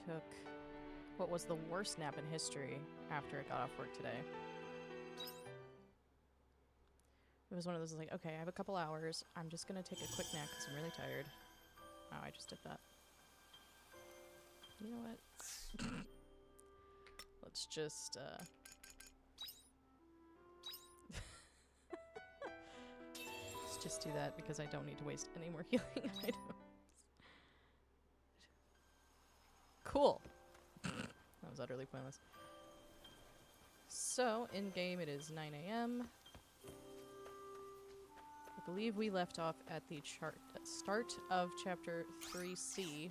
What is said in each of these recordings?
took what was the worst nap in history after I got off work today. It was one of those like, okay, I have a couple hours. I'm just going to take a quick nap because I'm really tired. Oh, I just did that. You know what? Let's just, let's just do that because I don't need to waste any more healing items. Cool. That was utterly pointless. So, in-game it is 9 a.m. I believe we left off at the start of Chapter 3C.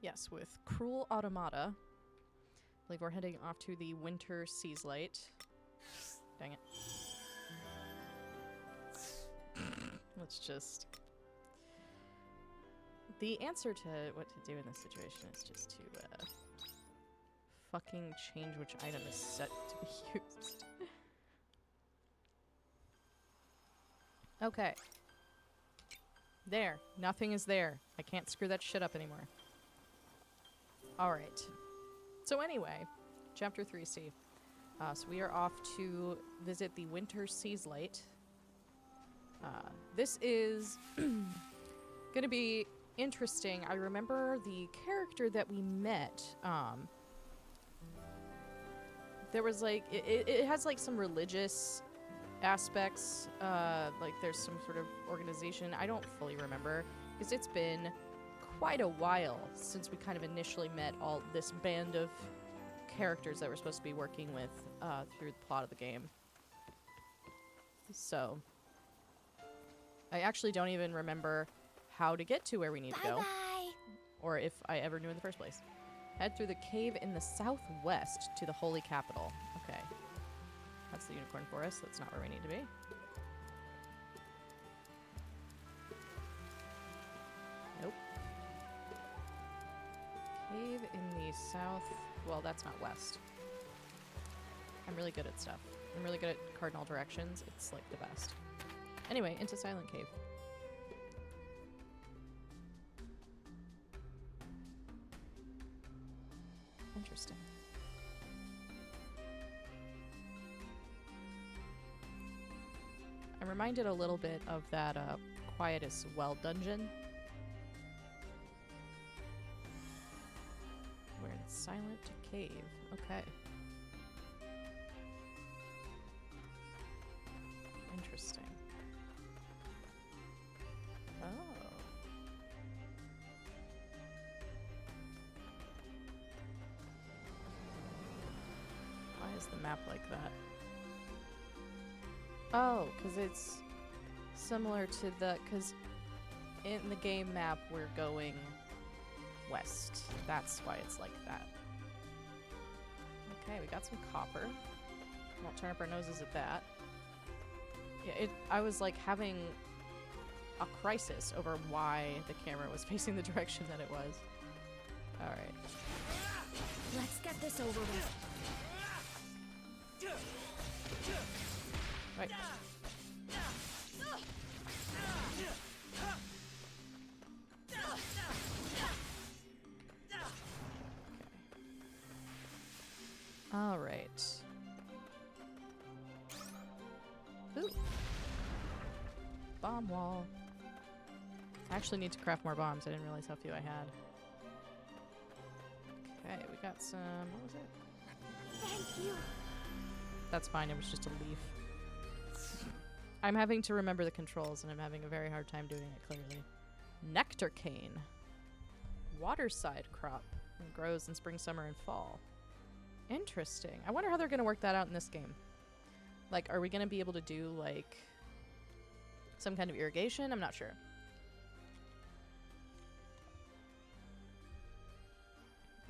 Yes, with Cruel Automata. I believe we're heading off to the Winter Seaslight. Dang it. Let's just... The answer to what to do in this situation is just to, fucking change which item is set to be used. Okay. There. Nothing is there. I can't screw that shit up anymore. Alright. So anyway, Chapter 3C. So we are off to visit the Winter Seaslight. This is gonna be interesting. I remember the character that we met. There was like... It has like some religious aspects, like there's some sort of organization. I don't fully remember because it's been quite a while since we kind of initially met all this band of characters that we're supposed to be working with through the plot of the game. So I actually don't even remember how to get to where we need to go. Bye-bye. Or if I ever knew in the first place. Head through the cave in the southwest to the holy capital. Okay. That's the unicorn forest. That's not where we need to be. Nope. Cave in the south. Well, that's not west. I'm really good at stuff. I'm really good at cardinal directions. It's like the best. Anyway, into Silent Cave. Interesting. I'm reminded a little bit of that Quietus Well dungeon. We're in Silent Cave. Okay. Interesting. Oh. Why is the map like that? Oh, because it's similar to the... Because in the game map, we're going west. That's why it's like that. Okay, we got some copper. Won't turn up our noses at that. Yeah, I was like having a crisis over why the camera was facing the direction that it was. Alright. Let's get this over with. Right. Okay. Alright. Ooh. Bomb wall. I actually need to craft more bombs. I didn't realize how few I had. Okay, we got some... What was it? Thank you. That's fine. It was just a leaf. I'm having to remember the controls, and I'm having a very hard time doing it clearly. Nectar cane. Waterside crop. And grows in spring, summer, and fall. Interesting. I wonder how they're going to work that out in this game. Like, are we going to be able to do, like, some kind of irrigation? I'm not sure.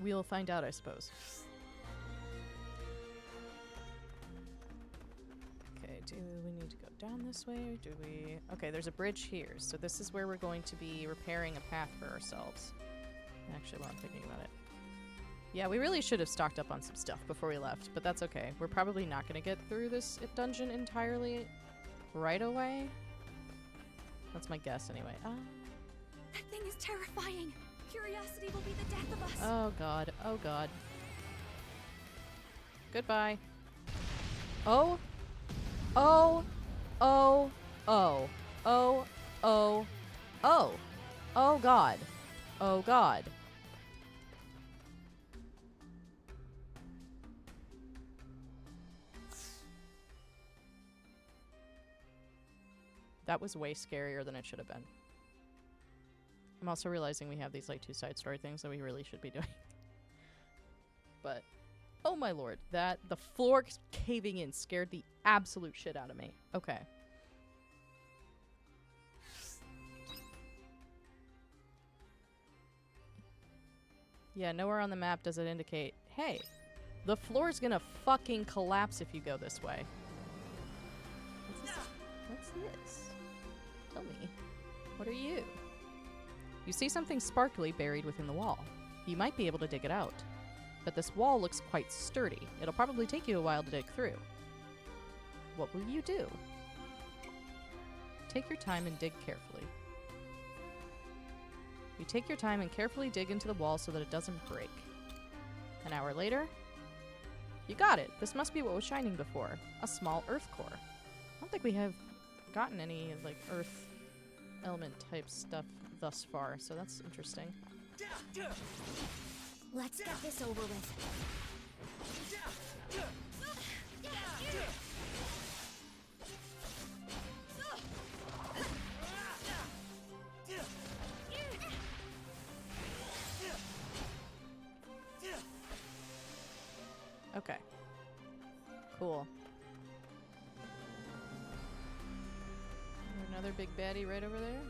We'll find out, I suppose. Okay, do we need to go down this way? Or do we... Okay, there's a bridge here. So this is where we're going to be repairing a path for ourselves. Actually, while I'm thinking about it. Yeah, we really should have stocked up on some stuff before we left, but that's okay. We're probably not going to get through this dungeon entirely right away. That's my guess, anyway. That thing is terrifying. Curiosity will be the death of us. Oh god. Oh god. Goodbye. Oh. Oh. Oh. Oh. Oh. Oh. Oh. Oh god. Oh god. That was way scarier than it should have been. I'm also realizing we have these like 2 side story things that we really should be doing. But oh my lord, that the floor caving in scared the absolute shit out of me. Okay. Yeah, nowhere on the map does it indicate, hey, the floor's gonna fucking collapse if you go this way. What's this? Tell me. What are you? You see something sparkly buried within the wall. You might be able to dig it out. But this wall looks quite sturdy. It'll probably take you a while to dig through. What will you do? Take your time and dig carefully. You take your time and carefully dig into the wall so that it doesn't break. An hour later, you got it. This must be what was shining before. A small earth core. I don't think we have gotten any like earth element type stuff thus far, so that's interesting. Let's get this over with. Okay. Cool. Another big baddie right over there?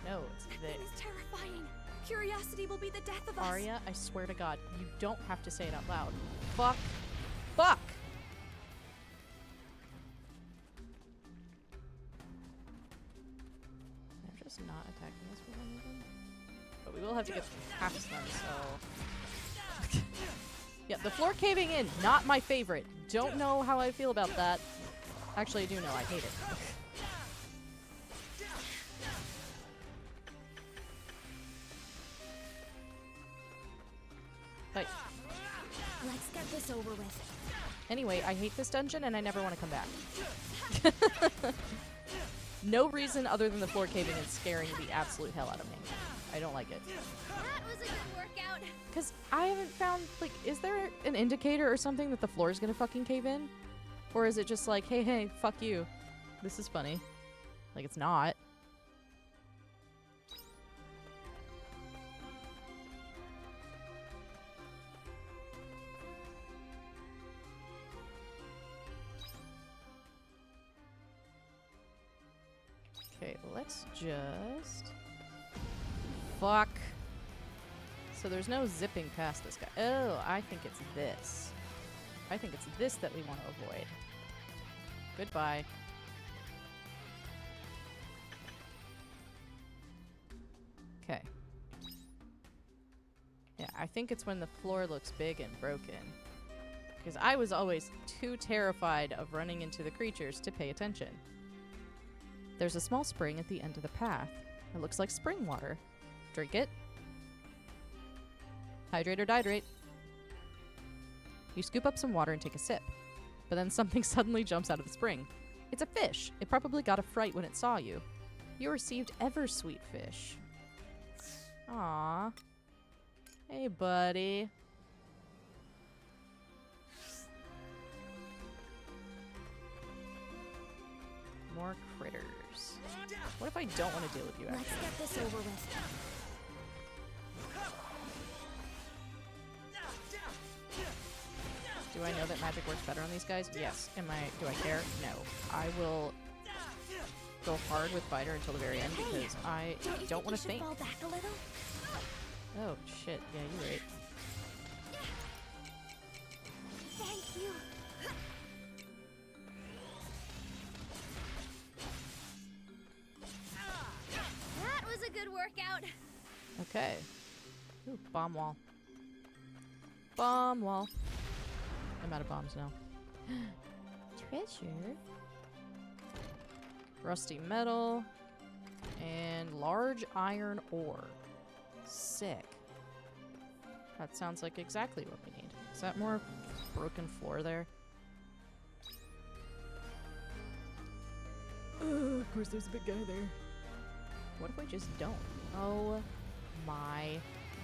No, it's That there. thing is terrifying. Curiosity will be the death of us. Arya, I swear to God, you don't have to say it out loud. Fuck. Fuck! They're just not attacking us for some reason. But we will have to get past them, so... Yeah, the floor caving in, not my favorite. Don't know how I feel about that. Actually, I do know. I hate it. But Let's get this over with. anyway, I hate this dungeon and I never want to come back. No reason other than the floor caving and scaring the absolute hell out of me. I don't like it. That was a good workout. Because I haven't found, like, is there an indicator or something that the floor is going to fucking cave in? Or is it just like, hey, hey, fuck you. This is funny. Like, it's not. Okay, let's just... Fuck. So there's no zipping past this guy. Oh, I think it's this. I think it's this that we want to avoid. Goodbye. Okay. Yeah, I think it's when the floor looks big and broken. Because I was always too terrified of running into the creatures to pay attention. There's a small spring at the end of the path. It looks like spring water. Drink it. Hydrate or dihydrate. You scoop up some water and take a sip. But then something suddenly jumps out of the spring. It's a fish. It probably got a fright when it saw you. You received Eversweet fish. Aww. Hey, buddy. More critters. What if I don't want to deal with you, Let's actually? get this over with. Do I know that magic works better on these guys? Yes. Do I care? No. I will go hard with fighter until the very end because I don't want to faint. Fall back a little? Oh shit! Yeah, you're right. Thank you. That was a good workout. Okay. Ooh, bomb wall. Bomb wall. I'm out of bombs now. Treasure. Rusty metal. And large iron ore. Sick. That sounds like exactly what we need. Is that more broken floor there? Of course there's a big guy there. What if we just don't? Oh my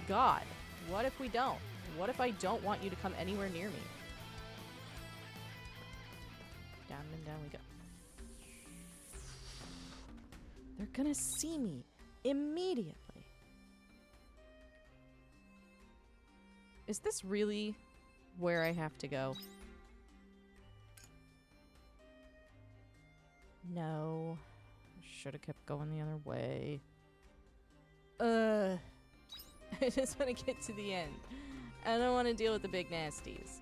god. What if we don't? What if I don't want you to come anywhere near me? Down and down we go. They're gonna see me immediately. Is this really where I have to go? No. Should have kept going the other way. I just want to get to the end. I don't want to deal with the big nasties.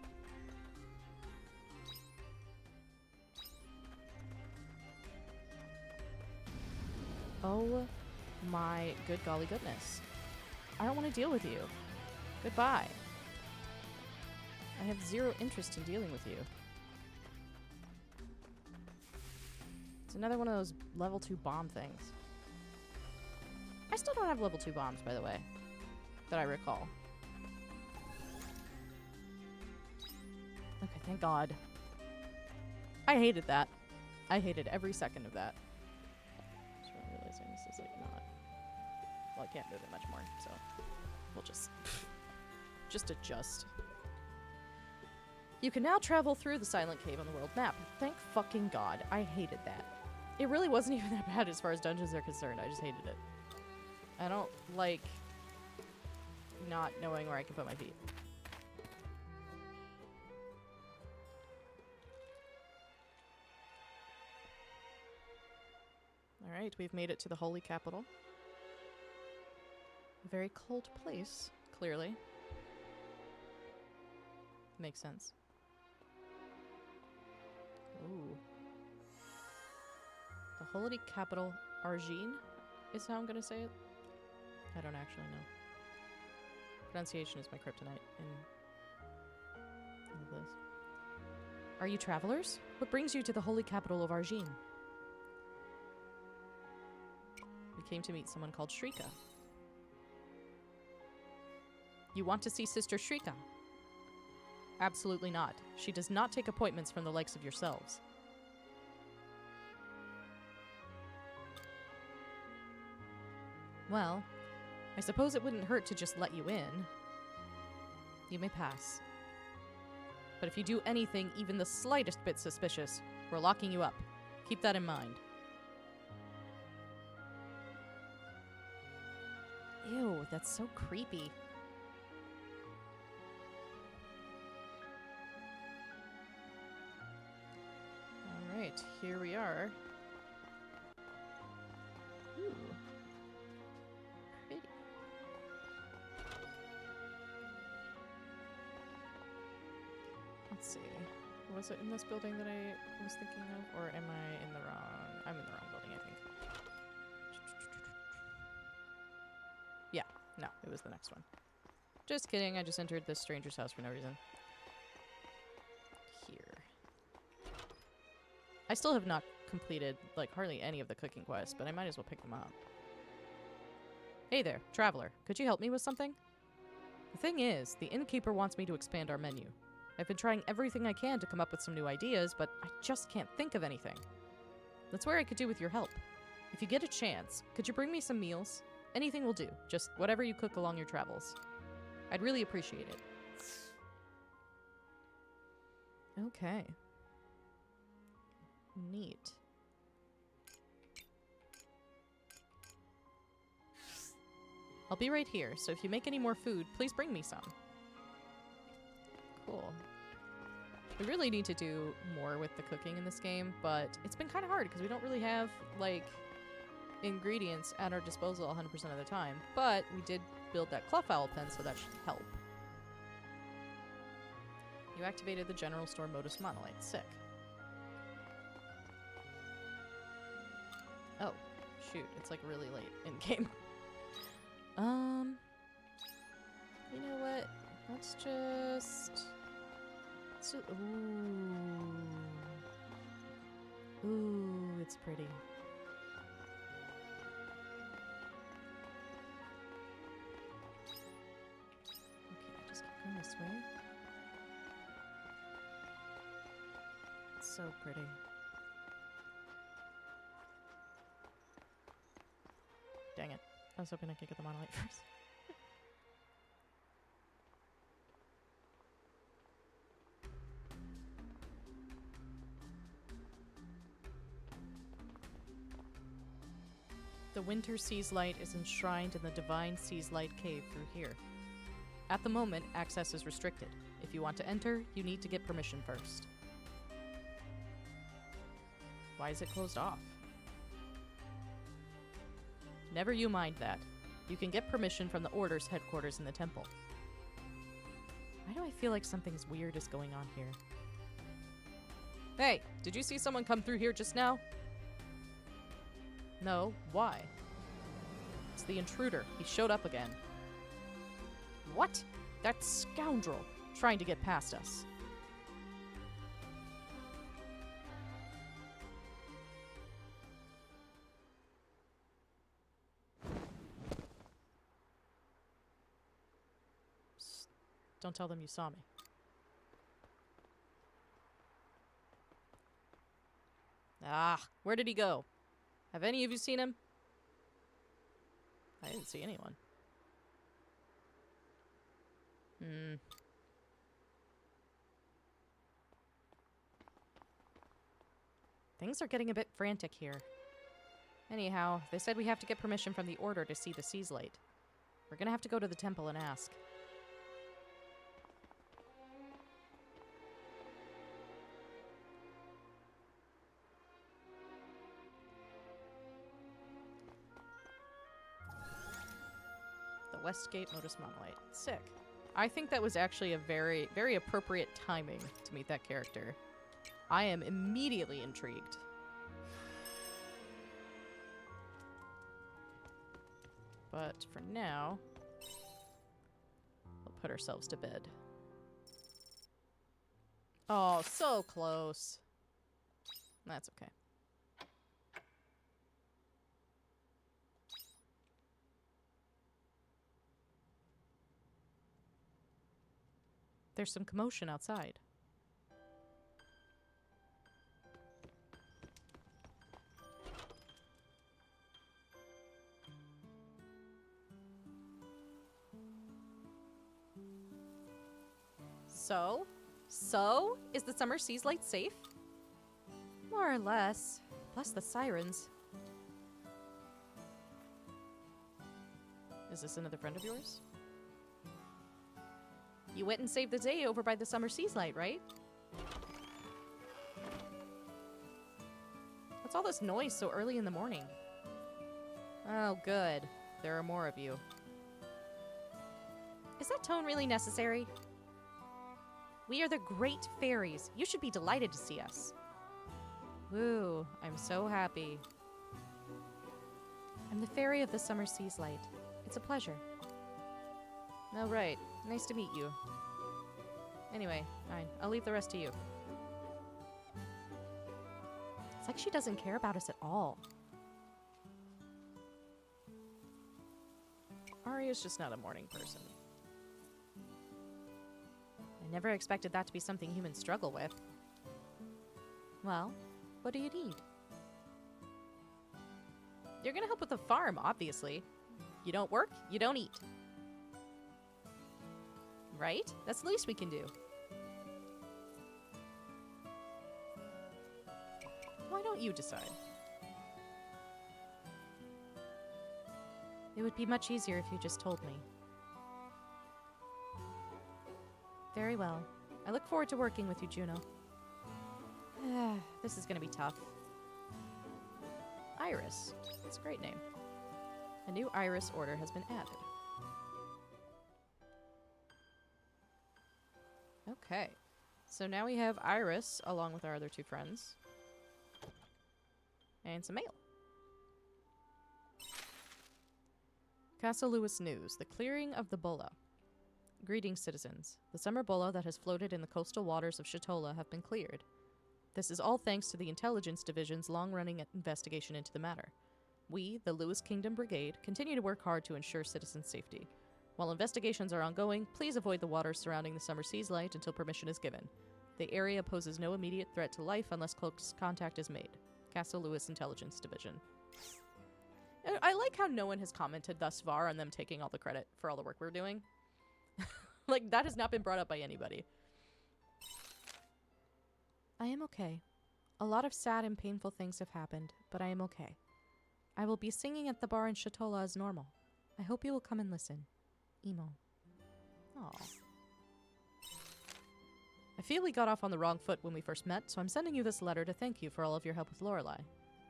Oh my good golly goodness. I don't want to deal with you. Goodbye. I have zero interest in dealing with you. It's another one of those level 2 bomb things. I still don't have level 2 bombs, by the way, that I recall. Okay, thank God. I hated that. I hated every second of that. Just realizing this is like not... Well, I can't move it much more, so we'll just adjust. You can now travel through the silent cave on the world map. Thank fucking God. I hated that. It really wasn't even that bad as far as dungeons are concerned. I just hated it. I don't like not knowing where I can put my feet. Alright, we've made it to the holy capital. A very cold place, clearly. Makes sense. Ooh. The holy capital, Argene, is how I'm gonna say it. I don't actually know. Pronunciation is my kryptonite in all of this. Are you travelers? What brings you to the holy capital of Argene? We came to meet someone called Shrika. You want to see Sister Shrika? Absolutely not. She does not take appointments from the likes of yourselves. Well, I suppose it wouldn't hurt to just let you in. You may pass. But if you do anything even the slightest bit suspicious, we're locking you up. Keep that in mind. Ew, that's so creepy. Alright, here we are. Ooh. Pretty. Let's see. Was it in this building that I was thinking of? Or am I in the wrong... I'm in the wrong building, I think. Yeah, no, it was the next one. Just kidding, I just entered this stranger's house for no reason. Here. I still have not completed, like, hardly any of the cooking quests, but I might as well pick them up. Hey there, traveler. Could you help me with something? The thing is, the innkeeper wants me to expand our menu. I've been trying everything I can to come up with some new ideas, but I just can't think of anything. That's where I could do with your help. If you get a chance, could you bring me some meals? Anything will do. Just whatever you cook along your travels. I'd really appreciate it. Okay. Neat. I'll be right here, so if you make any more food, please bring me some. Cool. We really need to do more with the cooking in this game, but it's been kind of hard because we don't really have, like, ingredients at our disposal 100% of the time. But we did build that Clufowl pen, so that should help. You activated the general store modus monolith. Sick. Oh, shoot. It's, like, really late in-game. You know what? Let's just... Ooh. Ooh, it's pretty. Going this way. It's so pretty. Dang it. I was hoping I could get the monolith first. The winter Seaslight is enshrined in the divine Seaslight cave through here. At the moment, access is restricted. If you want to enter, you need to get permission first. Why is it closed off? Never you mind that. You can get permission from the Order's headquarters in the temple. Why do I feel like something's weird is going on here? Hey, did you see someone come through here just now? No, why? It's the intruder. He showed up again. What? That scoundrel trying to get past us. Psst. Don't tell them you saw me. Ah, where did he go? Have any of you seen him? I didn't see anyone. Things are getting a bit frantic here. Anyhow, they said we have to get permission from the Order to see the Seaslight. We're gonna have to go to the temple and ask. Westgate Modus Monolite. Sick. I think that was actually a very, very appropriate timing to meet that character. I am immediately intrigued. But for now, we'll put ourselves to bed. Oh, so close. That's okay. There's some commotion outside. So? Is the summer Seaslight safe? More or less. Plus the sirens. Is this another friend of yours? You went and saved the day over by the summer Seaslight, right? What's all this noise so early in the morning? Oh, good. There are more of you. Is that tone really necessary? We are the great fairies. You should be delighted to see us. Woo, I'm so happy. I'm the fairy of the summer Seaslight. It's a pleasure. Oh, right. Nice to meet you. Anyway, fine. I'll leave the rest to you. It's like she doesn't care about us at all. Aria's just not a morning person. I never expected that to be something humans struggle with. Well, what do you need? You're gonna help with the farm, obviously. You don't work, you don't eat. Right? That's the least we can do. Why don't you decide? It would be much easier if you just told me. Very well. I look forward to working with you, Juno. This is gonna be tough. Iris. That's a great name. A new Iris order has been added. Okay. So now we have Iris, along with our other two friends. And some mail. Castle Lewis News. The clearing of the Bulla. Greetings, citizens. The summer bulla that has floated in the coastal waters of Shatola have been cleared. This is all thanks to the Intelligence Division's long-running investigation into the matter. We, the Lewis Kingdom Brigade, continue to work hard to ensure citizens' safety. While investigations are ongoing, please avoid the waters surrounding the summer Seaslight until permission is given. The area poses no immediate threat to life unless close contact is made. Castle Lewis Intelligence Division. And I like how no one has commented thus far on them taking all the credit for all the work we're doing. Like, that has not been brought up by anybody. I am okay. A lot of sad and painful things have happened, but I am okay. I will be singing at the bar in Shatola as normal. I hope you will come and listen. Emo. Aw. I feel we got off on the wrong foot when we first met, so I'm sending you this letter to thank you for all of your help with Lorelei.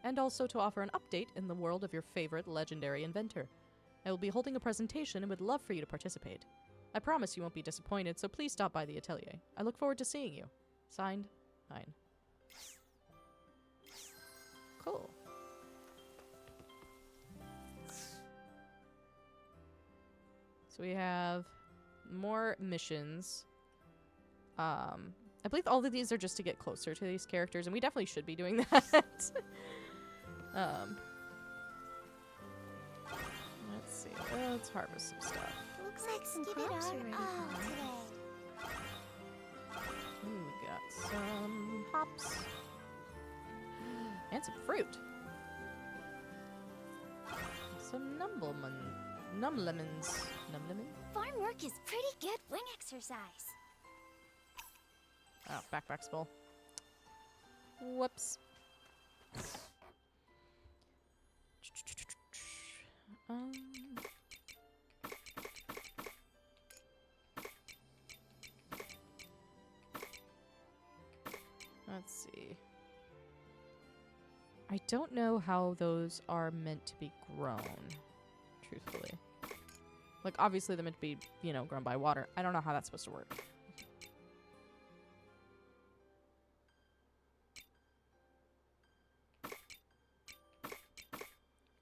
And also to offer an update in the world of your favorite legendary inventor. I will be holding a presentation and would love for you to participate. I promise you won't be disappointed, so please stop by the atelier. I look forward to seeing you. Signed, Hein. Cool. So we have more missions. I believe all of these are just to get closer to these characters, and we definitely should be doing that. Let's see. Let's harvest some stuff. Looks like some crops are ready today. Ooh, we got some hops. And some fruit. Some numlemons. Numlemons. Farm work is pretty good wing exercise. Oh, backpack's full. Whoops. Let's see. I don't know how those are meant to be grown, truthfully. Like, obviously they're meant to be, you know, grown by water. I don't know how that's supposed to work.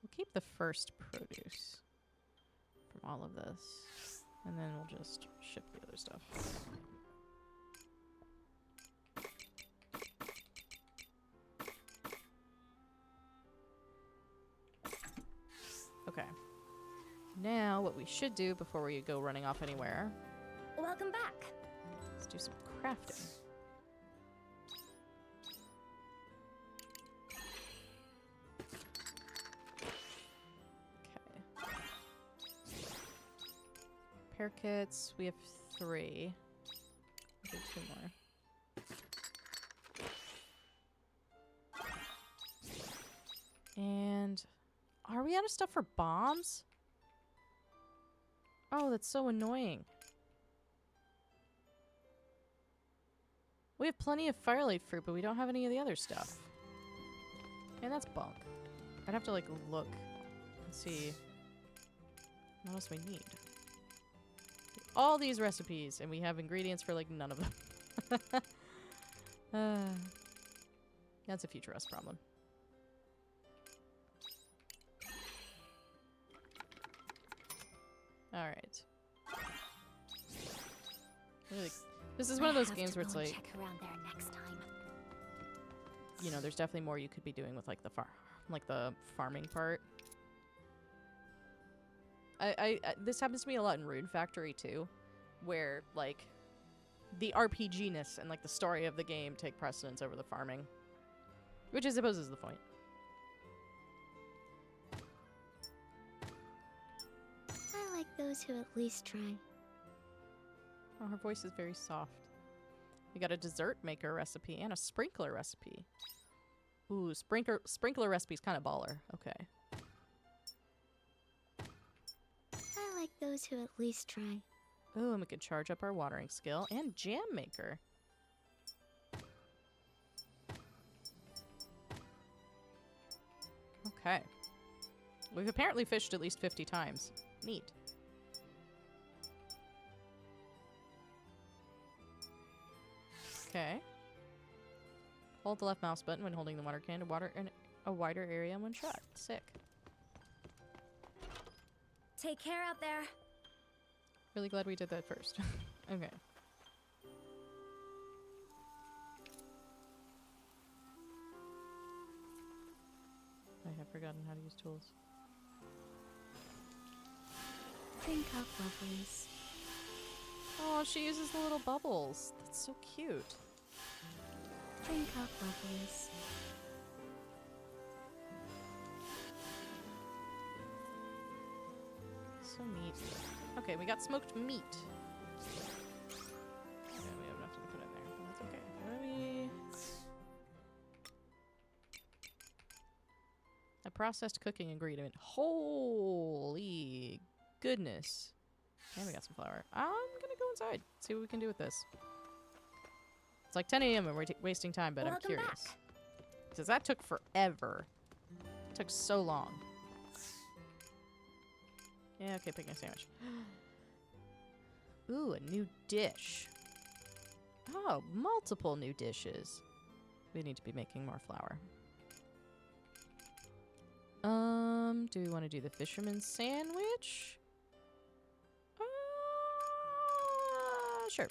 We'll keep the first produce from all of this, and then we'll just ship the other stuff. Okay. Now, what we should do before we go running off anywhere, Welcome back. let's do some crafting. Okay. Repair kits, we have 3. We'll do 2 more. And are we out of stuff for bombs? Oh, that's so annoying. We have plenty of firelight fruit, but we don't have any of the other stuff. And that's bunk. I'd have to, like, look and see what else we need. All these recipes, and we have ingredients for, like, none of them. That's a future us problem. Alright. Really, this is one of those games where it's like, check around there next time. you know, there's definitely more you could be doing with like the farming part. This happens to me a lot in Rune Factory too, where like the RPG-ness and like the story of the game take precedence over the farming, which I suppose is the point. I like those who at least try. Oh, her voice is very soft. We got a dessert maker recipe and a sprinkler recipe. Ooh, sprinkler recipe's kind of baller. Okay. I like those who at least try. Ooh, and we could charge up our watering skill and jam maker. Okay. We've apparently fished at least 50 times. Neat. Okay. Hold the left mouse button when holding the water can to water in a wider area in one shot. Sick. Take care out there. Really glad we did that first. Okay. I have forgotten how to use tools. Drink up, lovelies. Oh, she uses the little bubbles. That's so cute. Drink up, lovelies. So neat. Okay, we got smoked meat. Okay, we have nothing to put in there. That's okay. Let me... A processed cooking ingredient. Holy goodness. And we got some flour. I'm gonna go inside. See what we can do with this. It's like 10 a.m. and we're wasting time, but I'm curious. Because that took forever. It took so long. Yeah, okay, picnic sandwich. Ooh, a new dish. Oh, multiple new dishes. We need to be making more flour. Do we want to do the fisherman's sandwich? Sure.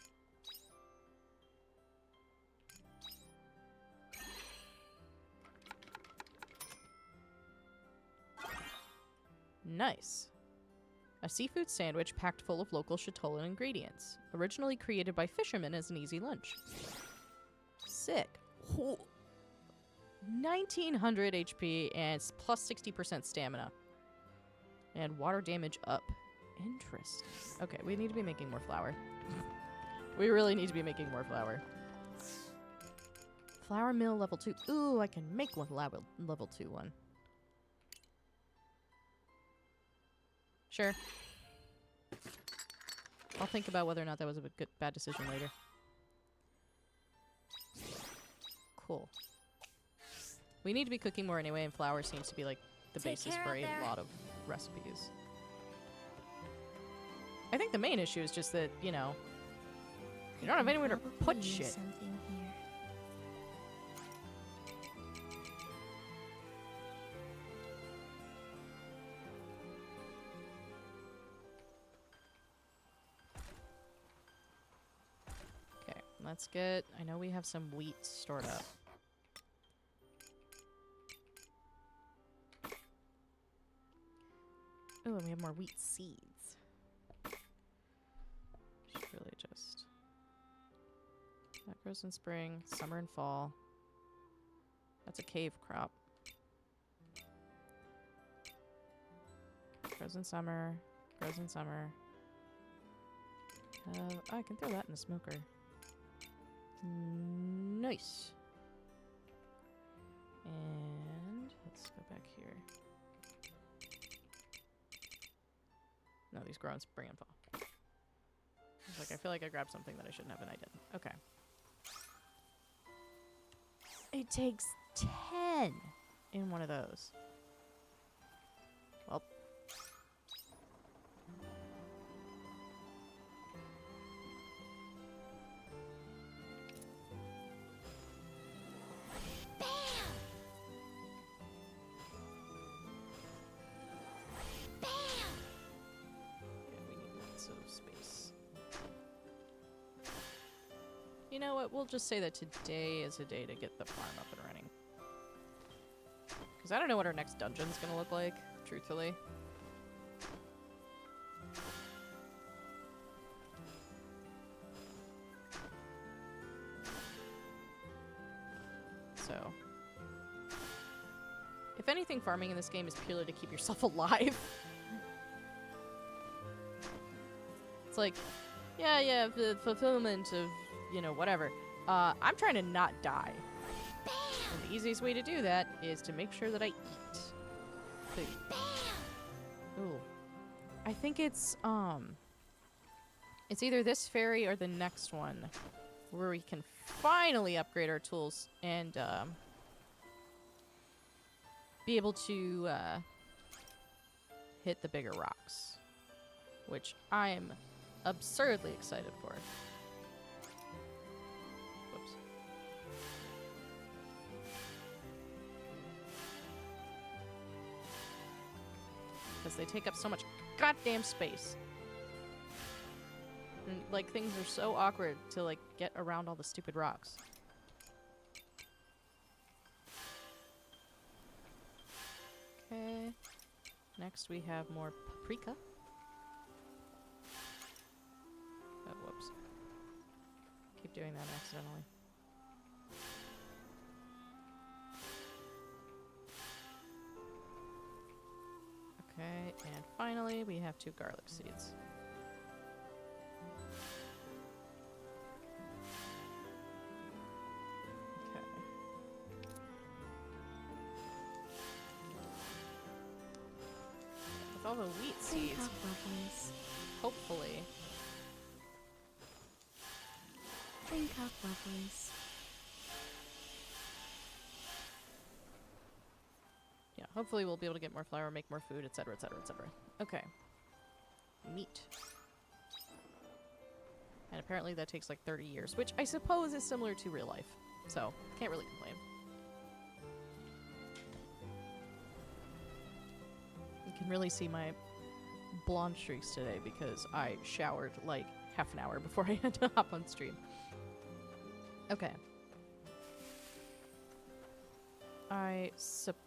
Nice. A seafood sandwich packed full of local Châteauland ingredients. Originally created by fishermen as an easy lunch. Sick. 1900 HP and plus 60% stamina. And water damage up. Interesting. Okay, we need to be making more flour. We really need to be making more flour. Flour mill level 2. Ooh, I can make one level 2 one. Sure. I'll think about whether or not that was a bad decision later. Cool. We need to be cooking more anyway, and flour seems to be like the basis for a lot of recipes. I think the main issue is just that, you know, you don't have anywhere to put shit. Something here. Okay, let's get... I know we have some wheat stored up. Oh, and we have more wheat seeds. Should really just... That grows in spring, summer, and fall. That's a cave crop. Grows in summer. Grows in summer. Oh, I can throw that in the smoker. Nice. And let's go back here. No, these grow in spring and fall. I feel like I grabbed something that I shouldn't have and I didn't. Okay. It takes 10 in one of those. Well. You know what? We'll just say that today is a day to get the farm up and running. Because I don't know what our next dungeon's going to look like, truthfully. So. If anything, farming in this game is purely to keep yourself alive. It's like, yeah, the fulfillment of... you know, whatever. I'm trying to not die. And the easiest way to do that is to make sure that I eat food. Ooh. I think it's either this ferry or the next one where we can finally upgrade our tools and be able to hit the bigger rocks, which I am absurdly excited for. Because they take up so much goddamn space. And, like, things are so awkward to, like, get around all the stupid rocks. Okay. Next we have more paprika. doing that accidentally. Okay, and finally we have 2 garlic seeds. Okay. With all the wheat Think seeds, up lovelies. hopefully. Think up lovelies. Yeah, hopefully we'll be able to get more flour, make more food, etc., etc., etc. Okay. Meat. And apparently that takes like 30 years, which I suppose is similar to real life. So, can't really complain. You can really see my blonde streaks today because I showered like half an hour before I had to hop on stream. Okay. I suppose...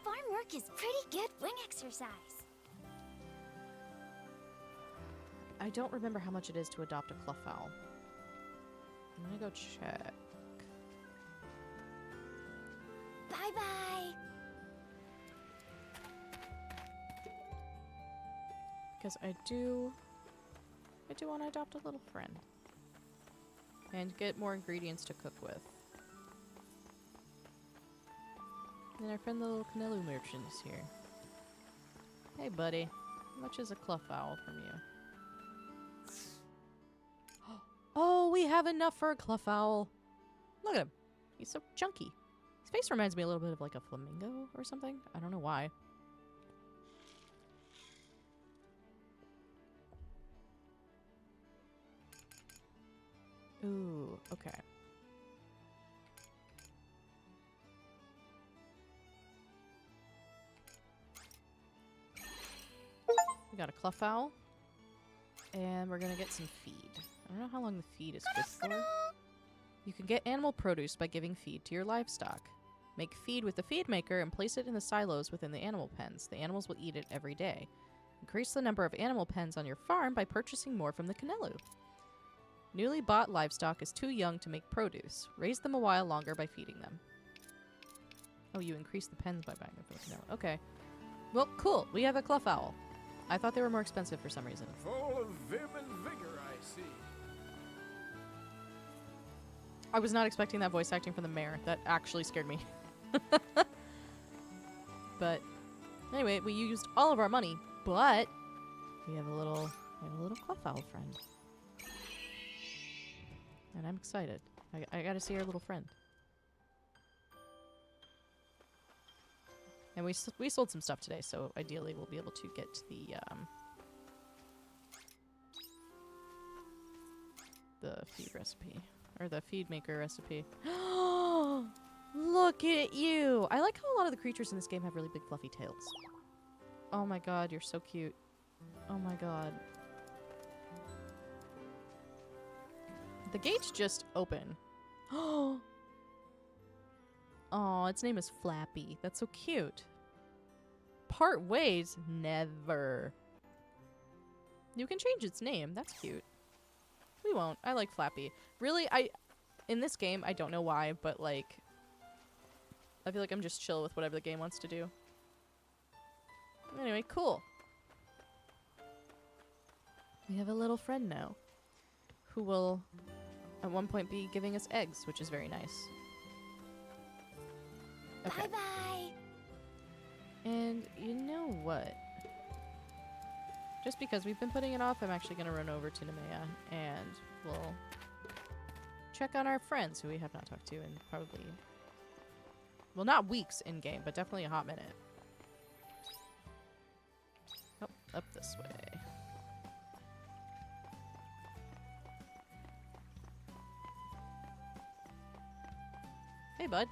Farm work is pretty good wing exercise. I don't remember how much it is to adopt a cluffowl. I'm gonna go check. Bye-bye. Because I do want to adopt a little friend. And get more ingredients to cook with. And our friend the little Canelu merchant is here. Hey buddy, how much is a cluffowl from you? Oh, we have enough for a cluffowl. Look at him. He's so chunky. His face reminds me a little bit of like a flamingo or something. I don't know why. Ooh, okay. We got a cluffowl. And we're gonna get some feed. I don't know how long the feed is good for. You can get animal produce by giving feed to your livestock. Make feed with the feed maker and place it in the silos within the animal pens. The animals will eat it every day. Increase the number of animal pens on your farm by purchasing more from the Canelu. Newly bought livestock is too young to make produce. Raise them a while longer by feeding them. Oh, you increase the pens by buying them from the Canelu. Okay. Well, cool. We have a cluffowl. I thought they were more expensive for some reason. Full of vim and vigor, I see. I was not expecting that voice acting from the mayor. That actually scared me. But anyway, we used all of our money, but we have a little cluffowl friend. And I'm excited. I gotta see our little friend. And we sold some stuff today, so ideally we'll be able to get the feed recipe. Or the feed maker recipe. Look at you! I like how a lot of the creatures in this game have really big fluffy tails. Oh my god, you're so cute. Oh my god. The gates just open. Oh, its name is Flappy. That's so cute. Part ways? Never. You can change its name. That's cute. We won't. I like Flappy. Really, in this game, I don't know why, but like, I feel like I'm just chill with whatever the game wants to do. Anyway, cool. We have a little friend now who will at one point be giving us eggs, which is very nice. Okay. Bye-bye. And you know what? Just because we've been putting it off, I'm actually going to run over to Nemea and we'll check on our friends who we have not talked to in probably, well, not weeks in game, but definitely a hot minute. Oh, up this way. Hey, bud.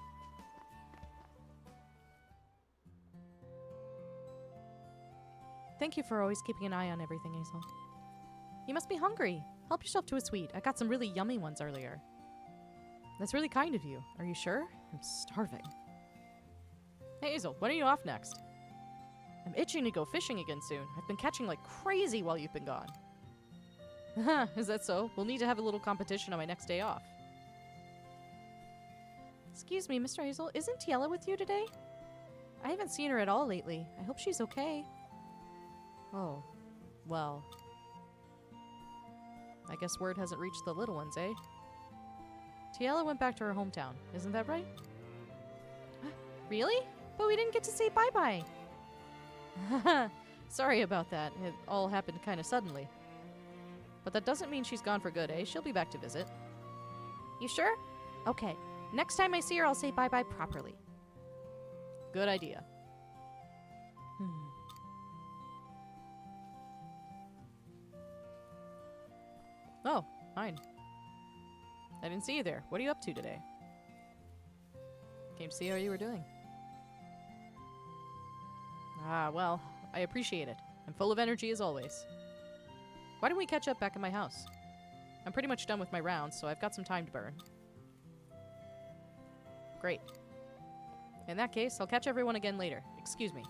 Thank you for always keeping an eye on everything, Hazel. You must be hungry. Help yourself to a sweet. I got some really yummy ones earlier. That's really kind of you. Are you sure? I'm starving. Hey, Hazel, when are you off next? I'm itching to go fishing again soon. I've been catching like crazy while you've been gone. Is that so? We'll need to have a little competition on my next day off. Excuse me, Mr. Hazel, isn't Tiella with you today? I haven't seen her at all lately. I hope she's okay. Oh, well. I guess word hasn't reached the little ones, eh? Tiella went back to her hometown, isn't that right? Really? But we didn't get to say bye-bye. Sorry about that. It all happened kind of suddenly. But that doesn't mean she's gone for good, eh? She'll be back to visit. You sure? Okay. Next time I see her, I'll say bye-bye properly. Good idea. Oh, fine. I didn't see you there. What are you up to today? Came to see how you were doing. Ah, well, I appreciate it. I'm full of energy as always. Why don't we catch up back at my house? I'm pretty much done with my rounds, so I've got some time to burn. Great. In that case, I'll catch everyone again later. Excuse me.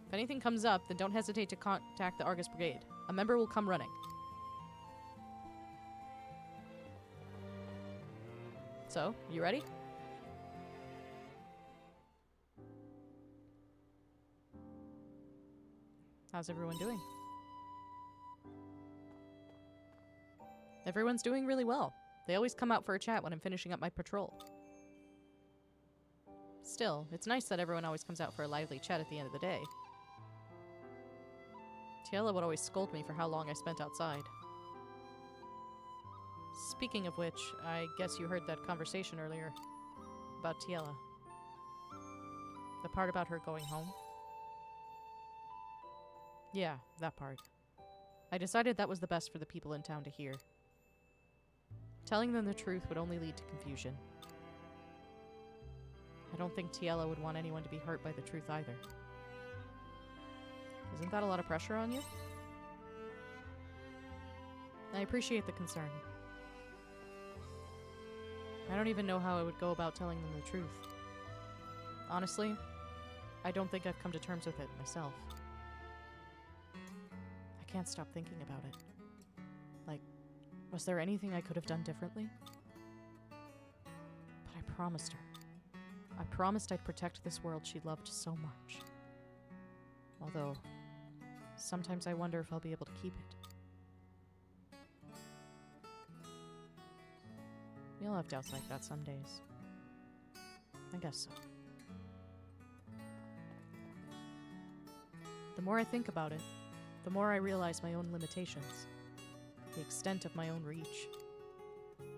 If anything comes up, then don't hesitate to contact the Argus Brigade. A member will come running. So, you ready? How's everyone doing? Everyone's doing really well. They always come out for a chat when I'm finishing up my patrol. Still, it's nice that everyone always comes out for a lively chat at the end of the day. Tiella would always scold me for how long I spent outside. Speaking of which, I guess you heard that conversation earlier about Tiella. The part about her going home? Yeah, that part. I decided that was the best for the people in town to hear. Telling them the truth would only lead to confusion. I don't think Tiella would want anyone to be hurt by the truth either. Isn't that a lot of pressure on you? I appreciate the concern. I don't even know how I would go about telling them the truth. Honestly, I don't think I've come to terms with it myself. I can't stop thinking about it. Like, was there anything I could have done differently? But I promised her. I promised I'd protect this world she loved so much. Although, sometimes I wonder if I'll be able to keep it. You'll have doubts like that some days. I guess so. The more I think about it, the more I realize my own limitations, the extent of my own reach.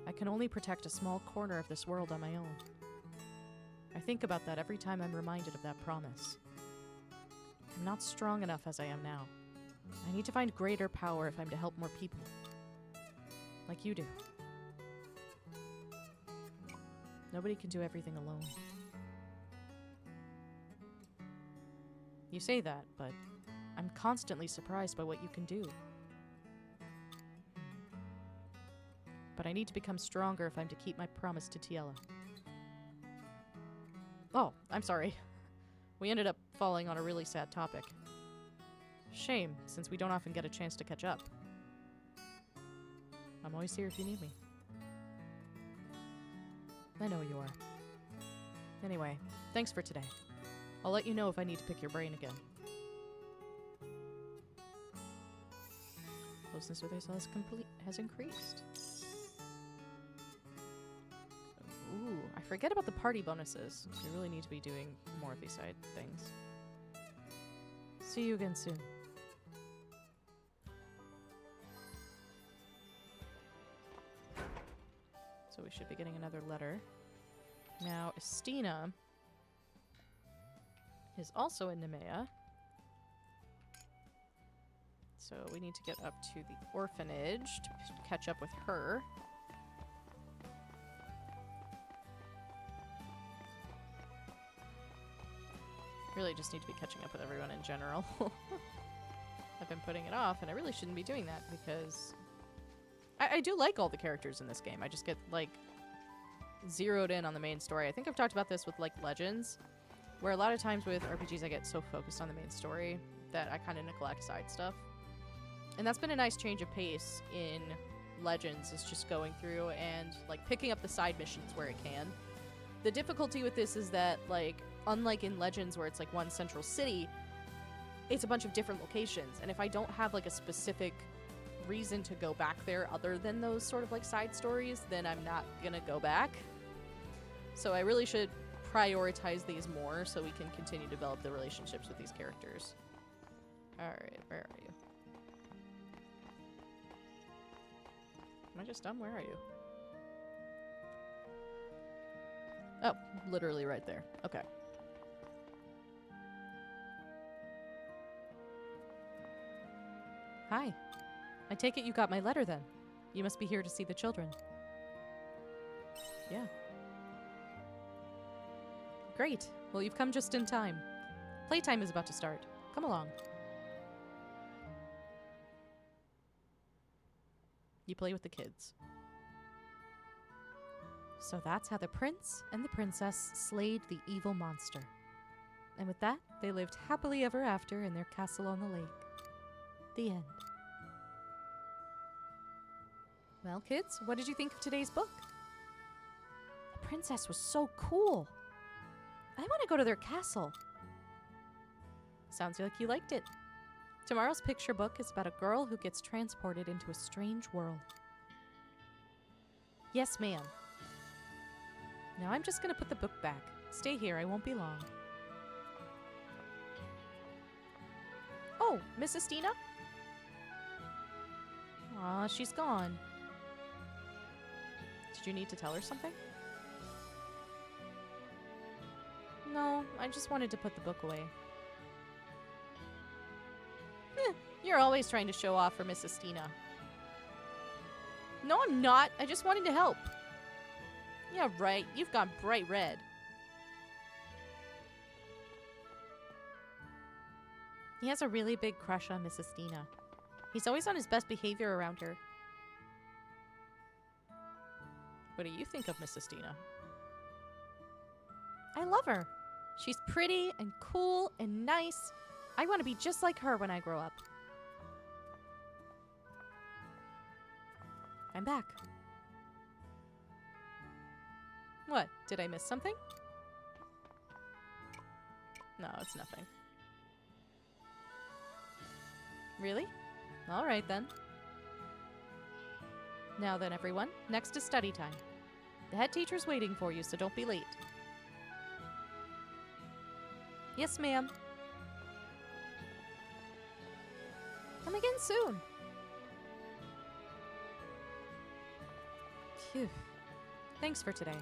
I can only protect a small corner of this world on my own. I think about that every time I'm reminded of that promise. I'm not strong enough as I am now. I need to find greater power if I'm to help more people. Like you do. Nobody can do everything alone. You say that, but I'm constantly surprised by what you can do. But I need to become stronger if I'm to keep my promise to Tiella. Oh, I'm sorry. We ended up falling on a really sad topic. Shame, since we don't often get a chance to catch up. I'm always here if you need me. I know you are. Anyway, thanks for today. I'll let you know if I need to pick your brain again. Closeness with Hazel has increased. Ooh, I forget about the party bonuses. We really need to be doing more of these side things. See you again soon. So we should be getting another letter. Now, Estina is also in Nemea. So we need to get up to the orphanage to catch up with her. Really just need to be catching up with everyone in general. I've been putting it off, and I really shouldn't be doing that because I do like all the characters in this game. I just get, like, zeroed in on the main story. I think I've talked about this with, like, Legends, where a lot of times with RPGs I get so focused on the main story that I kind of neglect side stuff. And that's been a nice change of pace in Legends, is just going through and, like, picking up the side missions where it can. The difficulty with this is that, like, unlike in Legends where it's, like, one central city, it's a bunch of different locations. And if I don't have, like, a specific reason to go back there other than those sort of, like, side stories, then I'm not gonna go back. So I really should prioritize these more so we can continue to develop the relationships with these characters. Alright, where are you? Am I just done? Where are you? Oh, literally right there. Okay. Hi. I take it you got my letter then. You must be here to see the children. Yeah. Great. Well, you've come just in time. Playtime is about to start. Come along. You play with the kids. So that's how the prince and the princess slayed the evil monster. And with that, they lived happily ever after in their castle on the lake. The end. Well, kids, what did you think of today's book? The princess was so cool. I want to go to their castle. Sounds like you liked it. Tomorrow's picture book is about a girl who gets transported into a strange world. Yes, ma'am. Now I'm just going to put the book back. Stay here, I won't be long. Oh, Mrs. Stina? Aw, she's gone. Did you need to tell her something? No, I just wanted to put the book away. You're always trying to show off for Mrs. Stina. No, I'm not. I just wanted to help. Yeah, right. You've gone bright red. He has a really big crush on Mrs. Stina. He's always on his best behavior around her. What do you think of Mrs. Stina? I love her. She's pretty and cool and nice. I want to be just like her when I grow up. I'm back. What? Did I miss something? No, it's nothing. Really? All right, then. Now then, everyone. Next is study time. The head teacher's waiting for you, so don't be late. Yes, ma'am. Come again soon. Phew. Thanks for today.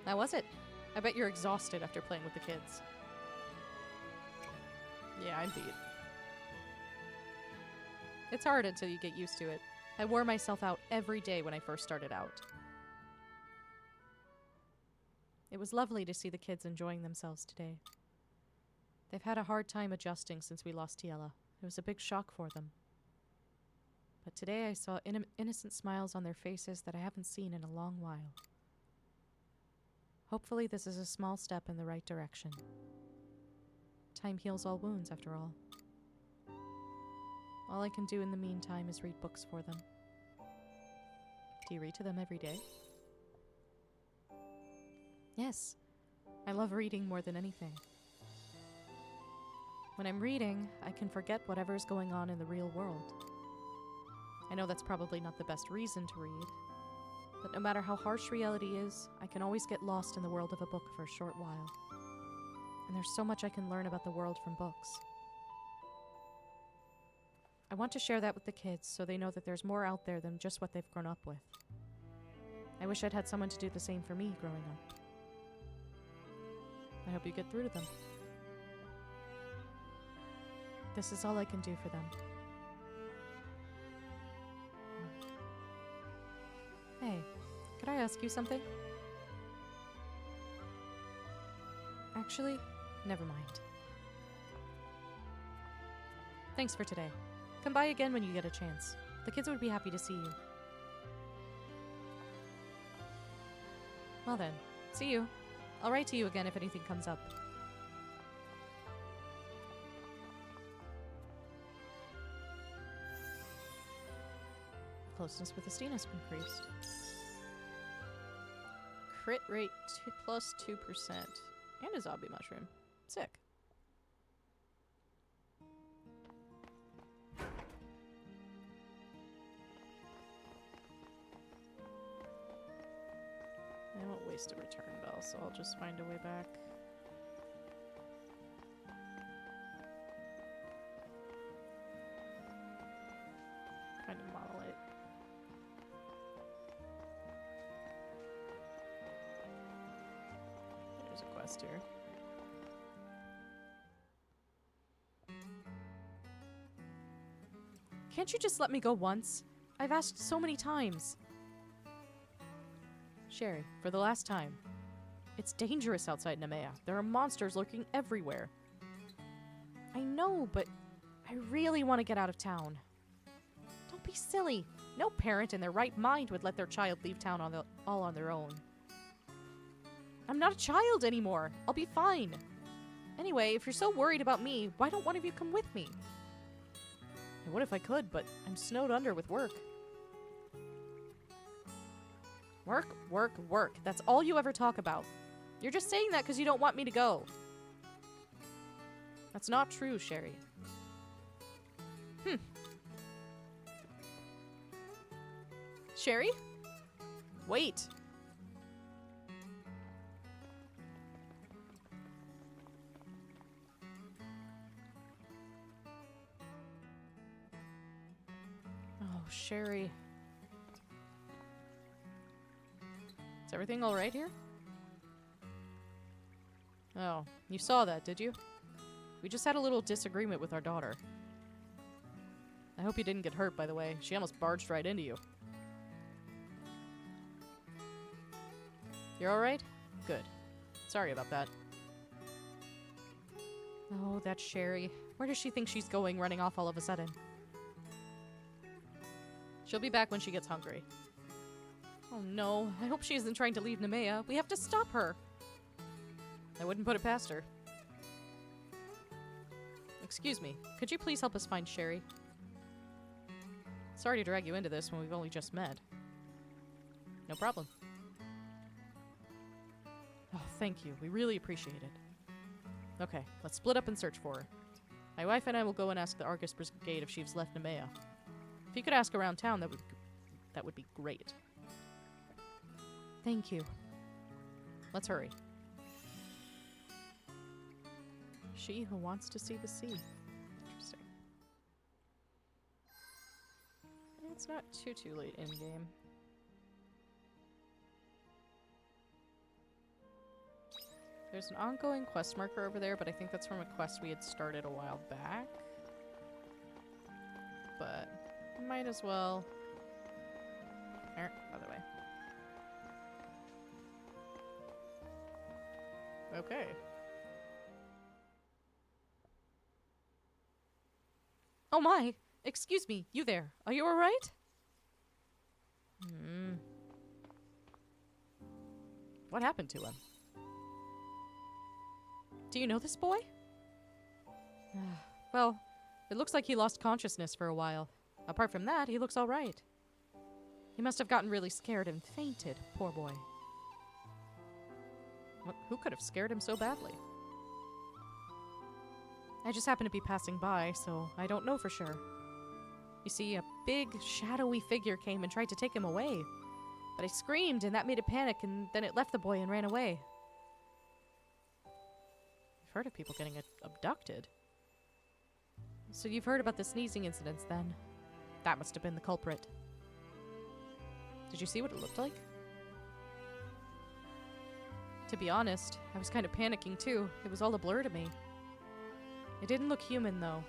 That was it. I bet you're exhausted after playing with the kids. Yeah, I'm beat. It's hard until you get used to it. I wore myself out every day when I first started out. It was lovely to see the kids enjoying themselves today. They've had a hard time adjusting since we lost Tiella. It was a big shock for them. But today I saw innocent smiles on their faces that I haven't seen in a long while. Hopefully this is a small step in the right direction. Time heals all wounds, after all. All I can do in the meantime is read books for them. Do you read to them every day? Yes. I love reading more than anything. When I'm reading, I can forget whatever's going on in the real world. I know that's probably not the best reason to read, but no matter how harsh reality is, I can always get lost in the world of a book for a short while. And there's so much I can learn about the world from books. I want to share that with the kids so they know that there's more out there than just what they've grown up with. I wish I'd had someone to do the same for me growing up. I hope you get through to them. This is all I can do for them. Hey, could I ask you something? Actually, never mind. Thanks for today. Come by again when you get a chance. The kids would be happy to see you. Well then, see you. I'll write to you again if anything comes up. closeness with Esteen has increased. Crit rate plus 2%. And a zombie mushroom. Sick. I won't waste a return bell, so I'll just find a way back. Find a monolith. There's a quest here. Can't you just let me go once? I've asked so many times. Sherry, for the last time. It's dangerous outside Nemea. There are monsters lurking everywhere. I know, but I really want to get out of town. Don't be silly. No parent in their right mind would let their child leave town all on their own. I'm not a child anymore. I'll be fine. Anyway, if you're so worried about me, why don't one of you come with me? I would if I could, but I'm snowed under with work. Work, work, work. That's all you ever talk about. You're just saying that because you don't want me to go. That's not true, Sherry. Sherry? Wait. Oh, Sherry. Is everything all right here? Oh, you saw that, did you? We just had a little disagreement with our daughter. I hope you didn't get hurt, by the way. She almost barged right into you. You're all right? Good. Sorry about that. Oh, that's Sherry. Where does she think she's going, running off all of a sudden? She'll be back when she gets hungry. Oh no, I hope she isn't trying to leave Nemea. We have to stop her. I wouldn't put it past her. Excuse me, could you please help us find Sherry? Sorry to drag you into this when we've only just met. No problem. Oh, thank you. We really appreciate it. Okay, let's split up and search for her. My wife and I will go and ask the Argus Brigade if she's left Nemea. If you could ask around town, that would be great. Thank you. Let's hurry. She who wants to see the sea. Interesting. It's not too late in game. There's an ongoing quest marker over there, but I think that's from a quest we had started a while back. But might as well. Other way. Okay. Oh my! Excuse me, you there. Are you alright? What happened to him? Do you know this boy? Well, it looks like he lost consciousness for a while. Apart from that, he looks alright. He must have gotten really scared and fainted, poor boy. Who could have scared him so badly? I just happened to be passing by, so I don't know for sure. You see, a big, shadowy figure came and tried to take him away. But I screamed, and that made a panic, and then it left the boy and ran away. I've heard of people getting abducted. So you've heard about the sneezing incidents, then? That must have been the culprit. Did you see what it looked like? To be honest, I was kind of panicking too. It was all a blur to me. It didn't look human, though.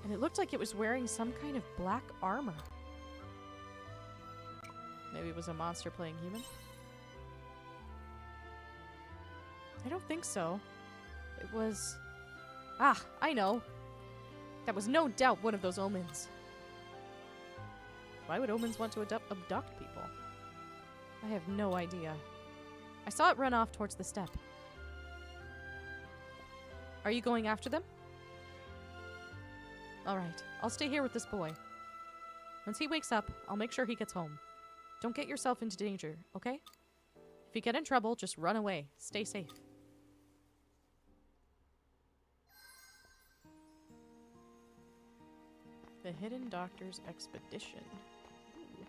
And it looked like it was wearing some kind of black armor. Maybe it was a monster playing human? I don't think so. It was... Ah, I know. That was no doubt one of those omens. Why would omens want to abduct people? I have no idea. I saw it run off towards the step. Are you going after them? Alright, I'll stay here with this boy. Once he wakes up, I'll make sure he gets home. Don't get yourself into danger, okay? If you get in trouble, just run away. Stay safe. The Hidden Doctor's Expedition. Ooh.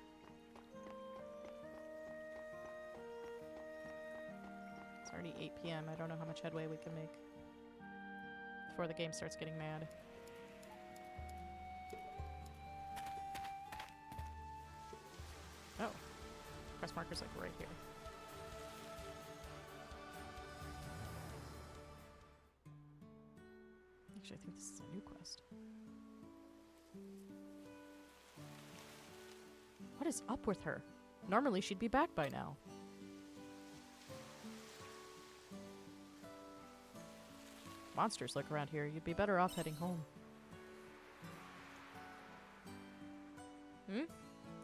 It's already 8 p.m. I don't know how much headway we can make before the game starts getting mad. Oh. Quest marker's like right here. Actually, I think this is a new quest. What is up with her? Normally she'd be back by now. Monsters lurk around here. You'd be better off heading home. Hmm?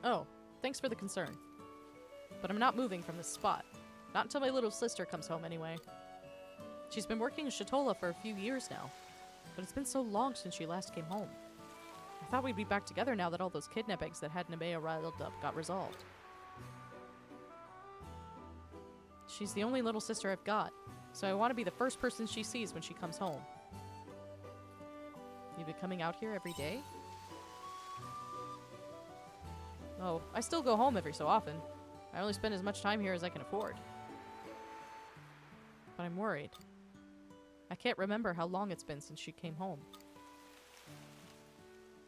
Oh, thanks for the concern. But I'm not moving from this spot. Not until my little sister comes home anyway. She's been working in Shatola for a few years now. But it's been so long since she last came home. I thought we'd be back together now that all those kidnappings that had Nemea riled up got resolved. She's the only little sister I've got, so I want to be the first person she sees when she comes home. You be coming out here every day? Oh, I still go home every so often. I only spend as much time here as I can afford. But I'm worried. I can't remember how long it's been since she came home.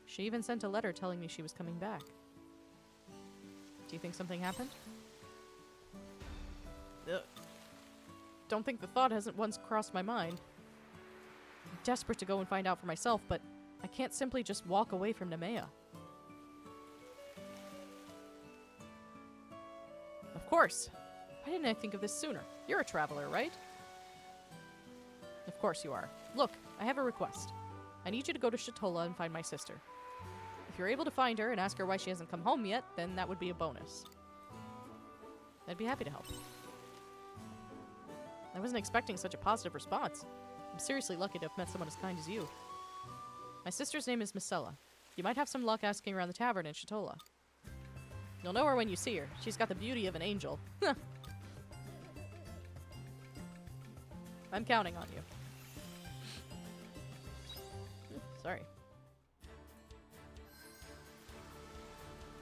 She even sent a letter telling me she was coming back. Do you think something happened? Ugh. Don't think the thought hasn't once crossed my mind. I'm desperate to go and find out for myself, but I can't simply just walk away from Nemea. Of course! Why didn't I think of this sooner? You're a traveler, right? Of course you are. Look, I have a request. I need you to go to Shatola and find my sister. If you're able to find her and ask her why she hasn't come home yet, then that would be a bonus. I'd be happy to help. I wasn't expecting such a positive response. I'm seriously lucky to have met someone as kind as you. My sister's name is Misella. You might have some luck asking around the tavern in Shatola. You'll know her when you see her. She's got the beauty of an angel. I'm counting on you. Sorry.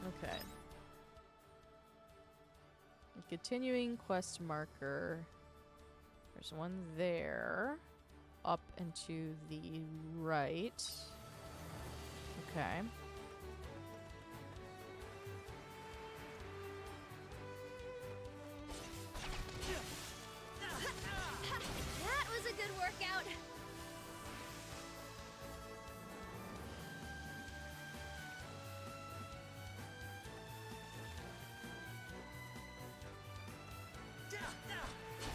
Okay. Continuing quest marker. There's one there. Up and to the right. Okay. That was a good workout.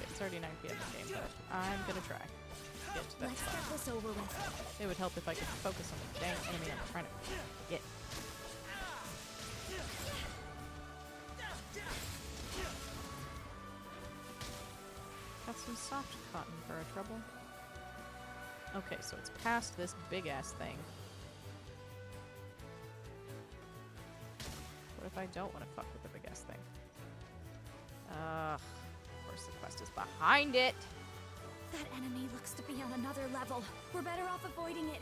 It's already 9 p.m. in the game, but I'm gonna try. Get to that Let's spot. get this over with. It would help if I could focus on the dang enemy I'm trying to get. Got some soft cotton for our trouble. Okay, so it's past this big-ass thing. What if I don't want to fuck with the big-ass thing? Of course the quest is behind it! That enemy looks to be on another level. We're better off avoiding it.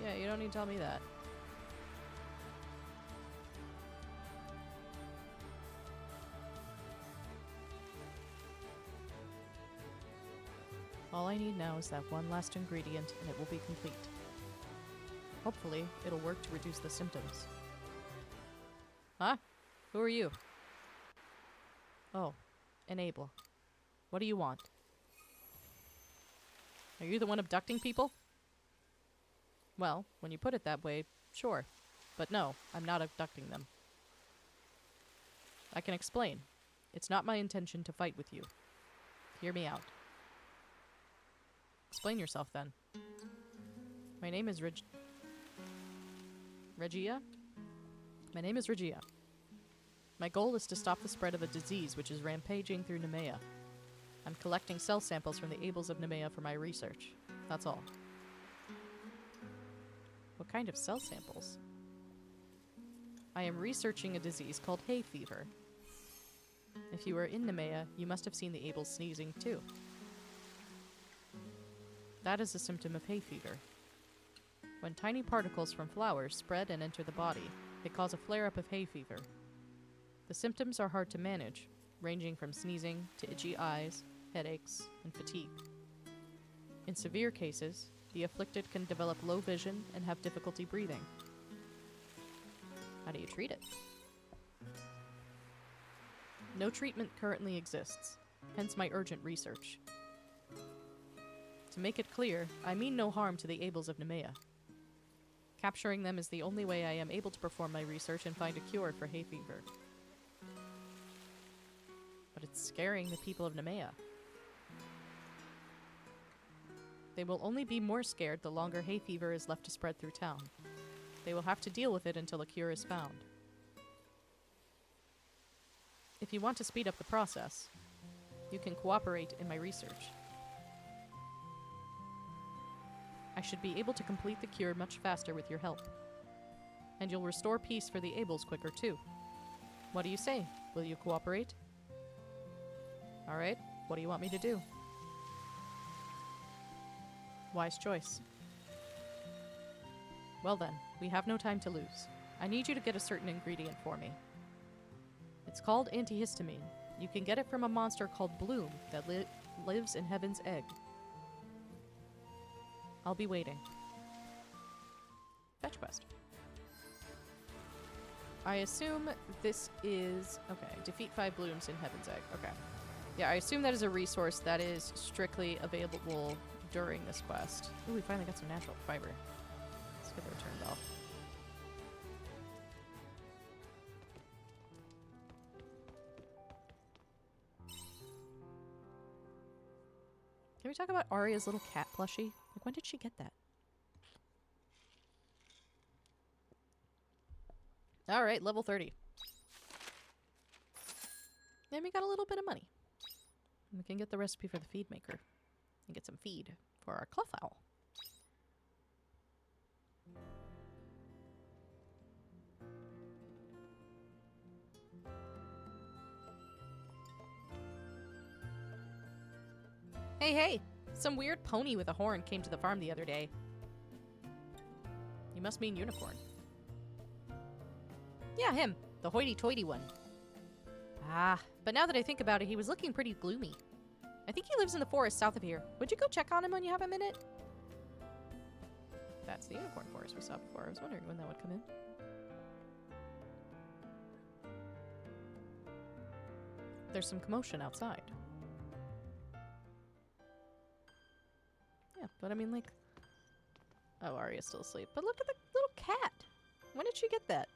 Yeah, you don't need to tell me that. All I need now is that one last ingredient, and it will be complete. Hopefully, it'll work to reduce the symptoms. Huh? Who are you? Oh, Enable. What do you want? Are you the one abducting people? Well, when you put it that way, sure. But no, I'm not abducting them. I can explain. It's not my intention to fight with you. Hear me out. Explain yourself, then. My name is Regia? My name is Regia. My goal is to stop the spread of a disease which is rampaging through Nemea. I'm collecting cell samples from the Ables of Nemea for my research. That's all. What kind of cell samples? I am researching a disease called hay fever. If you were in Nemea, you must have seen the Abels sneezing too. That is a symptom of hay fever. When tiny particles from flowers spread and enter the body, they cause a flare-up of hay fever. The symptoms are hard to manage, ranging from sneezing to itchy eyes, headaches, and fatigue. In severe cases, the afflicted can develop low vision and have difficulty breathing. How do you treat it? No treatment currently exists, hence my urgent research. To make it clear, I mean no harm to the Abels of Nemea. Capturing them is the only way I am able to perform my research and find a cure for hay fever. But it's scaring the people of Nemea. They will only be more scared the longer hay fever is left to spread through town. They will have to deal with it until a cure is found. If you want to speed up the process, you can cooperate in my research. I should be able to complete the cure much faster with your help. And you'll restore peace for the Abels quicker too. What do you say? Will you cooperate? Alright, what do you want me to do? Wise choice. Well then, we have no time to lose. I need you to get a certain ingredient for me. It's called antihistamine. You can get it from a monster called Bloom that lives in Heaven's Egg. I'll be waiting. Fetch quest. I assume this is... Okay, defeat 5 blooms in Heaven's Egg. Okay. Yeah, I assume that is a resource that is strictly available during this quest. Ooh, we finally got some natural fiber. Let's get the return bell. Can we talk about Arya's little cat plushie? Like, when did she get that? Alright, level 30. And we got a little bit of money. And we can get the recipe for the feed maker. And get some feed for our cloth owl. Hey, hey! Some weird pony with a horn came to the farm the other day. You must mean unicorn. Yeah, him. The hoity-toity one. Ah, but now that I think about it, he was looking pretty gloomy. I think he lives in the forest south of here. Would you go check on him when you have a minute? That's the unicorn forest we saw before. I was wondering when that would come in. There's some commotion outside. Yeah, but I mean, like... Oh, Arya's still asleep. But look at the little cat! When did she get that?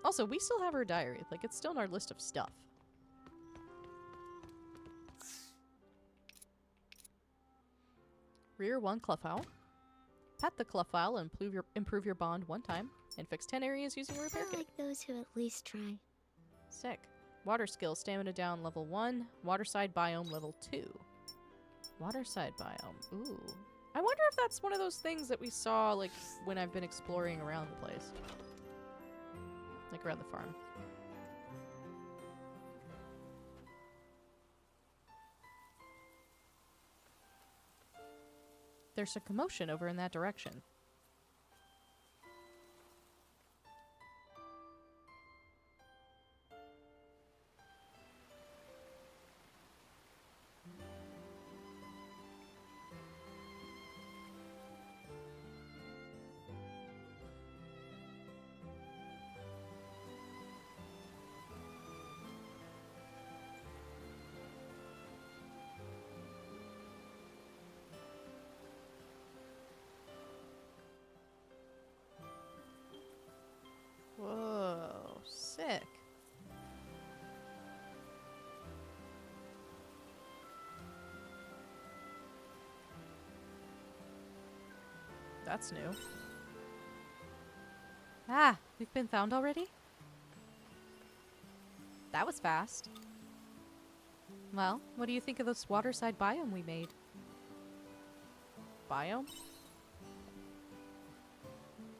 Also, we still have her diary. Like, it's still in our list of stuff. Rear 1 Cluffowl. Pet the Cluffowl and improve your bond 1 time. And fix 10 areas using a repair kit. I like those who at least try. Sick. Water skill, stamina down level 1. Waterside biome level 2. Waterside biome. Ooh. I wonder if that's one of those things that we saw, like, when I've been exploring around the place. Like, around the farm. There's a commotion over in that direction. Whoa, sick. That's new. Ah, we've been found already? That was fast. Well, what do you think of this waterside biome we made? Biome?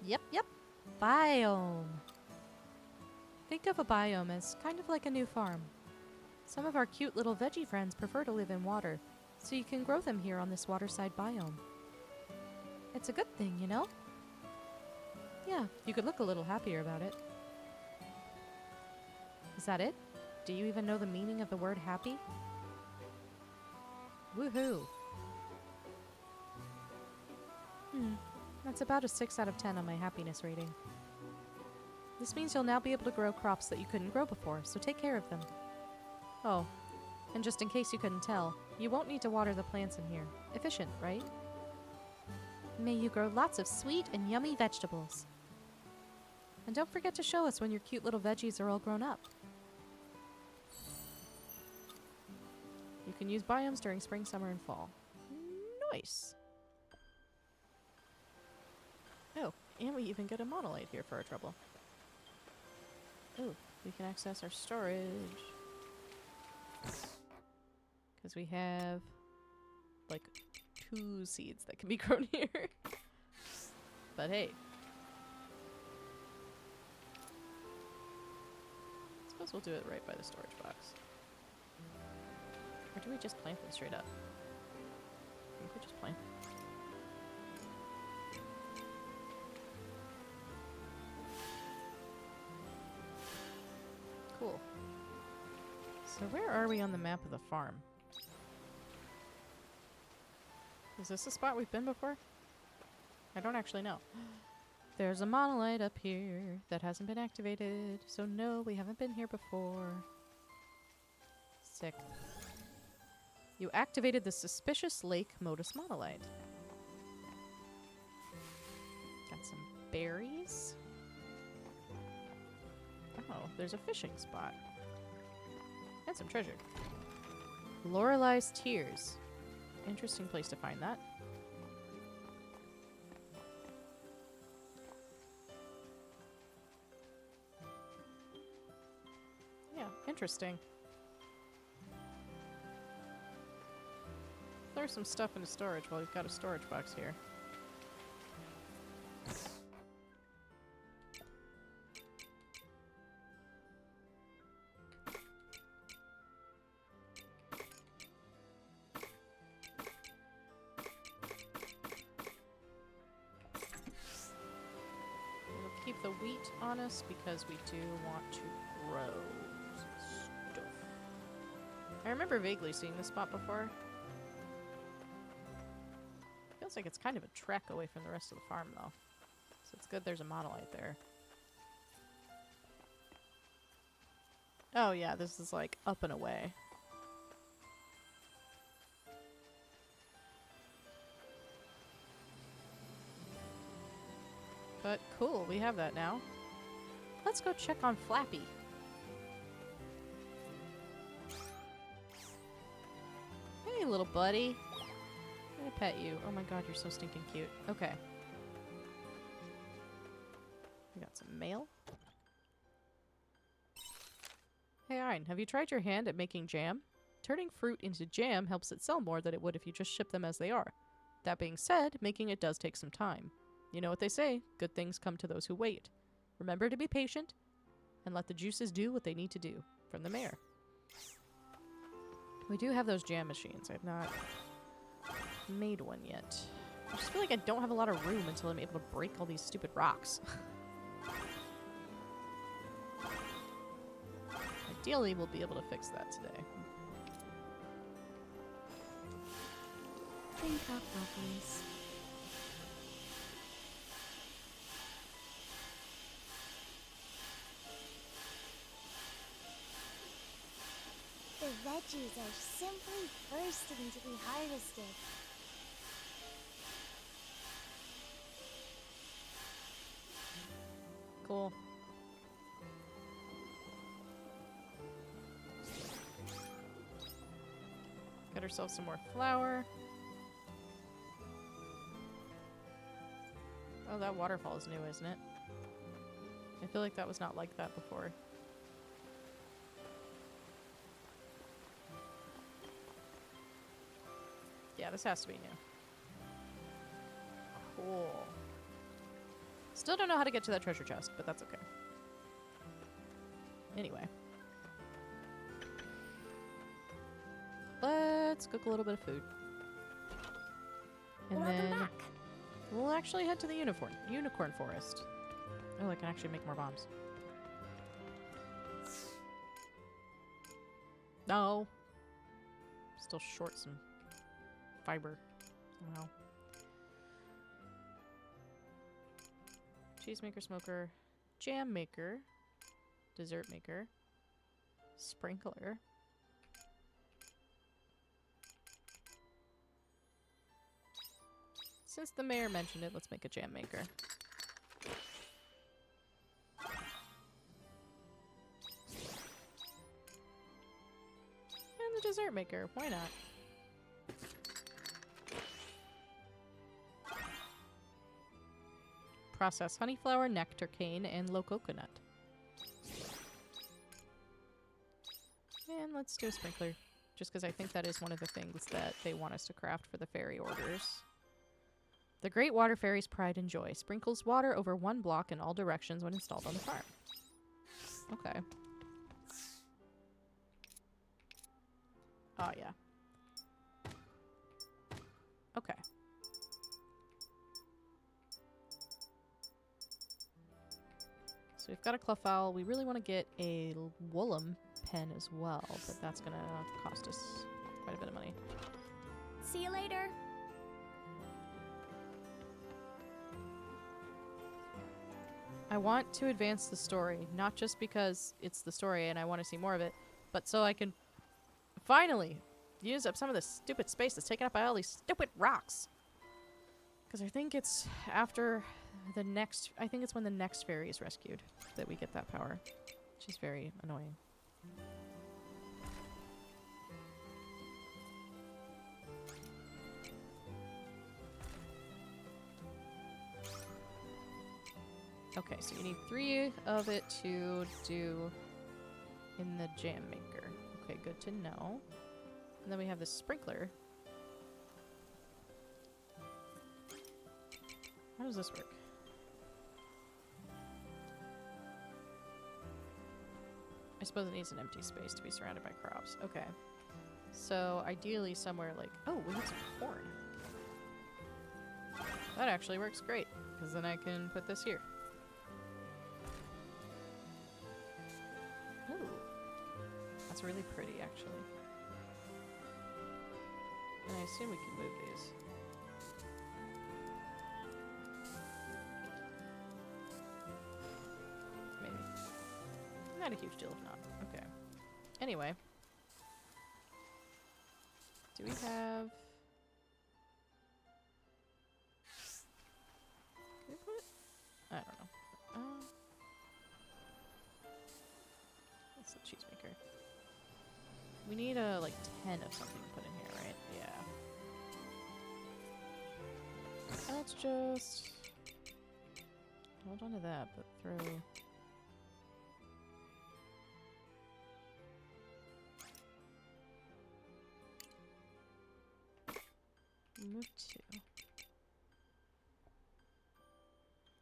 Yep. Biome. Think of a biome as kind of like a new farm. Some of our cute little veggie friends prefer to live in water, so you can grow them here on this waterside biome. It's a good thing, you know? Yeah, you could look a little happier about it. Is that it? Do you even know the meaning of the word happy? Woohoo! That's about a 6 out of 10 on my happiness rating. This means you'll now be able to grow crops that you couldn't grow before, so take care of them. Oh, and just in case you couldn't tell, you won't need to water the plants in here. Efficient, right? May you grow lots of sweet and yummy vegetables. And don't forget to show us when your cute little veggies are all grown up. You can use biomes during spring, summer, and fall. Nice! Oh, and we even get a monolite here for our trouble. Oh, we can access our storage. Because we have, like, 2 seeds that can be grown here. But hey. I suppose we'll do it right by the storage box. Or do we just plant them straight up? I think we just plant them. Cool. So where are we on the map of the farm? Is this a spot we've been before? I don't actually know. There's a monolith up here that hasn't been activated, so no, we haven't been here before. Sick. You activated the suspicious lake modus monolith. Got some berries. Oh, there's a fishing spot. And some treasure. Lorelei's Tears. Interesting place to find that. Yeah, interesting. Throw some stuff into storage while we've got a storage box here. Keep the wheat on us because we do want to grow some stuff. I remember vaguely seeing this spot before. Feels like it's kind of a trek away from the rest of the farm though. So it's good there's a monolith there. Oh yeah, this is like up and away. But cool, we have that now. Let's go check on Flappy. Hey, little buddy. I'm gonna pet you. Oh my god, you're so stinking cute. Okay. We got some mail. Hey, Ein, have you tried your hand at making jam? Turning fruit into jam helps it sell more than it would if you just ship them as they are. That being said, making it does take some time. You know what they say, good things come to those who wait. Remember to be patient, and let the juices do what they need to do. From the mayor. We do have those jam machines. I've not made one yet. I just feel like I don't have a lot of room until I'm able to break all these stupid rocks. Ideally, we'll be able to fix that today. Think up, lovelies. The veggies are simply bursting to be harvested. Cool. Get ourselves some more flour. Oh, that waterfall is new, isn't it? I feel like that was not like that before. Yeah, this has to be new. Cool. Still don't know how to get to that treasure chest, but that's okay. Anyway. Let's cook a little bit of food. And Welcome then back. we'll actually head to the unicorn forest. Oh, I can actually make more bombs. No. Still short some fiber somehow. Cheese maker, smoker, jam maker, dessert maker, sprinkler. Since the mayor mentioned it, let's make a jam maker. And the dessert maker, why not? Process honey flower, nectar cane, and low coconut. And let's do a sprinkler, just because I think that is one of the things that they want us to craft for the fairy orders. The Great Water Fairy's pride and joy sprinkles water over one block in all directions when installed on the farm. Okay. Oh, yeah. Okay. So we've got a Cluff Owl. We really want to get a Woolum pen as well, but that's going to cost us quite a bit of money. See you later. I want to advance the story, not just because it's the story and I want to see more of it, but so I can finally use up some of the stupid space that's taken up by all these stupid rocks. Because I think it's after the next... I think it's when the next fairy is rescued that we get that power. Which is very annoying. Okay, so you need 3 of it to do in the jam maker. Okay, good to know. And then we have the sprinkler. How does this work? I suppose it needs an empty space to be surrounded by crops. Okay. So ideally somewhere like... Oh, we need some corn. That actually works great, because then I can put this here. Oh. That's really pretty, actually. And I assume we can move these. Maybe. Not a huge deal if not. Okay. Anyway. Do we have... Can we put... I don't know. What's the cheese maker? We need like 10 of something to put in here, right? Yeah. Let's just hold on to that, but throw... Move 2.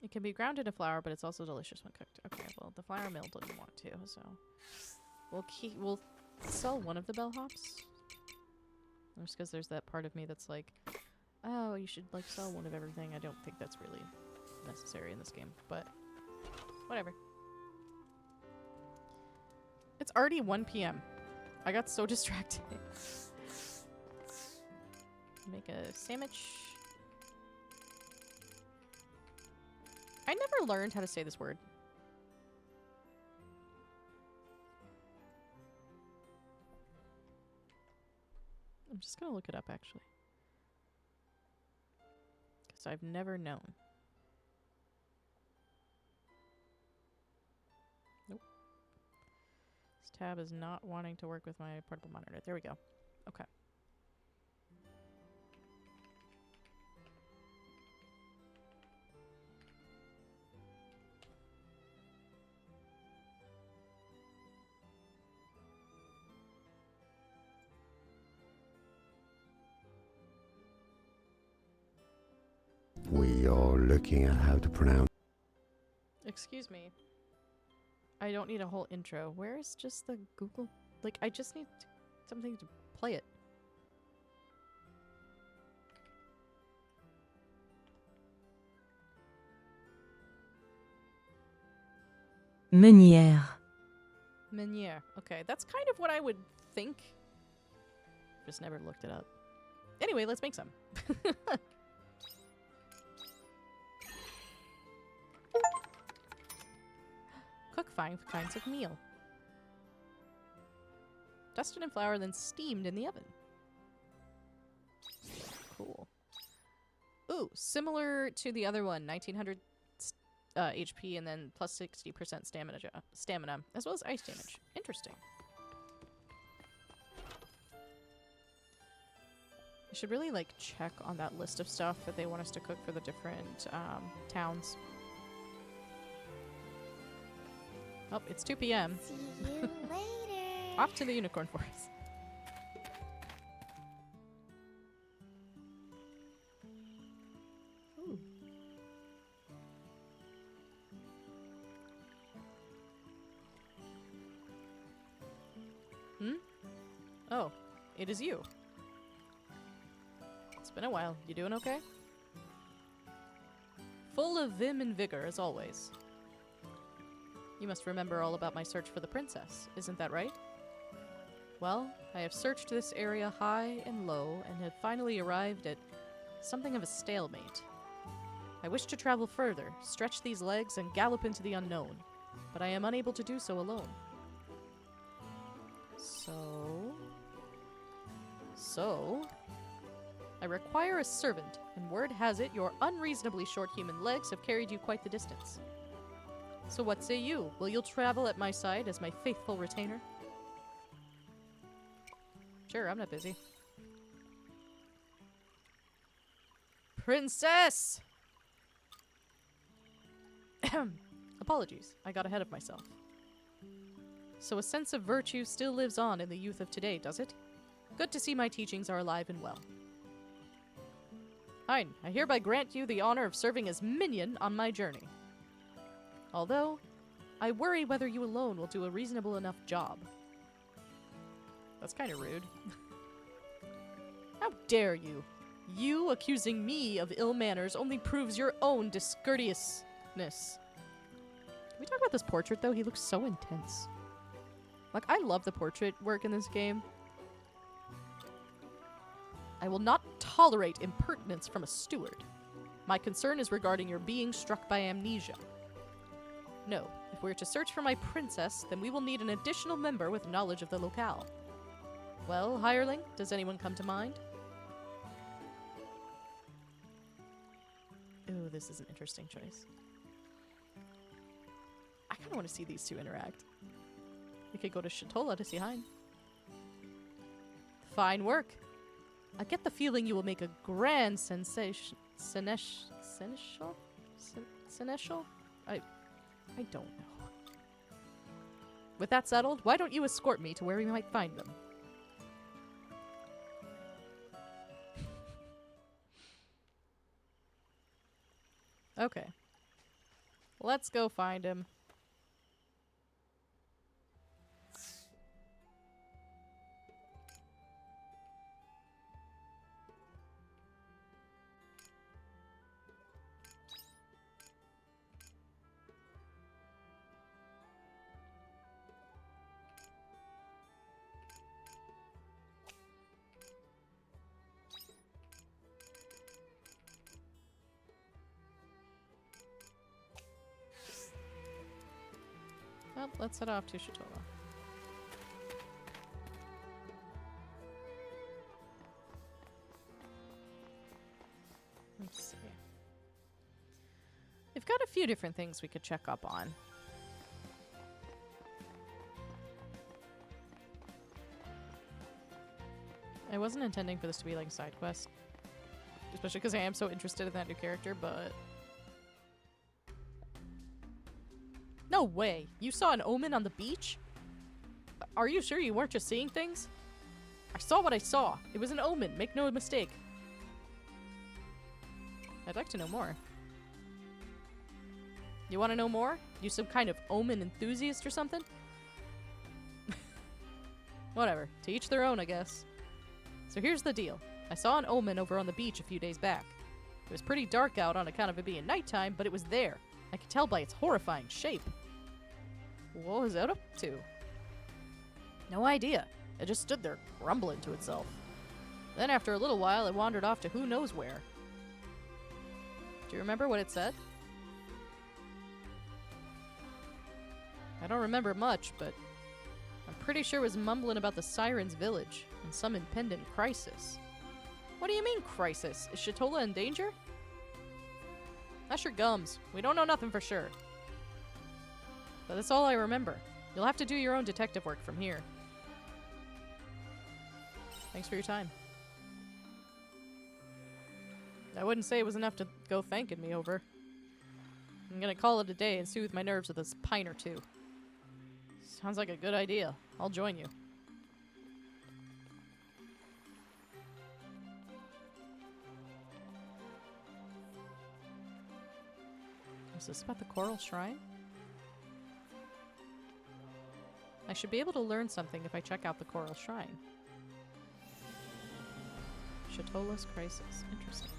It can be ground into flour, but it's also delicious when cooked. Okay, well, the flour mill doesn't want to, so we'll sell one of the bellhops. Just because there's that part of me that's like, oh, you should like sell one of everything. I don't think that's really necessary in this game, but whatever. It's already 1 p.m. I got so distracted. Make a sandwich. I never learned how to say this word. I'm just gonna look it up, actually. Because I've never known. Nope. This tab is not wanting to work with my portable monitor. There we go. Okay. We are looking at how to pronounce Excuse me. I don't need a whole intro. Where is just the Google? Like, I just need something to play it. Meunière. Meunière. Okay, that's kind of what I would think. Just never looked it up. Anyway, let's make some. Cook 5 kinds of meal. Dusted in flour, then steamed in the oven. Cool. Ooh, similar to the other one, 1900 HP and then plus 60% stamina, as well as ice damage. Interesting. I should really, like, check on that list of stuff that they want us to cook for the different towns. Oh, it's 2 p.m. See you later. Off to the Unicorn Forest. Ooh. Hmm? Oh, it is you. It's been a while. You doing okay? Full of vim and vigor, as always. You must remember all about my search for the princess, isn't that right? Well, I have searched this area high and low, and have finally arrived at something of a stalemate. I wish to travel further, stretch these legs, and gallop into the unknown, but I am unable to do so alone. So... I require a servant, and word has it your unreasonably short human legs have carried you quite the distance. So what say you? Will you travel at my side as my faithful retainer? Sure, I'm not busy. Princess! Apologies, I got ahead of myself. So a sense of virtue still lives on in the youth of today, does it? Good to see my teachings are alive and well. Fine, I hereby grant you the honor of serving as minion on my journey. Although, I worry whether you alone will do a reasonable enough job. That's kind of rude. How dare you? You accusing me of ill manners only proves your own discourteousness. Can we talk about this portrait, though? He looks so intense. Like, I love the portrait work in this game. I will not tolerate impertinence from a steward. My concern is regarding your being struck by amnesia. No, if we're to search for my princess, then we will need an additional member with knowledge of the locale. Well, hireling, does anyone come to mind? Ooh, this is an interesting choice. I kind of want to see these two interact. We could go to Shatola to see Hein. Fine work. I get the feeling you will make a grand seneschal? I don't know. With that settled, why don't you escort me to where we might find them? Okay. Let's go find him. Well, let's head off to Shatola. Let's see. We've got a few different things we could check up on. I wasn't intending for this to be like a side quest. Especially because I am so interested in that new character, but... No way! You saw an omen on the beach? Are you sure you weren't just seeing things? I saw what I saw. It was an omen, make no mistake. I'd like to know more. You want to know more? You some kind of omen enthusiast or something? Whatever. To each their own, I guess. So here's the deal. I saw an omen over on the beach a few days back. It was pretty dark out on account of it being nighttime, but it was there. I could tell by its horrifying shape. What was that up to? No idea. It just stood there, grumbling to itself. Then after a little while, it wandered off to who knows where. Do you remember what it said? I don't remember much, but I'm pretty sure it was mumbling about the Sirens' village and some impending crisis. What do you mean, crisis? Is Shatola in danger? That's your gums. We don't know nothing for sure. But that's all I remember. You'll have to do your own detective work from here. Thanks for your time. I wouldn't say it was enough to go thanking me over. I'm gonna call it a day and soothe my nerves with a pint or two. Sounds like a good idea. I'll join you. Is this about the Coral Shrine? I should be able to learn something if I check out the Coral Shrine. Shatola's Crisis. Interesting.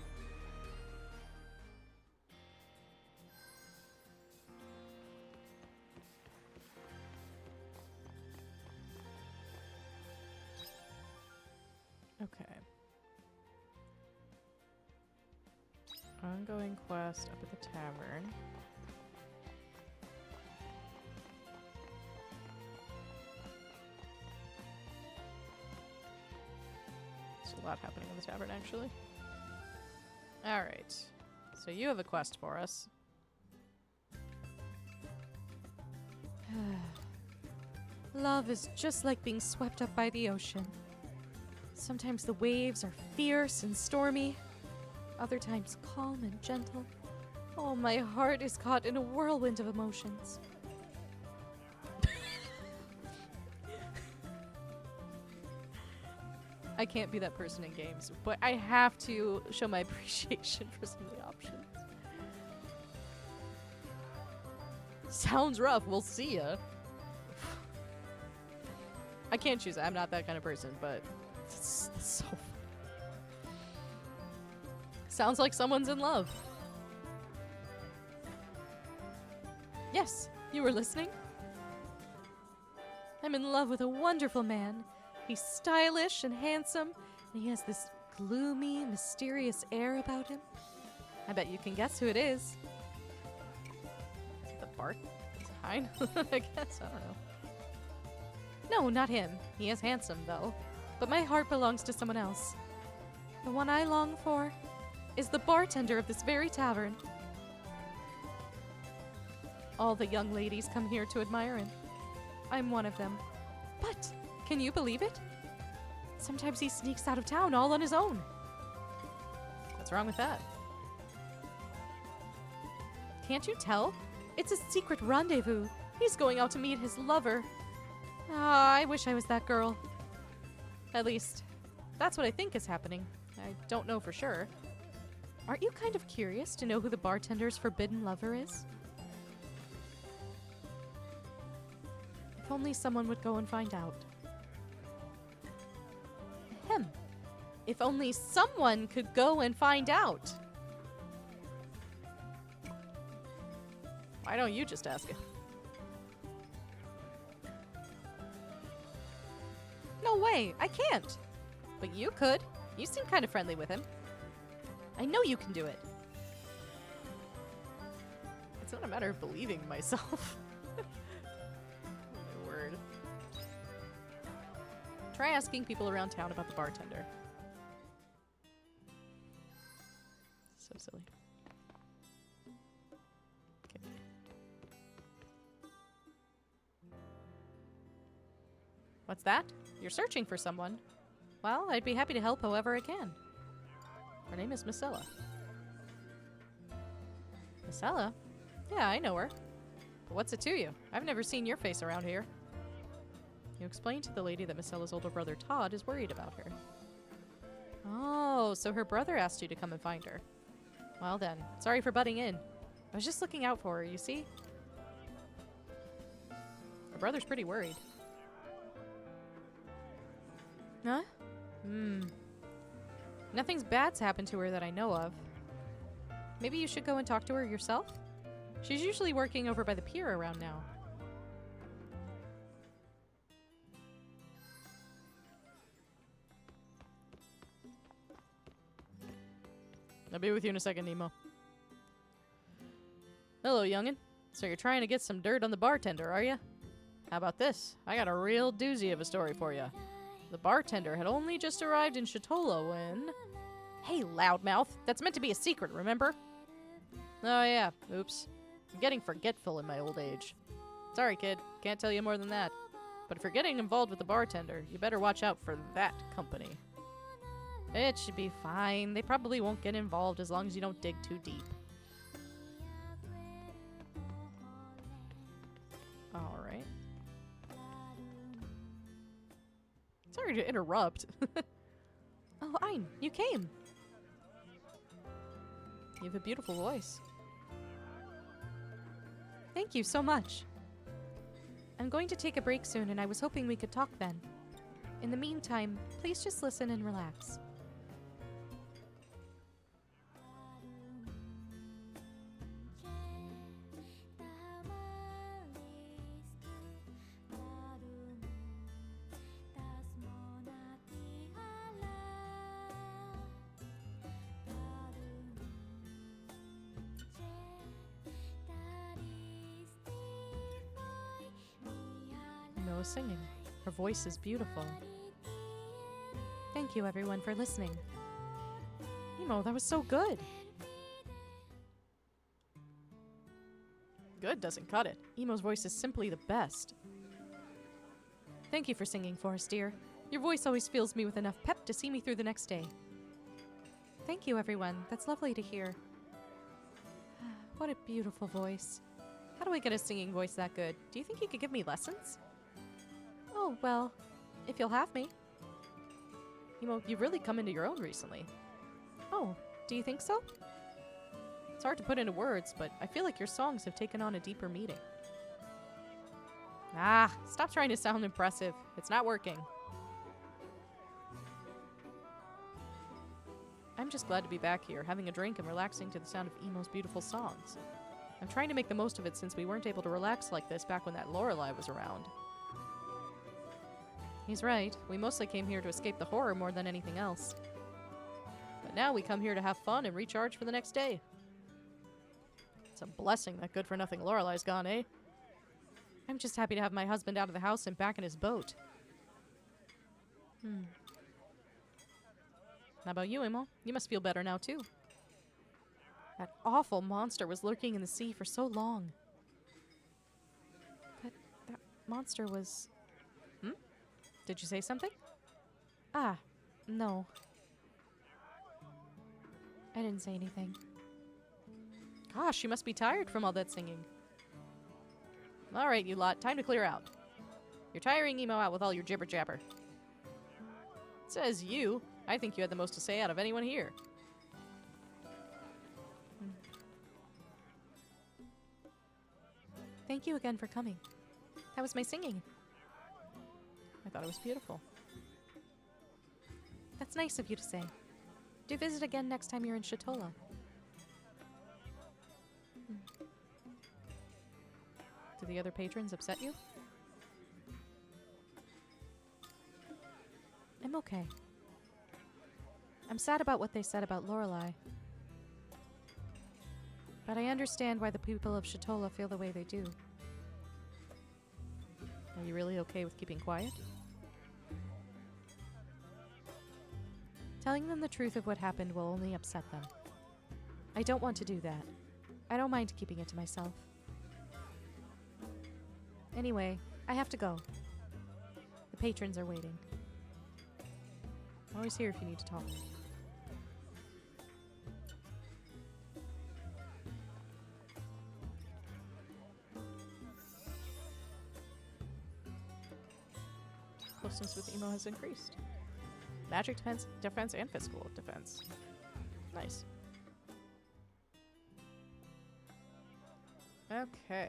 Okay. Ongoing quest up at the tavern. There's a lot happening in the tavern, actually. Alright. So you have a quest for us. Love is just like being swept up by the ocean. Sometimes the waves are fierce and stormy, other times calm and gentle. Oh, my heart is caught in a whirlwind of emotions. I can't be that person in games, but I have to show my appreciation for some of the options. Sounds rough. We'll see ya. I can't choose. I'm not that kind of person, but it's so fun. Sounds like someone's in love. Yes, you were listening? I'm in love with a wonderful man. He's stylish and handsome, and he has this gloomy, mysterious air about him. I bet you can guess who it is. Is it the Bart? Hein? I guess. I don't know. No, not him. He is handsome, though. But my heart belongs to someone else. The one I long for is the bartender of this very tavern. All the young ladies come here to admire him. I'm one of them. But, can you believe it? Sometimes he sneaks out of town all on his own. What's wrong with that? Can't you tell? It's a secret rendezvous. He's going out to meet his lover. Ah, I wish I was that girl. At least, that's what I think is happening. I don't know for sure. Aren't you kind of curious to know who the bartender's forbidden lover is? If only someone would go and find out. Ahem. If only someone could go and find out. Why don't you just ask him? No way, I can't. But you could. You seem kind of friendly with him. I know you can do it. It's not a matter of believing myself. My word. Try asking people around town about the bartender. So silly. Okay. What's that? You're searching for someone. Well, I'd be happy to help however I can. Her name is Misella. Misella? Yeah, I know her. But what's it to you? I've never seen your face around here. You explained to the lady that Misella's older brother Todd is worried about her. Oh, so her brother asked you to come and find her. Well then, sorry for butting in. I was just looking out for her, you see? Her brother's pretty worried. Huh? Nothing's bad's happened to her that I know of. Maybe you should go and talk to her yourself? She's usually working over by the pier around now. I'll be with you in a second, Nemo. Hello, youngin'. So you're trying to get some dirt on the bartender, are you? How about this? I got a real doozy of a story for you. The bartender had only just arrived in Shatola when... Hey, loudmouth. That's meant to be a secret, remember? Oh, yeah. Oops. I'm getting forgetful in my old age. Sorry, kid. Can't tell you more than that. But if you're getting involved with the bartender, you better watch out for that company. It should be fine. They probably won't get involved as long as you don't dig too deep. Alright. Sorry to interrupt. Oh, Ein, you came. You have a beautiful voice. Thank you so much. I'm going to take a break soon, and I was hoping we could talk then. In the meantime, please just listen and relax. Noah singing. Her voice is beautiful. Thank you, everyone, for listening. Emo, that was so good. Good doesn't cut it. Emo's voice is simply the best. Thank you for singing for us, dear. Your voice always fills me with enough pep to see me through the next day. Thank you, everyone. That's lovely to hear. What a beautiful voice. How do I get a singing voice that good? Do you think you could give me lessons? Oh, well, if you'll have me. Emo, you've really come into your own recently. Oh, do you think so? It's hard to put into words, but I feel like your songs have taken on a deeper meaning. Ah, stop trying to sound impressive. It's not working. I'm just glad to be back here, having a drink and relaxing to the sound of Emo's beautiful songs. I'm trying to make the most of it since we weren't able to relax like this back when that Lorelei was around. He's right. We mostly came here to escape the horror more than anything else. But now we come here to have fun and recharge for the next day. It's a blessing that good-for-nothing Lorelei's gone, eh? I'm just happy to have my husband out of the house and back in his boat. How about you, Emo? You must feel better now, too. That awful monster was lurking in the sea for so long. But that monster was... Did you say something? Ah, no. I didn't say anything. Gosh, you must be tired from all that singing. Alright, you lot, time to clear out. You're tiring Emo out with all your jibber-jabber. Says you. I think you had the most to say out of anyone here. Thank you again for coming. That was my singing. I thought it was beautiful. That's nice of you to say. Do visit again next time you're in Shatola. Do the other patrons upset you? I'm okay. I'm sad about what they said about Lorelei. But I understand why the people of Shatola feel the way they do. Are you really okay with keeping quiet? Telling them the truth of what happened will only upset them. I don't want to do that. I don't mind keeping it to myself. Anyway, I have to go. The patrons are waiting. I'm always here if you need to talk. Closeness with Emo has increased. Magic defense, and physical defense. Nice. Okay.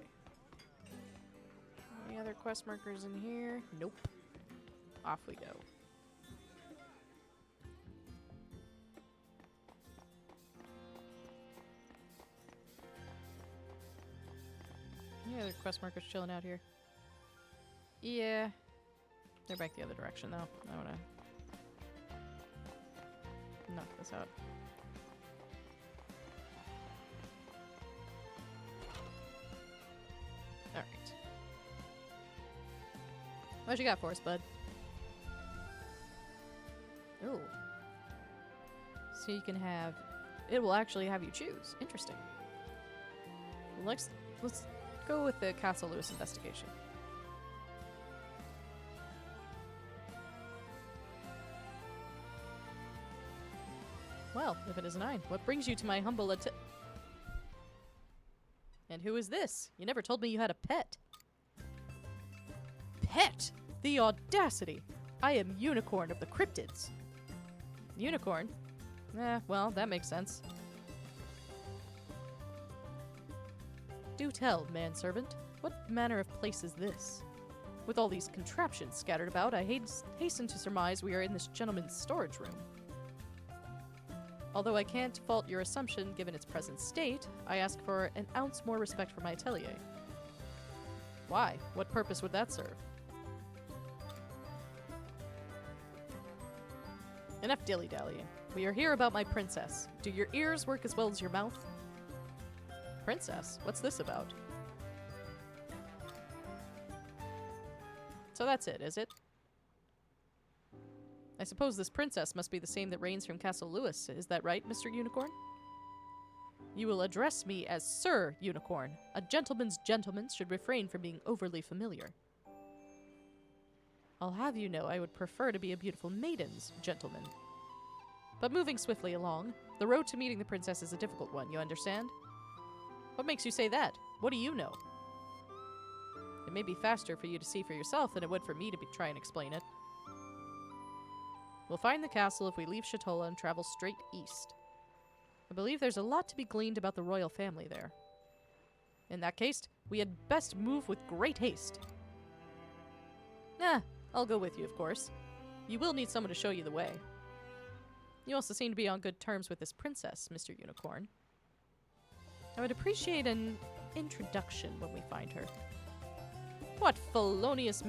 Any other quest markers in here? Nope. Off we go. Any other quest markers chilling out here? Yeah. They're back the other direction, though. I want to knock this out. Alright. What you got for us, bud? Ooh. So you can have... It will actually have you choose. Interesting. Let's go with the Castle Lewis investigation. Well, if it is 9, what brings you to my humble And who is this? You never told me you had a pet. Pet? The audacity! I am Unicorn of the Cryptids. Unicorn? Well, that makes sense. Do tell, manservant, what manner of place is this? With all these contraptions scattered about, I hasten to surmise we are in this gentleman's storage room. Although I can't fault your assumption given its present state, I ask for an ounce more respect for my atelier. Why? What purpose would that serve? Enough dilly-dallying. We are here about my princess. Do your ears work as well as your mouth? Princess? What's this about? So that's it, is it? I suppose this princess must be the same that reigns from Castle Lewis. Is that right, Mr. Unicorn? You will address me as Sir Unicorn. A gentleman's gentleman should refrain from being overly familiar. I'll have you know I would prefer to be a beautiful maiden's gentleman. But moving swiftly along, the road to meeting the princess is a difficult one, you understand? What makes you say that? What do you know? It may be faster for you to see for yourself than it would for me to try and explain it. We'll find the castle if we leave Shatola and travel straight east. I believe there's a lot to be gleaned about the royal family there. In that case, we had best move with great haste. I'll go with you, of course. You will need someone to show you the way. You also seem to be on good terms with this princess, Mr. Unicorn. I would appreciate an introduction when we find her. What felonious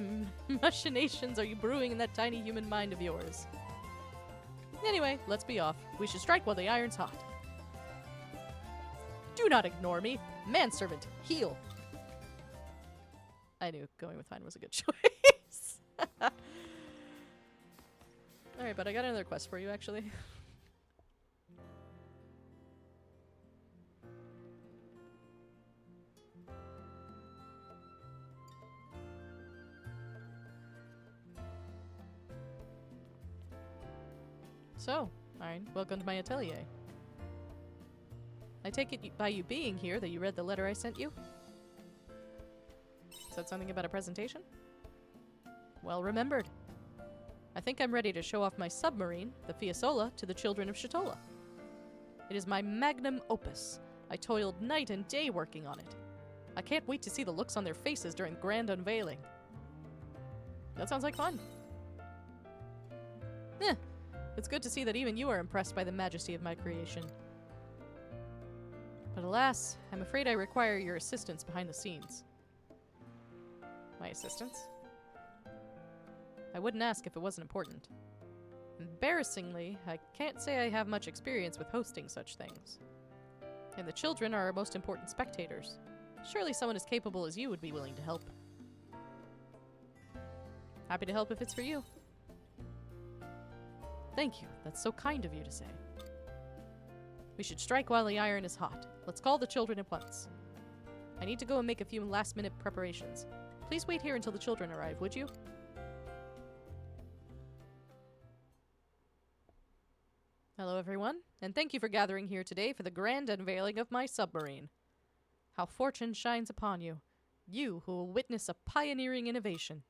machinations are you brewing in that tiny human mind of yours? Anyway, let's be off. We should strike while the iron's hot. Do not ignore me. Manservant, heal. I knew going with Hein was a good choice. Alright, but I got another quest for you, actually. So, Hein, welcome to my atelier. I take it by you being here that you read the letter I sent you? Is that something about a presentation? Well remembered. I think I'm ready to show off my submarine, the Fiasola, to the children of Shatola. It is my magnum opus. I toiled night and day working on it. I can't wait to see the looks on their faces during the grand unveiling. That sounds like fun. It's good to see that even you are impressed by the majesty of my creation. But alas, I'm afraid I require your assistance behind the scenes. My assistance? I wouldn't ask if it wasn't important. Embarrassingly, I can't say I have much experience with hosting such things. And the children are our most important spectators. Surely someone as capable as you would be willing to help. Happy to help if it's for you. Thank you. That's so kind of you to say. We should strike while the iron is hot. Let's call the children at once. I need to go and make a few last-minute preparations. Please wait here until the children arrive, would you? Hello, everyone, and thank you for gathering here today for the grand unveiling of my submarine. How fortune shines upon you, you who will witness a pioneering innovation.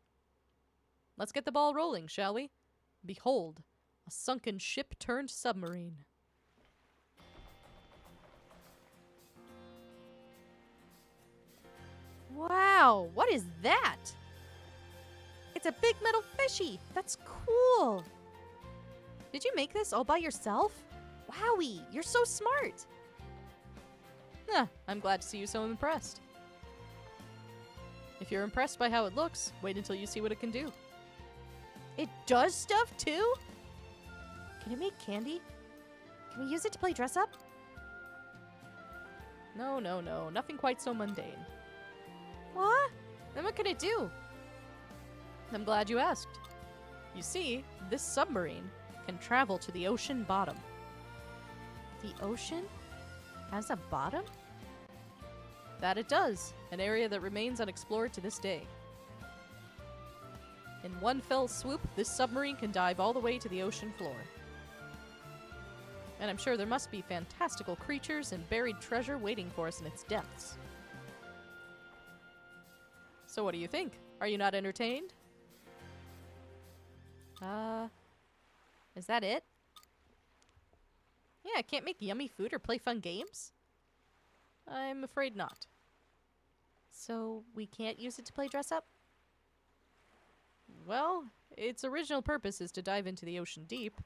Let's get the ball rolling, shall we? Behold, a sunken ship turned submarine. Wow, what is that? It's a big metal fishy. That's cool. Did you make this all by yourself? Wowie, you're so smart. I'm glad to see you so impressed. If you're impressed by how it looks, wait until you see what it can do. It does stuff too? Can it make candy? Can we use it to play dress up? No, nothing quite so mundane. What? Then what can it do? I'm glad you asked. You see, this submarine can travel to the ocean bottom. The ocean has a bottom? That it does, an area that remains unexplored to this day. In one fell swoop, this submarine can dive all the way to the ocean floor. And I'm sure there must be fantastical creatures and buried treasure waiting for us in its depths. So what do you think? Are you not entertained? Is that it? Yeah, I can't make yummy food or play fun games? I'm afraid not. So we can't use it to play dress up? Well, its original purpose is to dive into the ocean deep.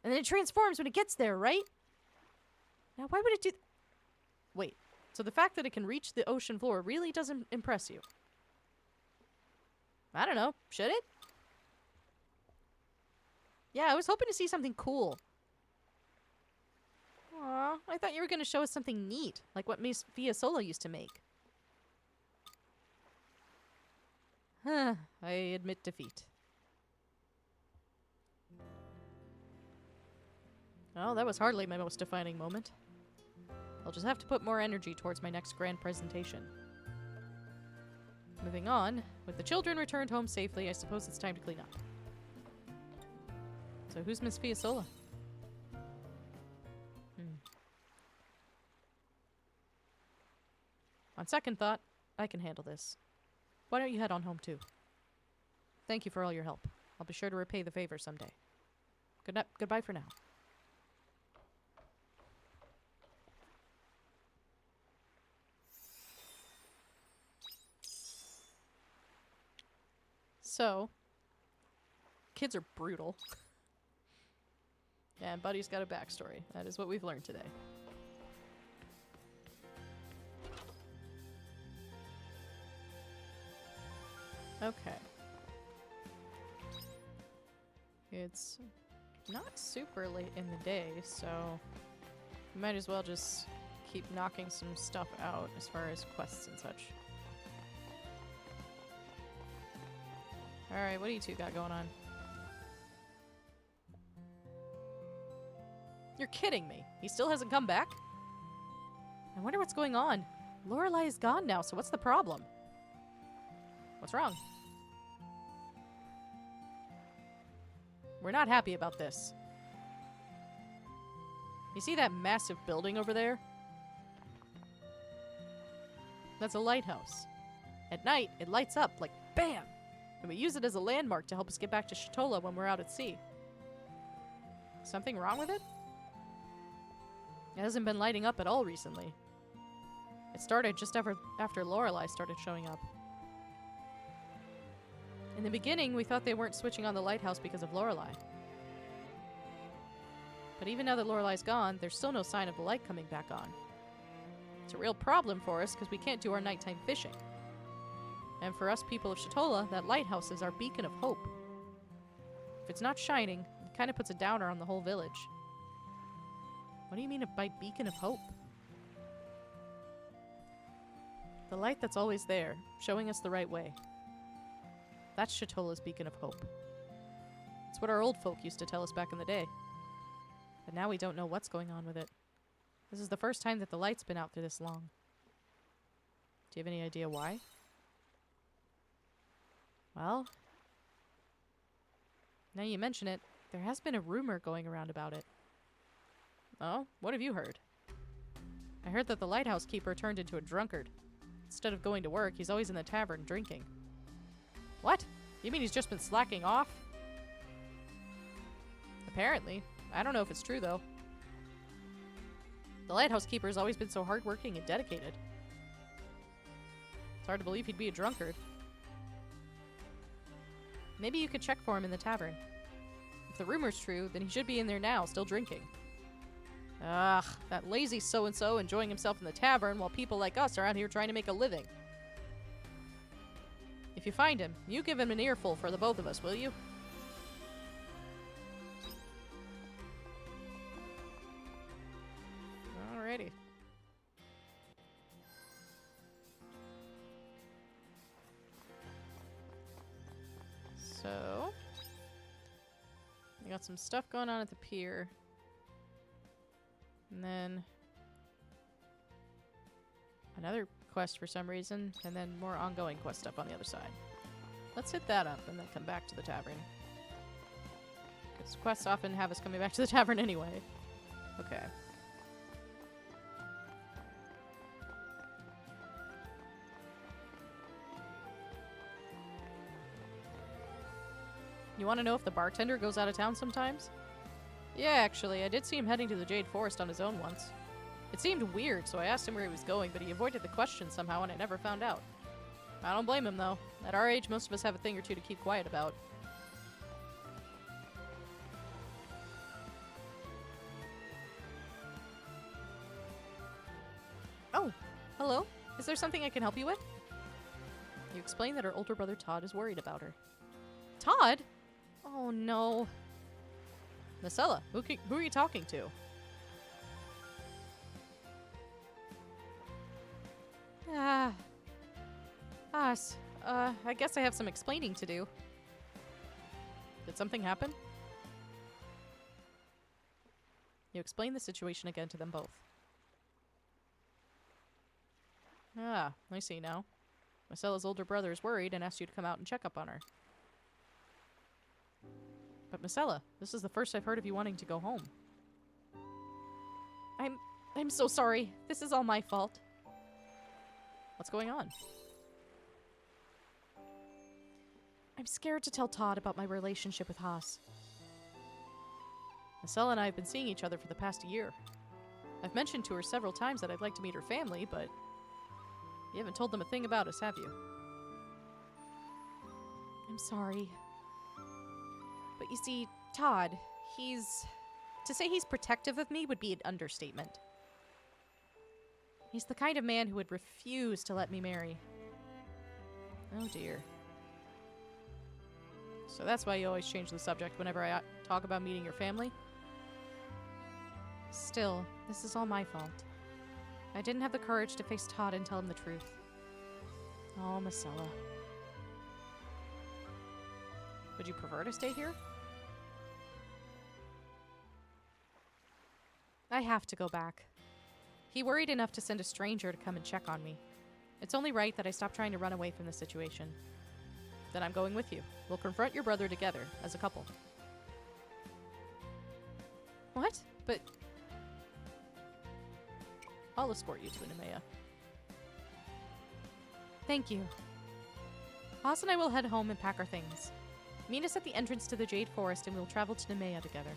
And then it transforms when it gets there, right? Now why would it do... Wait, so the fact that it can reach the ocean floor really doesn't impress you? I don't know, should it? Yeah, I was hoping to see something cool. Aw, I thought you were going to show us something neat, like what Miss Fiasola used to make. I admit defeat. Well, that was hardly my most defining moment. I'll just have to put more energy towards my next grand presentation. Moving on, with the children returned home safely, I suppose it's time to clean up. So who's Miss Fiasola? On second thought, I can handle this. Why don't you head on home too? Thank you for all your help. I'll be sure to repay the favor someday. Goodbye for now. So, kids are brutal. And Buddy's got a backstory. That is what we've learned today. Okay. It's not super late in the day, so we might as well just keep knocking some stuff out as far as quests and such. Alright, what do you two got going on? You're kidding me. He still hasn't come back? I wonder what's going on. Lorelei is gone now, so what's the problem? What's wrong? We're not happy about this. You see that massive building over there? That's a lighthouse. At night, it lights up like BAM! And we use it as a landmark to help us get back to Shatola when we're out at sea. Something wrong with it? It hasn't been lighting up at all recently. It started just after Lorelei started showing up. In the beginning, we thought they weren't switching on the lighthouse because of Lorelei. But even now that Lorelei's gone, there's still no sign of the light coming back on. It's a real problem for us because we can't do our nighttime fishing. And for us people of Shatola, that lighthouse is our beacon of hope. If it's not shining, it kind of puts a downer on the whole village. What do you mean by beacon of hope? The light that's always there, showing us the right way. That's Shatola's beacon of hope. It's what our old folk used to tell us back in the day. But now we don't know what's going on with it. This is the first time that the light's been out for this long. Do you have any idea why? Well, now you mention it, there has been a rumor going around about it. Oh, what have you heard? I heard that the lighthouse keeper turned into a drunkard. Instead of going to work, he's always in the tavern drinking. What? You mean he's just been slacking off? Apparently. I don't know if it's true, though. The lighthouse keeper has always been so hardworking and dedicated. It's hard to believe he'd be a drunkard. Maybe you could check for him in the tavern. If the rumor's true, then he should be in there now, still drinking. Ugh, that lazy so-and-so enjoying himself in the tavern while people like us are out here trying to make a living. If you find him, you give him an earful for the both of us, will you? Alrighty. So, we got some stuff going on at the pier. And then another quest for some reason, and then more ongoing quest stuff on the other side. Let's hit that up and then come back to the tavern. Because quests often have us coming back to the tavern anyway. Okay. You want to know if the bartender goes out of town sometimes? Yeah, actually, I did see him heading to the Jade Forest on his own once. It seemed weird, so I asked him where he was going, but he avoided the question somehow and I never found out. I don't blame him, though. At our age, most of us have a thing or two to keep quiet about. Oh, hello? Is there something I can help you with? You explained that her older brother Todd is worried about her. Todd? Oh, no. Marcella, who are you talking to? Us. I guess I have some explaining to do. Did something happen? You explain the situation again to them both. Ah, I see now. Marcella's older brother is worried and asked you to come out and check up on her. But Marcella, this is the first I've heard of you wanting to go home. I'm so sorry. This is all my fault. What's going on? I'm scared to tell Todd about my relationship with Haas. Marcella and I have been seeing each other for the past year. I've mentioned to her several times that I'd like to meet her family, but you haven't told them a thing about us, have you? I'm sorry. But you see, Todd, to say he's protective of me would be an understatement. He's the kind of man who would refuse to let me marry. Oh dear. So that's why you always change the subject whenever I talk about meeting your family? Still, this is all my fault. I didn't have the courage to face Todd and tell him the truth. Oh, Marcella. Would you prefer to stay here? I have to go back. He worried enough to send a stranger to come and check on me. It's only right that I stop trying to run away from the situation. Then I'm going with you. We'll confront your brother together, as a couple. What? But I'll escort you to Nemea. Thank you. Haas and I will head home and pack our things. Meet us at the entrance to the Jade Forest and we'll travel to Nemea together.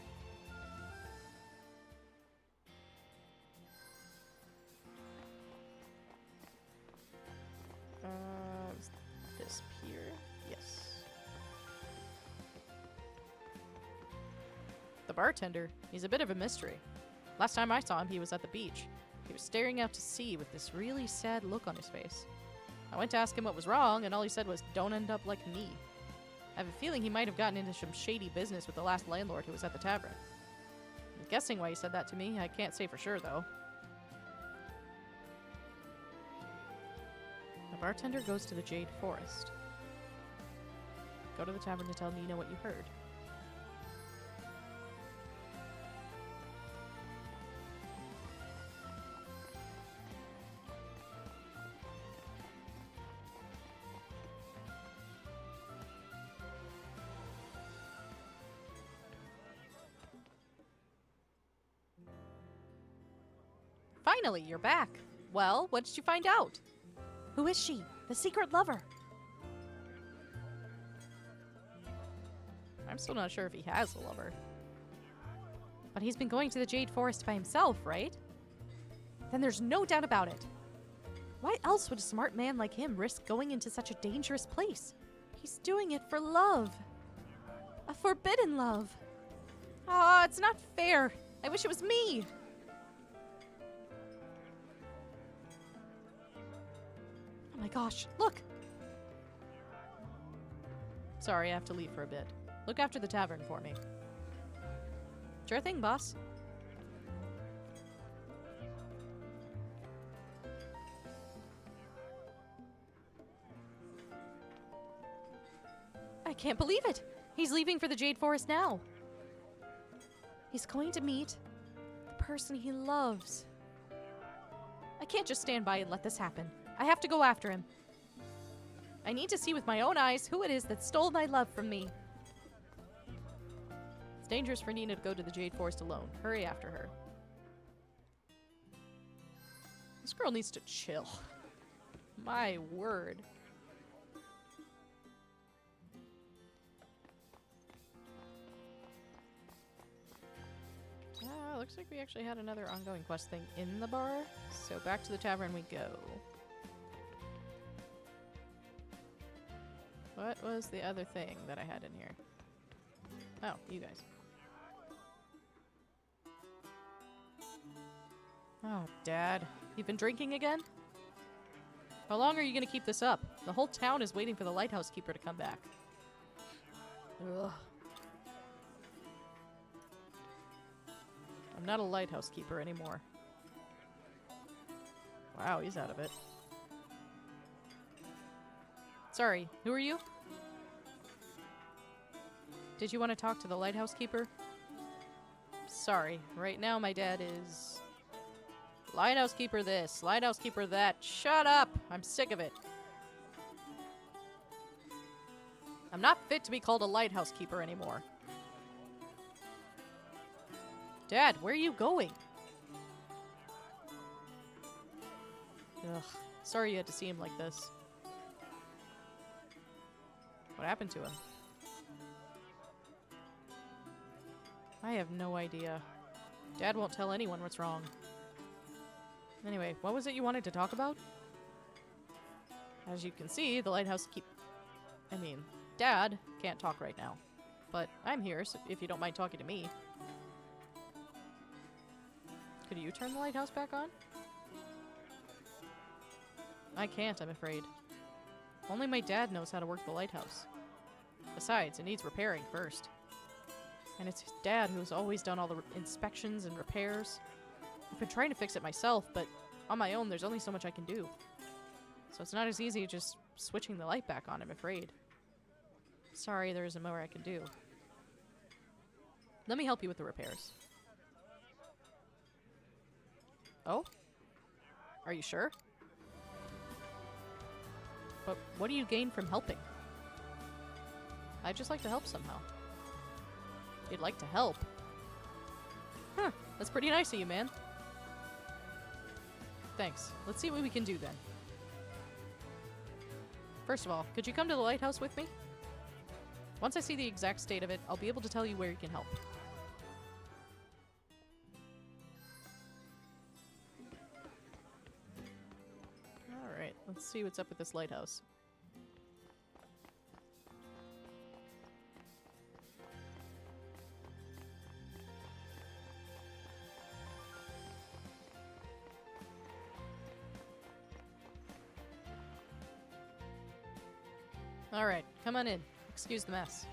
This pier? Yes. The bartender? He's a bit of a mystery. Last time I saw him, he was at the beach. He was staring out to sea with this really sad look on his face. I went to ask him what was wrong, and all he said was, "Don't end up like me." I have a feeling he might have gotten into some shady business with the last landlord who was at the tavern. I'm guessing why he said that to me. I can't say for sure, though. The bartender goes to the Jade Forest. Go to the tavern to tell me you know what you heard. Finally, you're back. Well, what did you find out? Who is she? The secret lover. I'm still not sure if he has a lover. But he's been going to the Jade Forest by himself, right? Then there's no doubt about it. Why else would a smart man like him risk going into such a dangerous place? He's doing it for love. A forbidden love. Ah, it's not fair. I wish it was me. Oh my gosh, look. Sorry, I have to leave for a bit. Look after the tavern for me. Sure thing, boss. I can't believe it! He's leaving for the Jade Forest now. He's going to meet the person he loves. I can't just stand by and let this happen. I have to go after him. I need to see with my own eyes who it is that stole my love from me. It's dangerous for Nina to go to the Jade Forest alone. Hurry after her. This girl needs to chill. My word. Looks like we actually had another ongoing quest thing in the bar. So back to the tavern we go. What was the other thing that I had in here? Oh, you guys. Oh, Dad. You've been drinking again? How long are you gonna keep this up? The whole town is waiting for the lighthouse keeper to come back. Ugh. I'm not a lighthouse keeper anymore. Wow, he's out of it. Sorry, who are you? Did you want to talk to the lighthouse keeper? Sorry, right now my dad is... Lighthouse keeper this, lighthouse keeper that. Shut up! I'm sick of it. I'm not fit to be called a lighthouse keeper anymore. Dad, where are you going? Ugh, sorry you had to see him like this. What happened to him? I have no idea. Dad won't tell anyone what's wrong. Anyway, what was it you wanted to talk about? As you can see, the lighthouse Dad can't talk right now. But I'm here, so if you don't mind talking to me. Could you turn the lighthouse back on? I can't, I'm afraid. Only my dad knows how to work the lighthouse. Besides, it needs repairing first. And it's his dad who's always done all the inspections and repairs. I've been trying to fix it myself, but on my own there's only so much I can do. So it's not as easy as just switching the light back on, I'm afraid. Sorry, there isn't more I can do. Let me help you with the repairs. Oh? Are you sure? But what do you gain from helping? I'd just like to help somehow. You'd like to help? Huh, that's pretty nice of you, man. Thanks. Let's see what we can do then. First of all, could you come to the lighthouse with me? Once I see the exact state of it, I'll be able to tell you where you can help. Alright, let's see what's up with this lighthouse. Alright, come on in. Excuse the mess.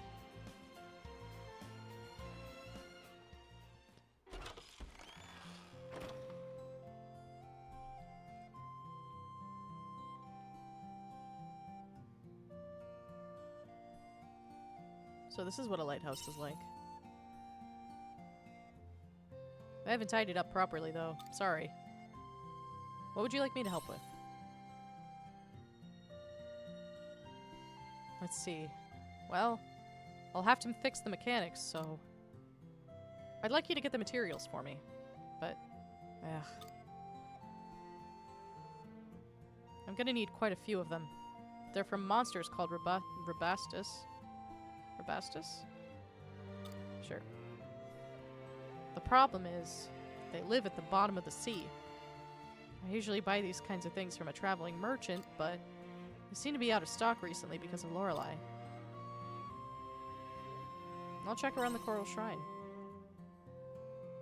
So this is what a lighthouse is like. I haven't tied it up properly, though. Sorry. What would you like me to help with? Let's see. Well, I'll have to fix the mechanics, so... I'd like you to get the materials for me, but... Ugh. I'm gonna need quite a few of them. They're from monsters called Rabastus. Rabastus? Sure. The problem is, they live at the bottom of the sea. I usually buy these kinds of things from a traveling merchant, but they seem to be out of stock recently because of Lorelei. I'll check around the Coral Shrine.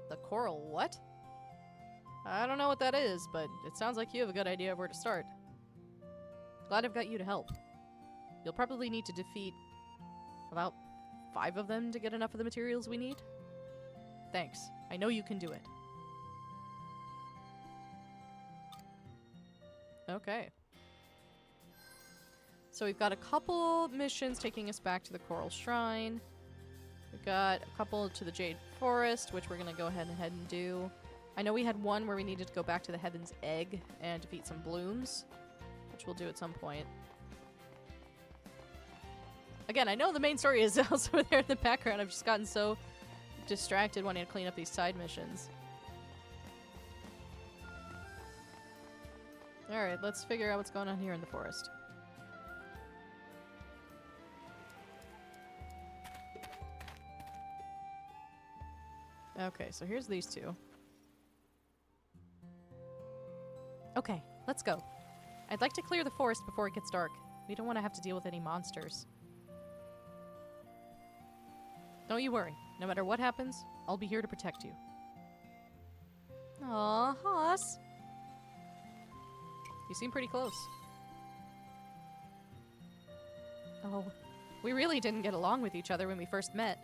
The Coral what? I don't know what that is, but it sounds like you have a good idea of where to start. Glad I've got you to help. You'll probably need to defeat about 5 of them to get enough of the materials we need. Thanks. I know you can do it. Okay. So we've got a couple missions taking us back to the Coral Shrine. We've got a couple to the Jade Forest, which we're going to go ahead and do. I know we had one where we needed to go back to the Heaven's Egg and defeat some blooms, which we'll do at some point. Again, I know the main story is also there in the background. I've just gotten so distracted wanting to clean up these side missions. Alright, let's figure out what's going on here in the forest. Okay, so here's these two. Okay, let's go. I'd like to clear the forest before it gets dark. We don't want to have to deal with any monsters. Don't you worry. No matter what happens, I'll be here to protect you. Aw, Haas. You seem pretty close. Oh, we really didn't get along with each other when we first met.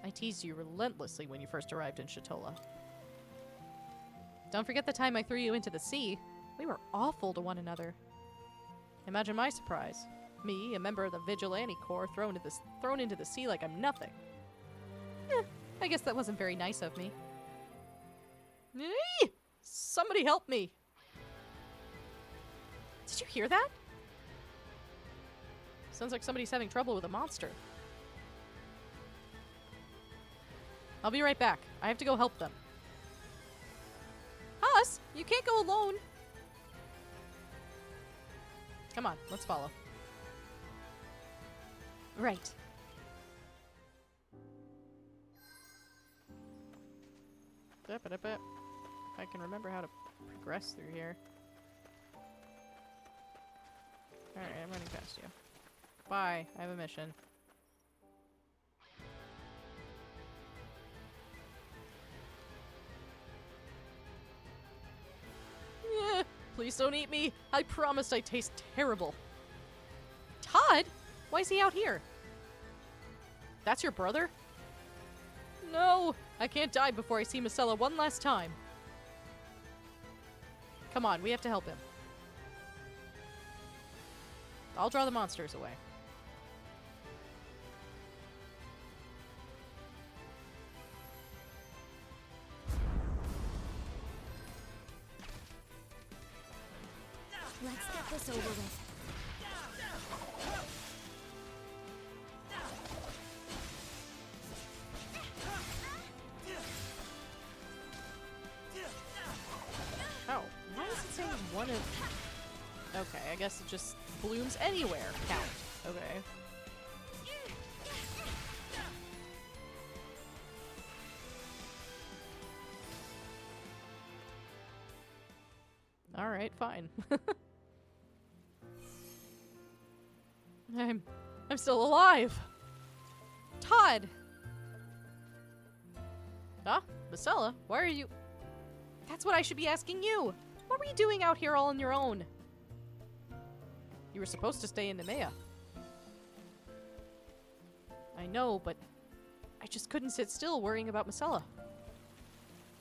I teased you relentlessly when you first arrived in Shatola. Don't forget the time I threw you into the sea. We were awful to one another. Imagine my surprise. Me, a member of the Vigilante Corps, thrown into the sea like I'm nothing. I guess that wasn't very nice of me. Eee! Somebody help me! Did you hear that? Sounds like somebody's having trouble with a monster. I'll be right back. I have to go help them. Us? You can't go alone. Come on, let's follow. Right. If I can remember how to progress through here. Alright, I'm running past you. Bye. I have a mission. Yeah, please don't eat me. I promised I taste terrible. Todd? Why is he out here? That's your brother? No! I can't die before I see Marcella one last time. Come on, we have to help him. I'll draw the monsters away. Let's get this over with. Oh, why is it saying one of... Okay, I guess it just blooms anywhere count. Okay. Alright, fine. I'm still alive! Todd! Huh? Marcella, why are you... That's what I should be asking you! What were you doing out here all on your own? You were supposed to stay in Nemea. I know, but I just couldn't sit still worrying about Marcella.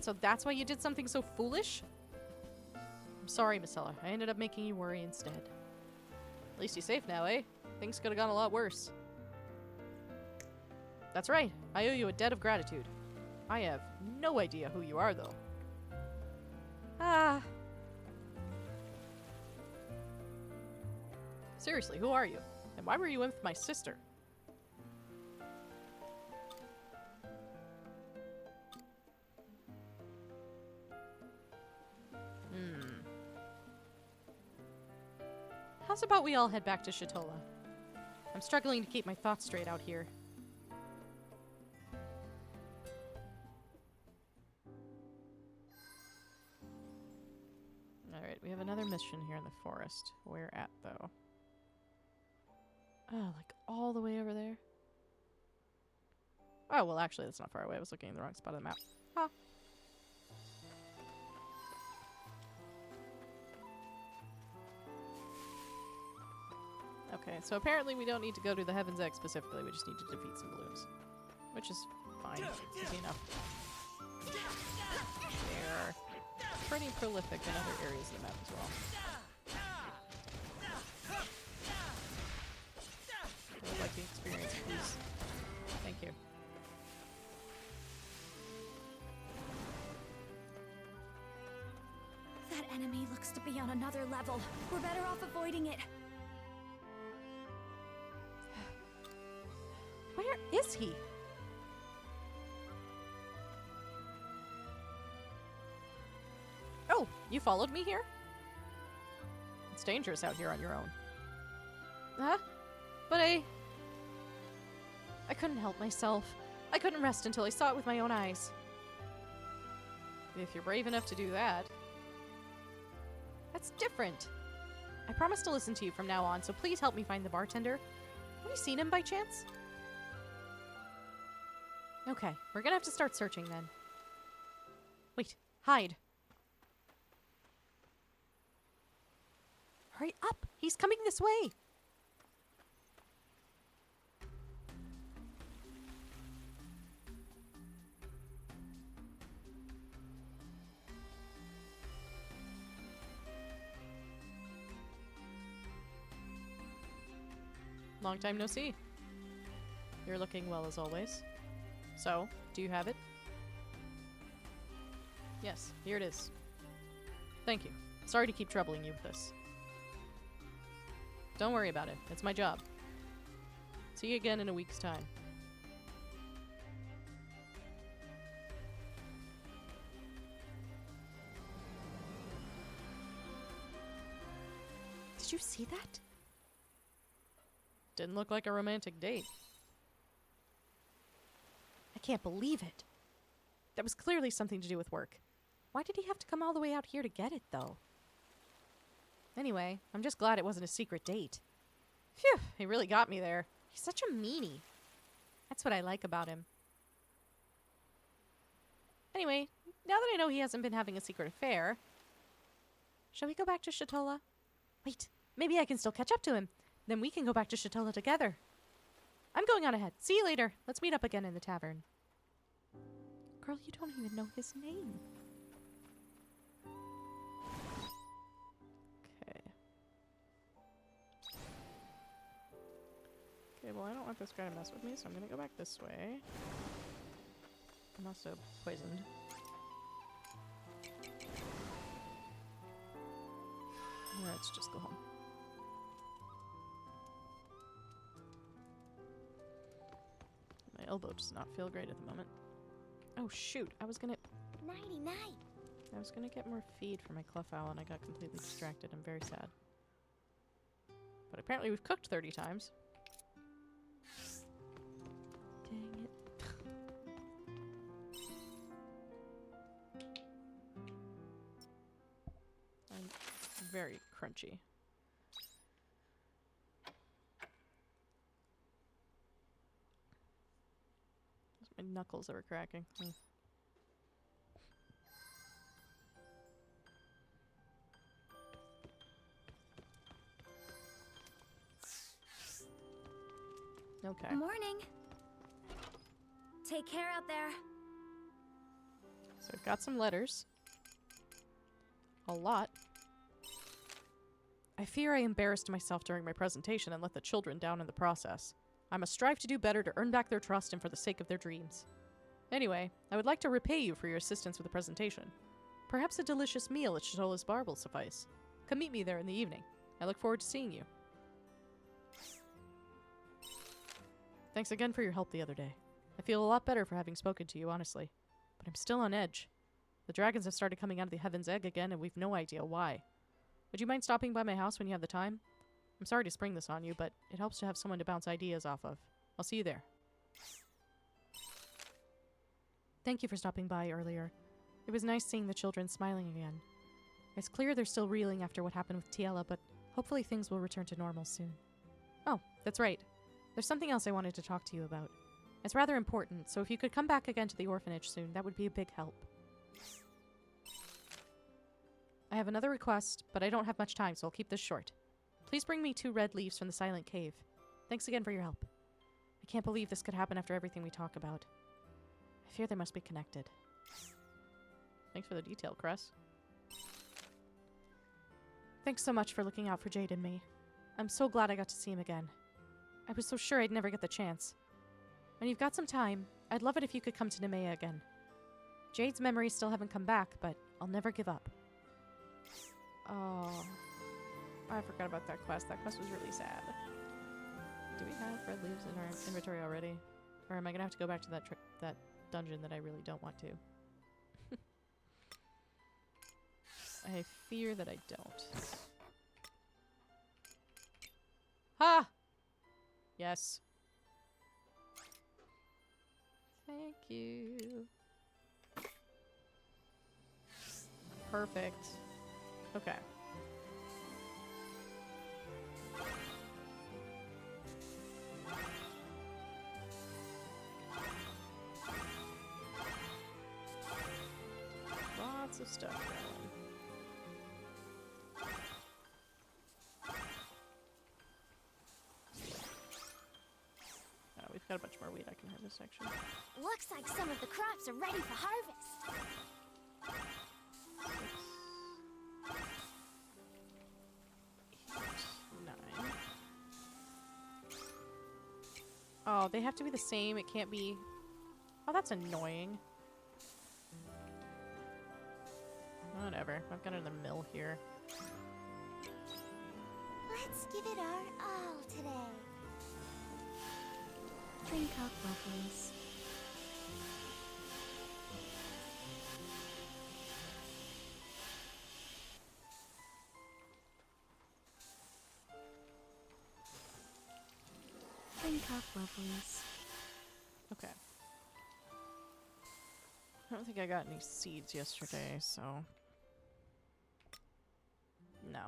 So that's why you did something so foolish? I'm sorry, Marcella. I ended up making you worry instead. At least you're safe now, eh? Things could have gone a lot worse. That's right. I owe you a debt of gratitude. I have no idea who you are, though. Ah. Seriously, who are you? And why were you in with my sister? How's about we all head back to Shatola? I'm struggling to keep my thoughts straight out here. Alright, we have another mission here in the forest. Where at, though? Oh, like all the way over there? Oh, well, actually, that's not far away. I was looking in the wrong spot of the map. Huh. Okay, so apparently we don't need to go to the Heaven's Egg specifically. We just need to defeat some blooms. Which is fine. Easy enough. They're pretty prolific in other areas of the map as well. I would like the experience, please. Thank you. That enemy looks to be on another level. We're better off avoiding it. Where is he? Oh, you followed me here? It's dangerous out here on your own. Huh? But I couldn't help myself. I couldn't rest until I saw it with my own eyes. If you're brave enough to do that. That's different. I promise to listen to you from now on, so please help me find the bartender. Have you seen him by chance? Okay, we're gonna have to start searching then. Wait, hide. Hurry up! He's coming this way! Long time no see. You're looking well as always. So, do you have it? Yes, here it is. Thank you. Sorry to keep troubling you with this. Don't worry about it. It's my job. See you again in a week's time. Did you see that? Didn't look like a romantic date. I can't believe it. That was clearly something to do with work. Why did he have to come all the way out here to get it, though? Anyway, I'm just glad it wasn't a secret date. Phew, he really got me there. He's such a meanie. That's what I like about him. Anyway, now that I know he hasn't been having a secret affair, shall we go back to Shatola? Wait, maybe I can still catch up to him. Then we can go back to Shatola together. I'm going on ahead. See you later. Let's meet up again in the tavern. Girl, you don't even know his name. Okay. Okay, well, I don't want this guy to mess with me, so I'm gonna go back this way. I'm also poisoned. Let's just go home. My elbow does not feel great at the moment. Oh shoot, I was gonna get more feed for my Cleffowl and I got completely distracted. I'm very sad. But apparently we've cooked 30 times. Dang it. I'm very crunchy. Those are my knuckles that were cracking. Okay. Morning. Take care out there. So I've got some letters. A lot. I fear I embarrassed myself during my presentation and let the children down in the process. I must strive to do better to earn back their trust and for the sake of their dreams. Anyway, I would like to repay you for your assistance with the presentation. Perhaps a delicious meal at Shatola's bar will suffice. Come meet me there in the evening. I look forward to seeing you. Thanks again for your help the other day. I feel a lot better for having spoken to you, honestly. But I'm still on edge. The dragons have started coming out of the Heaven's Egg again, and we've no idea why. Would you mind stopping by my house when you have the time? I'm sorry to spring this on you, but it helps to have someone to bounce ideas off of. I'll see you there. Thank you for stopping by earlier. It was nice seeing the children smiling again. It's clear they're still reeling after what happened with Tiela, but hopefully things will return to normal soon. Oh, that's right. There's something else I wanted to talk to you about. It's rather important, so if you could come back again to the orphanage soon, that would be a big help. I have another request, but I don't have much time, so I'll keep this short. Please bring me 2 red leaves from the Silent Cave. Thanks again for your help. I can't believe this could happen after everything we talk about. I fear they must be connected. Thanks for the detail, Cress. Thanks so much for looking out for Jade and me. I'm so glad I got to see him again. I was so sure I'd never get the chance. When you've got some time, I'd love it if you could come to Nemea again. Jade's memories still haven't come back, but I'll never give up. Oh, I forgot about that quest. That quest was really sad. Do we have red leaves in our inventory already? Or am I gonna have to go back to that dungeon that I really don't want to? I fear that I don't. Ha! Yes. Thank you. Perfect. Okay. Lots of stuff going. Oh, we've got a bunch more wheat I can harvest, actually. Looks like some of the crops are ready for harvest. 9. Oh, they have to be the same. It can't be... Oh, that's annoying. Whatever. I've got another mill here. Let's give it our all today. Drink up, lovelies. Drink up, lovelies. Okay. I don't think I got any seeds yesterday, so... No.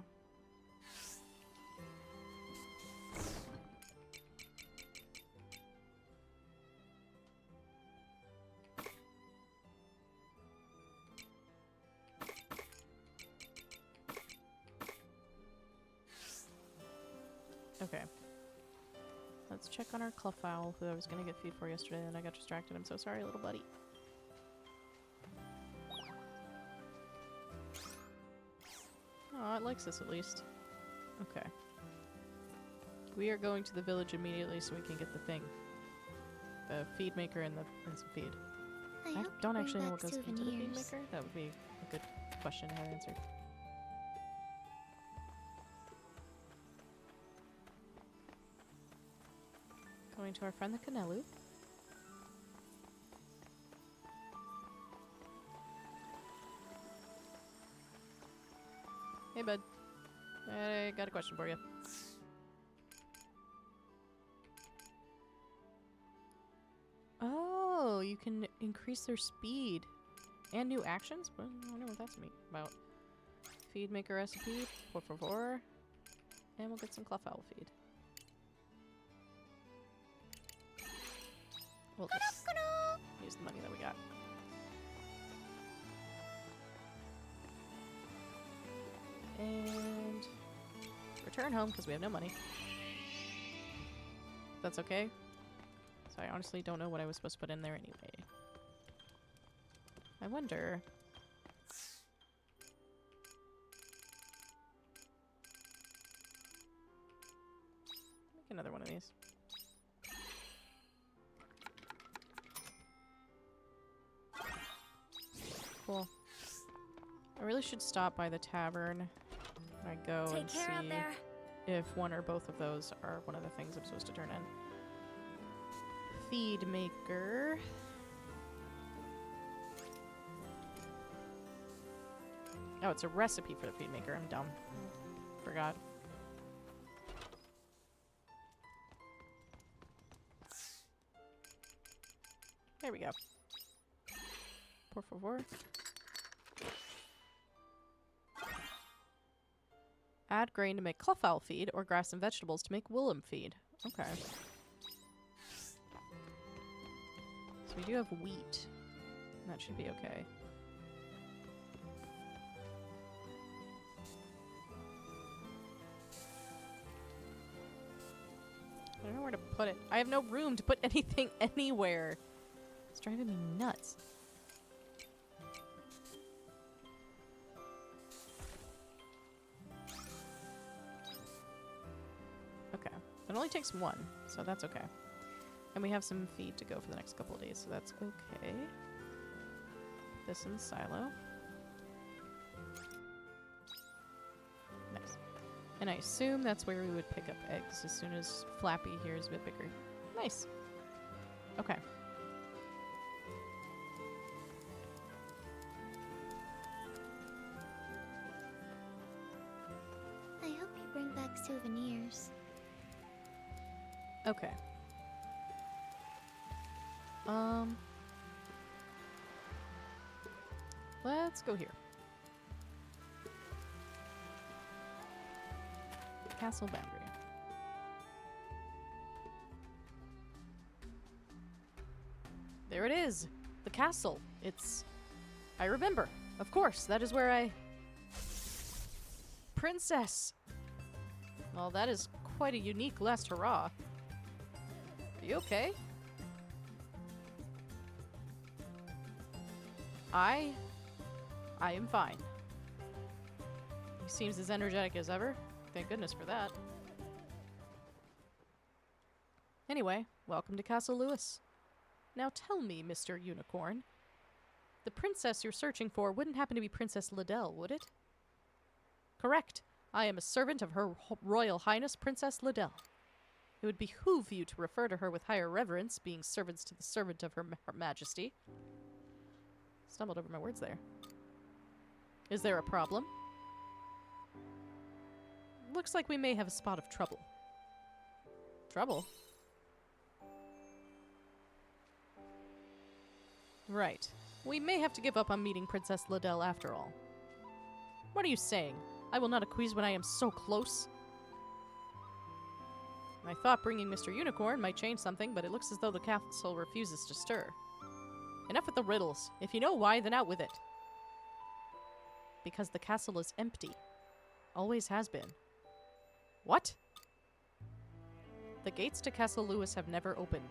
Okay. Let's check on our Cluffowl, who I was gonna get food for yesterday, and I got distracted. I'm so sorry, little buddy. Oh, it likes us at least. Okay. We are going to the village immediately so we can get the thing. The feed maker and some feed. I don't actually know what goes into the feed maker. That would be a good question to have answered. Going to our friend the Canelu. Hey, bud. I got a question for you. Oh, you can increase their speed. And new actions? Well, I don't know what that's about. Feed maker recipe, por favor. And we'll get some Cluffowl feed. We'll just use the money that we got. And return home because we have no money. That's okay. So I honestly don't know what I was supposed to put in there anyway. I wonder... Make another one of these. Cool. I really should stop by the tavern when I go and see if one or both of those are one of the things I'm supposed to turn in. Feed maker. Oh, it's a recipe for the feed maker. I'm dumb. Forgot. There we go. Por favor. Add grain to make cleffowl feed, or grass and vegetables to make willem feed. Okay. So we do have wheat. That should be okay. I don't know where to put it. I have no room to put anything anywhere. It's driving me nuts. Okay. It only takes one, so that's okay. And we have some feed to go for the next couple of days, so that's okay. This in the silo. Nice. And I assume that's where we would pick up eggs as soon as Flappy here is a bit bigger. Nice. Okay. I hope you bring back souvenirs. Okay. Let's go here. Castle boundary. There it is! The castle! I remember! Of course, that is where I... Princess! Well, that is quite a unique last hurrah. Are you okay? I am fine. He seems as energetic as ever. Thank goodness for that. Anyway, welcome to Castle Lewis. Now tell me, Mr. Unicorn. The princess you're searching for wouldn't happen to be Princess Liddell, would it? Correct. I am a servant of Her Royal Highness Princess Liddell. It would behoove you to refer to her with higher reverence, being servants to the servant of Her Majesty. Stumbled over my words there. Is there a problem? Looks like we may have a spot of trouble. Trouble? Right. We may have to give up on meeting Princess Liddell after all. What are you saying? I will not acquiesce when I am so close. I thought bringing Mr. Unicorn might change something, but it looks as though the castle refuses to stir. Enough with the riddles. If you know why, then out with it. Because the castle is empty. Always has been. What? The gates to Castle Lewis have never opened.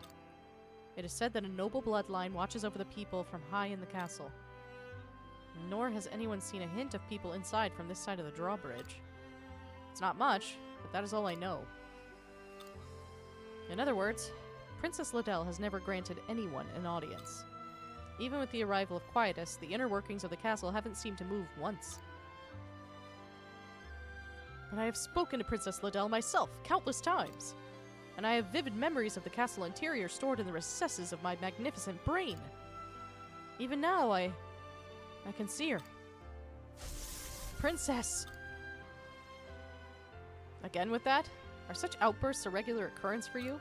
It is said that a noble bloodline watches over the people from high in the castle. Nor has anyone seen a hint of people inside from this side of the drawbridge. It's not much, but that is all I know. In other words, Princess Liddell has never granted anyone an audience. Even with the arrival of Quietus, the inner workings of the castle haven't seemed to move once. But I have spoken to Princess Liddell myself countless times, and I have vivid memories of the castle interior stored in the recesses of my magnificent brain. Even now, I can see her. Princess! Again with that? Are such outbursts a regular occurrence for you?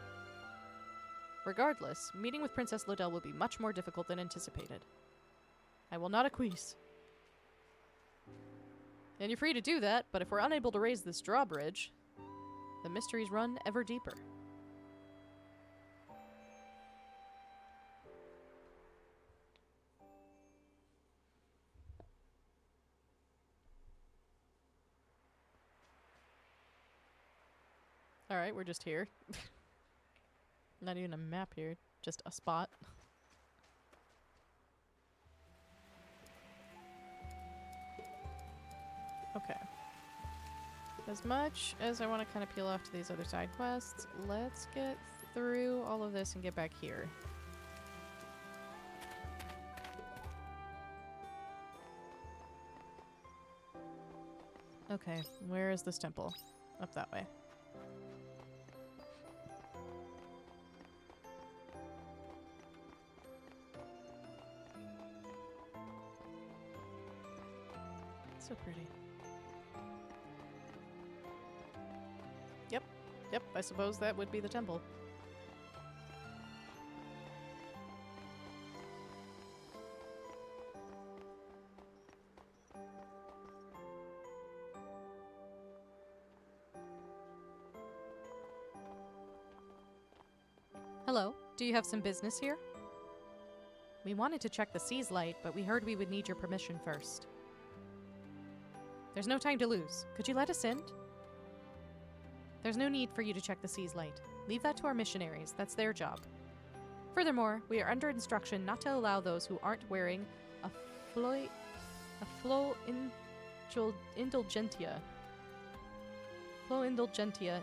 Regardless, meeting with Princess Liddell will be much more difficult than anticipated. I will not acquiesce. And you're free to do that, but if we're unable to raise this drawbridge, the mysteries run ever deeper. Alright, we're just here. Not even a map here, just a spot. Okay. As much as I want to kind of peel off to these other side quests, let's get through all of this and get back here. Okay, where is this temple? Up that way. So pretty. Yep, I suppose that would be the temple. Hello, do you have some business here? We wanted to check the Seaslight, but we heard we would need your permission first. There's no time to lose. Could you let us in? There's no need for you to check the Seaslight. Leave that to our missionaries. That's their job. Furthermore, we are under instruction not to allow those who aren't wearing a indulgentia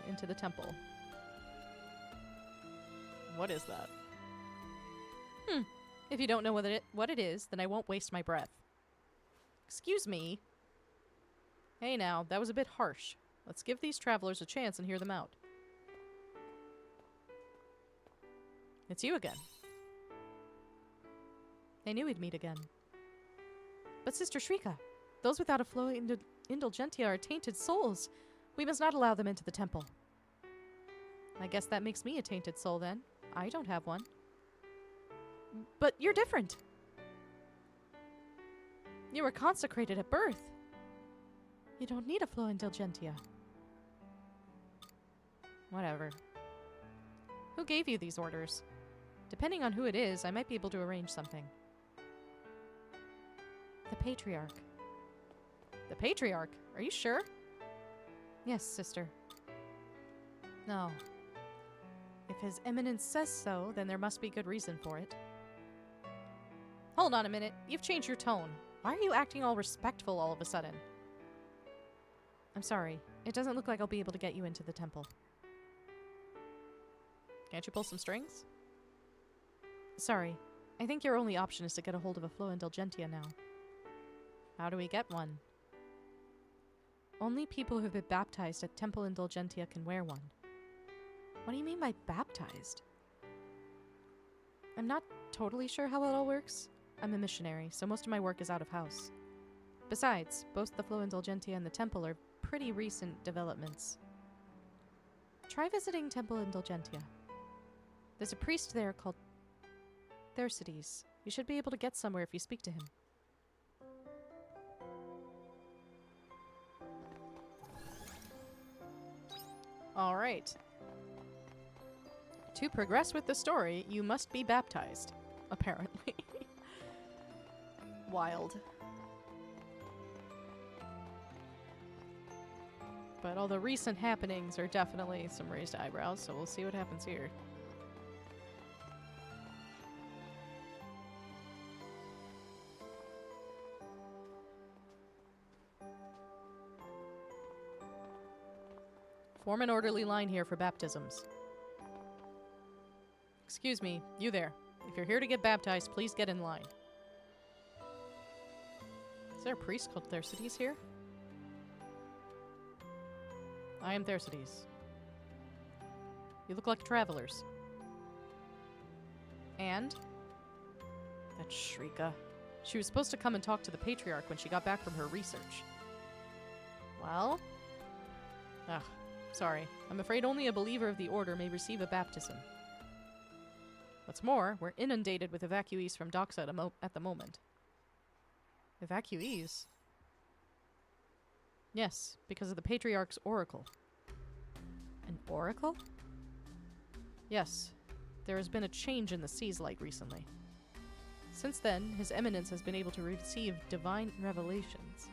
into the temple. What is that? If you don't know what it is, then I won't waste my breath. Excuse me. Hey now, that was a bit harsh. Let's give these travelers a chance and hear them out. It's you again. I knew we'd meet again. But Sister Shrika, those without a flow indulgentia are tainted souls. We must not allow them into the temple. I guess that makes me a tainted soul then. I don't have one. But you're different. You were consecrated at birth. You don't need a flow indulgentia. Whatever. Who gave you these orders? Depending on who it is, I might be able to arrange something. The Patriarch. The Patriarch? Are you sure? Yes, sister. No. If His Eminence says so, then there must be good reason for it. Hold on a minute. You've changed your tone. Why are you acting all respectful all of a sudden? I'm sorry. It doesn't look like I'll be able to get you into the temple. Can't you pull some strings? Sorry. I think your only option is to get a hold of a flow indulgentia now. How do we get one? Only people who have been baptized at Temple Indulgentia can wear one. What do you mean by baptized? I'm not totally sure how it all works. I'm a missionary, so most of my work is out of house. Besides, both the flow indulgentia and the temple are pretty recent developments. Try visiting Temple Indulgentia. There's a priest there called Thersites. You should be able to get somewhere if you speak to him. Alright. To progress with the story, you must be baptized. Apparently. Wild. But all the recent happenings are definitely some raised eyebrows, so we'll see what happens here. Form an orderly line here for baptisms. Excuse me, you there. If you're here to get baptized, please get in line. Is there a priest called Thersites here? I am Thersites. You look like travelers. And? That Shrika. She was supposed to come and talk to the Patriarch when she got back from her research. Well? Ugh, sorry. I'm afraid only a believer of the Order may receive a baptism. What's more, we're inundated with evacuees from Doxa at the moment. Evacuees? Yes, because of the Patriarch's oracle. An oracle? Yes, there has been a change in the Seaslight recently. Since then, His Eminence has been able to receive divine revelations.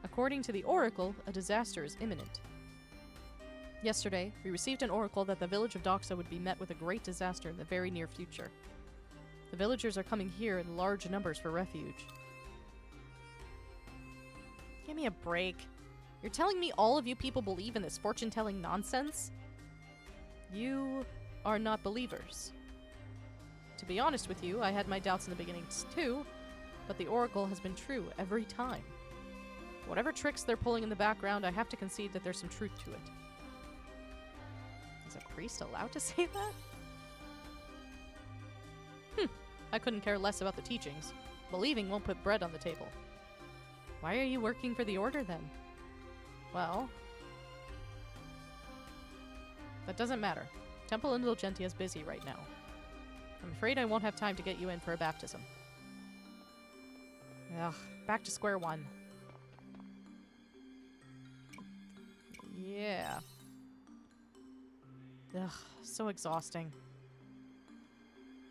According to the oracle, a disaster is imminent. Yesterday, we received an oracle that the village of Doxa would be met with a great disaster in the very near future. The villagers are coming here in large numbers for refuge. Give me a break. You're telling me all of you people believe in this fortune-telling nonsense? You are not believers. To be honest with you, I had my doubts in the beginning too, but the oracle has been true every time. Whatever tricks they're pulling in the background, I have to concede that there's some truth to it. Is a priest allowed to say that? I couldn't care less about the teachings. Believing won't put bread on the table. Why are you working for the Order then? Well, that doesn't matter. Temple Indulgentia is busy right now. I'm afraid I won't have time to get you in for a baptism. Ugh, back to square one. Yeah. Ugh, so exhausting.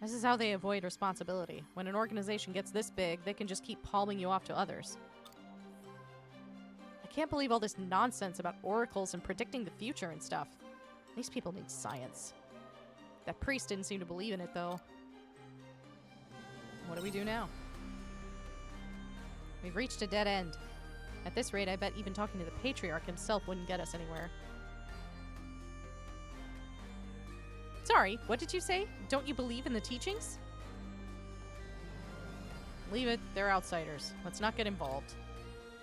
This is how they avoid responsibility. When an organization gets this big, they can just keep palming you off to others. I can't believe all this nonsense about oracles and predicting the future and stuff. These people need science. That priest didn't seem to believe in it, though. What do we do now? We've reached a dead end. At this rate, I bet even talking to the Patriarch himself wouldn't get us anywhere. Sorry, what did you say? Don't you believe in the teachings? Leave it. They're outsiders. Let's not get involved.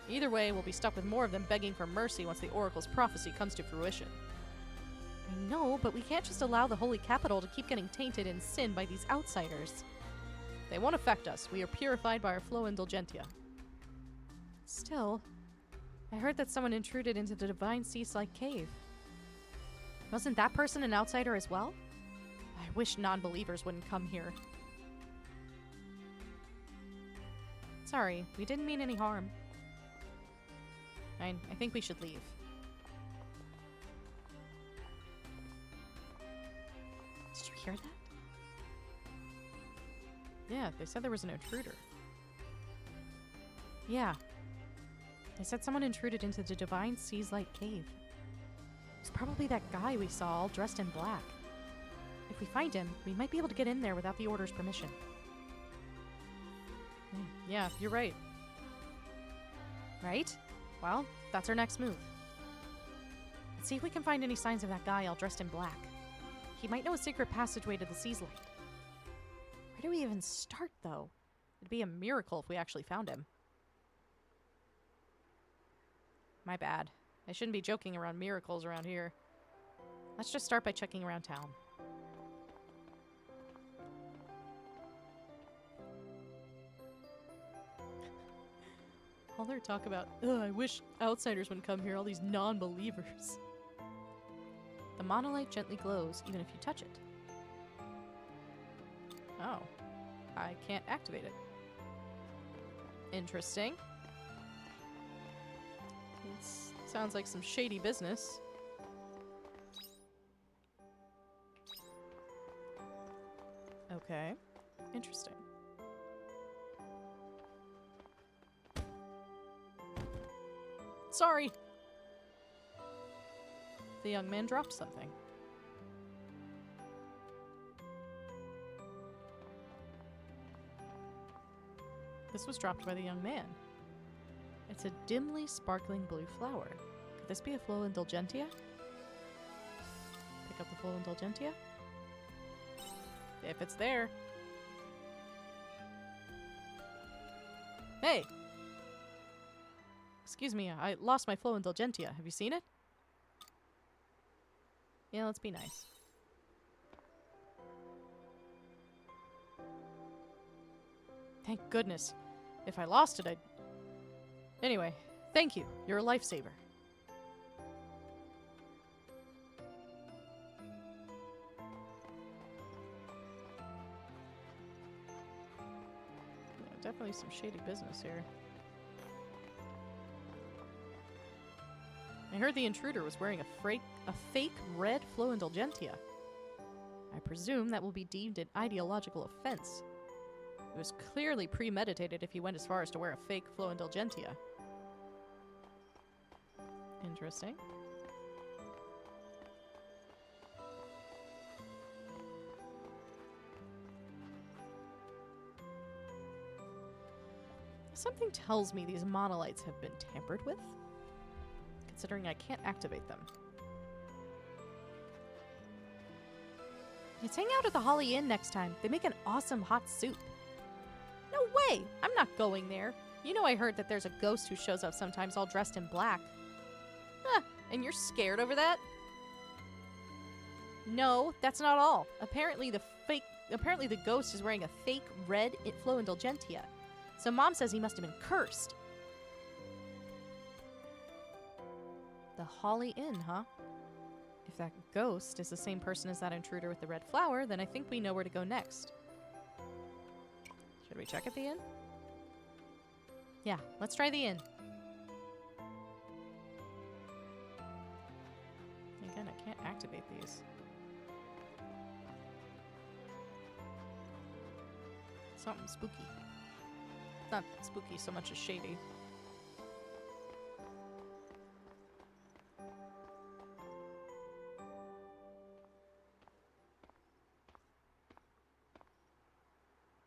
Either way, we'll be stuck with more of them begging for mercy once the Oracle's prophecy comes to fruition. I know, but we can't just allow the Holy Capital to keep getting tainted in sin by these outsiders. They won't affect us. We are purified by our flow indulgentia. Still, I heard that someone intruded into the Divine Seaslight cave. Wasn't that person an outsider as well? I wish non-believers wouldn't come here. Sorry, we didn't mean any harm. I think we should leave. Did you hear that? Yeah, they said there was an intruder. Yeah. They said someone intruded into the Divine Seaslight cave. It's probably that guy we saw all dressed in black. If we find him, we might be able to get in there without the Order's permission. Yeah, you're right. Right? Well, that's our next move. Let's see if we can find any signs of that guy all dressed in black. He might know a secret passageway to the Seaslight. Where do we even start, though? It'd be a miracle if we actually found him. My bad. I shouldn't be joking around miracles around here. Let's just start by checking around town. All their talk about, ugh, I wish outsiders wouldn't come here, all these non-believers. The monolith gently glows, even if you touch it. Oh. I can't activate it. Interesting. It sounds like some shady business. Okay. Interesting. Sorry! The young man dropped something. This was dropped by the young man. It's a dimly sparkling blue flower. Could this be a Flow Indulgentia? Pick up the Flow Indulgentia? If it's there. Hey! Excuse me, I lost my Flow Indulgentia. Have you seen it? Yeah, let's be nice. Thank goodness. If I lost it, I'd... Anyway, thank you. You're a lifesaver. Yeah, definitely some shady business here. I heard the intruder was wearing a fake red Flow Indulgentia. I presume that will be deemed an ideological offense. It was clearly premeditated if he went as far as to wear a fake Flow Indulgentia. Interesting. Something tells me these monolites have been tampered with, considering I can't activate them. Let's hang out at the Holly Inn next time. They make an awesome hot soup. No way! I'm not going there. You know I heard that there's a ghost who shows up sometimes all dressed in black. Huh, and you're scared over that? No, that's not all. Apparently the ghost is wearing a fake red Flow Indulgentia. So Mom says he must have been cursed. The Holly Inn, huh? If that ghost is the same person as that intruder with the red flower, then I think we know where to go next. Should we check at the inn? Yeah, let's try the inn. Again, I can't activate these. Something spooky. Not spooky so much as shady.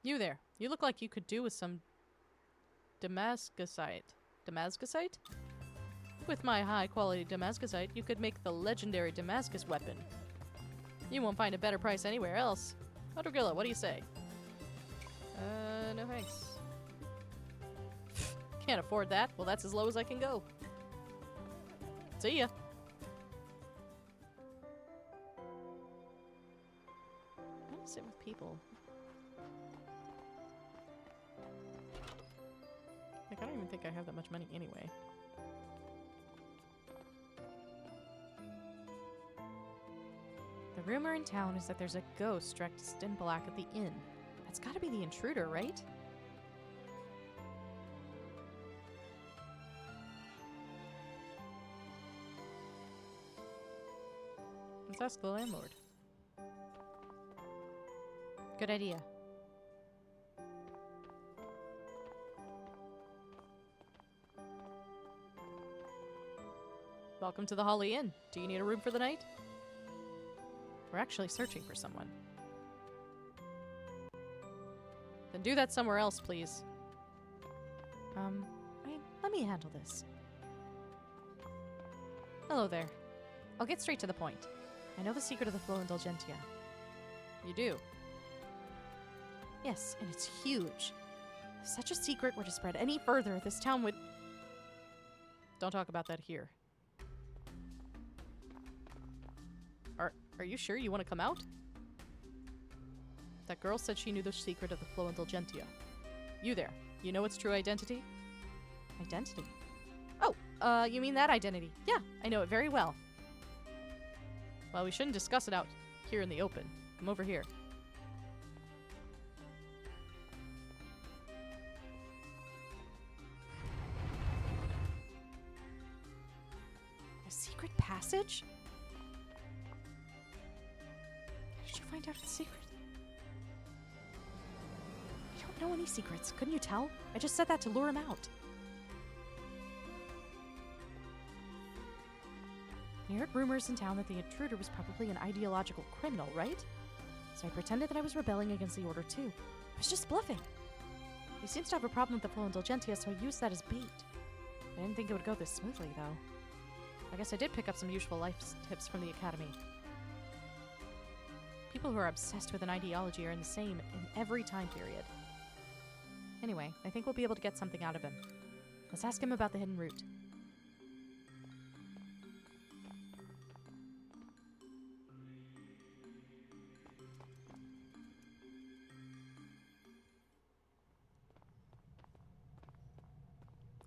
You there. You look like you could do with some Damascusite. Damascusite? With my high-quality Damascusite, you could make the legendary Damascus weapon. You won't find a better price anywhere else. Odorgilla, what do you say? No thanks. Can't afford that. Well, that's as low as I can go. See ya. I want to sit with people. Like, I don't even think I have that much money anyway. The rumor in town is that there's a ghost dressed in black at the inn. That's gotta be the intruder, right? Let's ask the landlord. Good idea. Welcome to the Holly Inn. Do you need a room for the night? We're actually searching for someone. Then do that somewhere else, please. Let me handle this. Hello there. I'll get straight to the point. I know the secret of the Flow Indulgentia. You do? Yes, and it's huge. If such a secret were to spread any further, this town would... Don't talk about that here. Are you sure you want to come out? That girl said she knew the secret of the Flow Indulgentia. You there. You know its true identity? Identity? Oh, you mean that identity? Yeah, I know it very well. Well, we shouldn't discuss it out here in the open. Come over here. A secret passage? How did you find out it's secret? I don't know any secrets. Couldn't you tell? I just said that to lure him out. I heard rumors in town that the intruder was probably an ideological criminal, right? So I pretended that I was rebelling against the Order too. I was just bluffing. He seems to have a problem with the Flow Indulgentia, so I used that as bait. I didn't think it would go this smoothly, though. I guess I did pick up some useful life tips from the Academy. People who are obsessed with an ideology are in the same in every time period. Anyway, I think we'll be able to get something out of him. Let's ask him about the hidden route.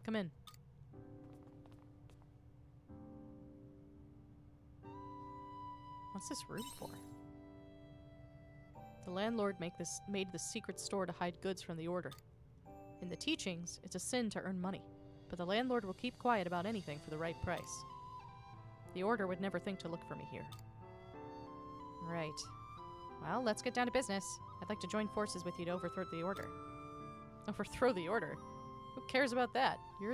Come in. What's this room for? The landlord made this secret store to hide goods from the Order. In the teachings, it's a sin to earn money, but the landlord will keep quiet about anything for the right price. The Order would never think to look for me here. Right. Well, let's get down to business. I'd like to join forces with you to overthrow the Order. Overthrow the Order? Who cares about that? You're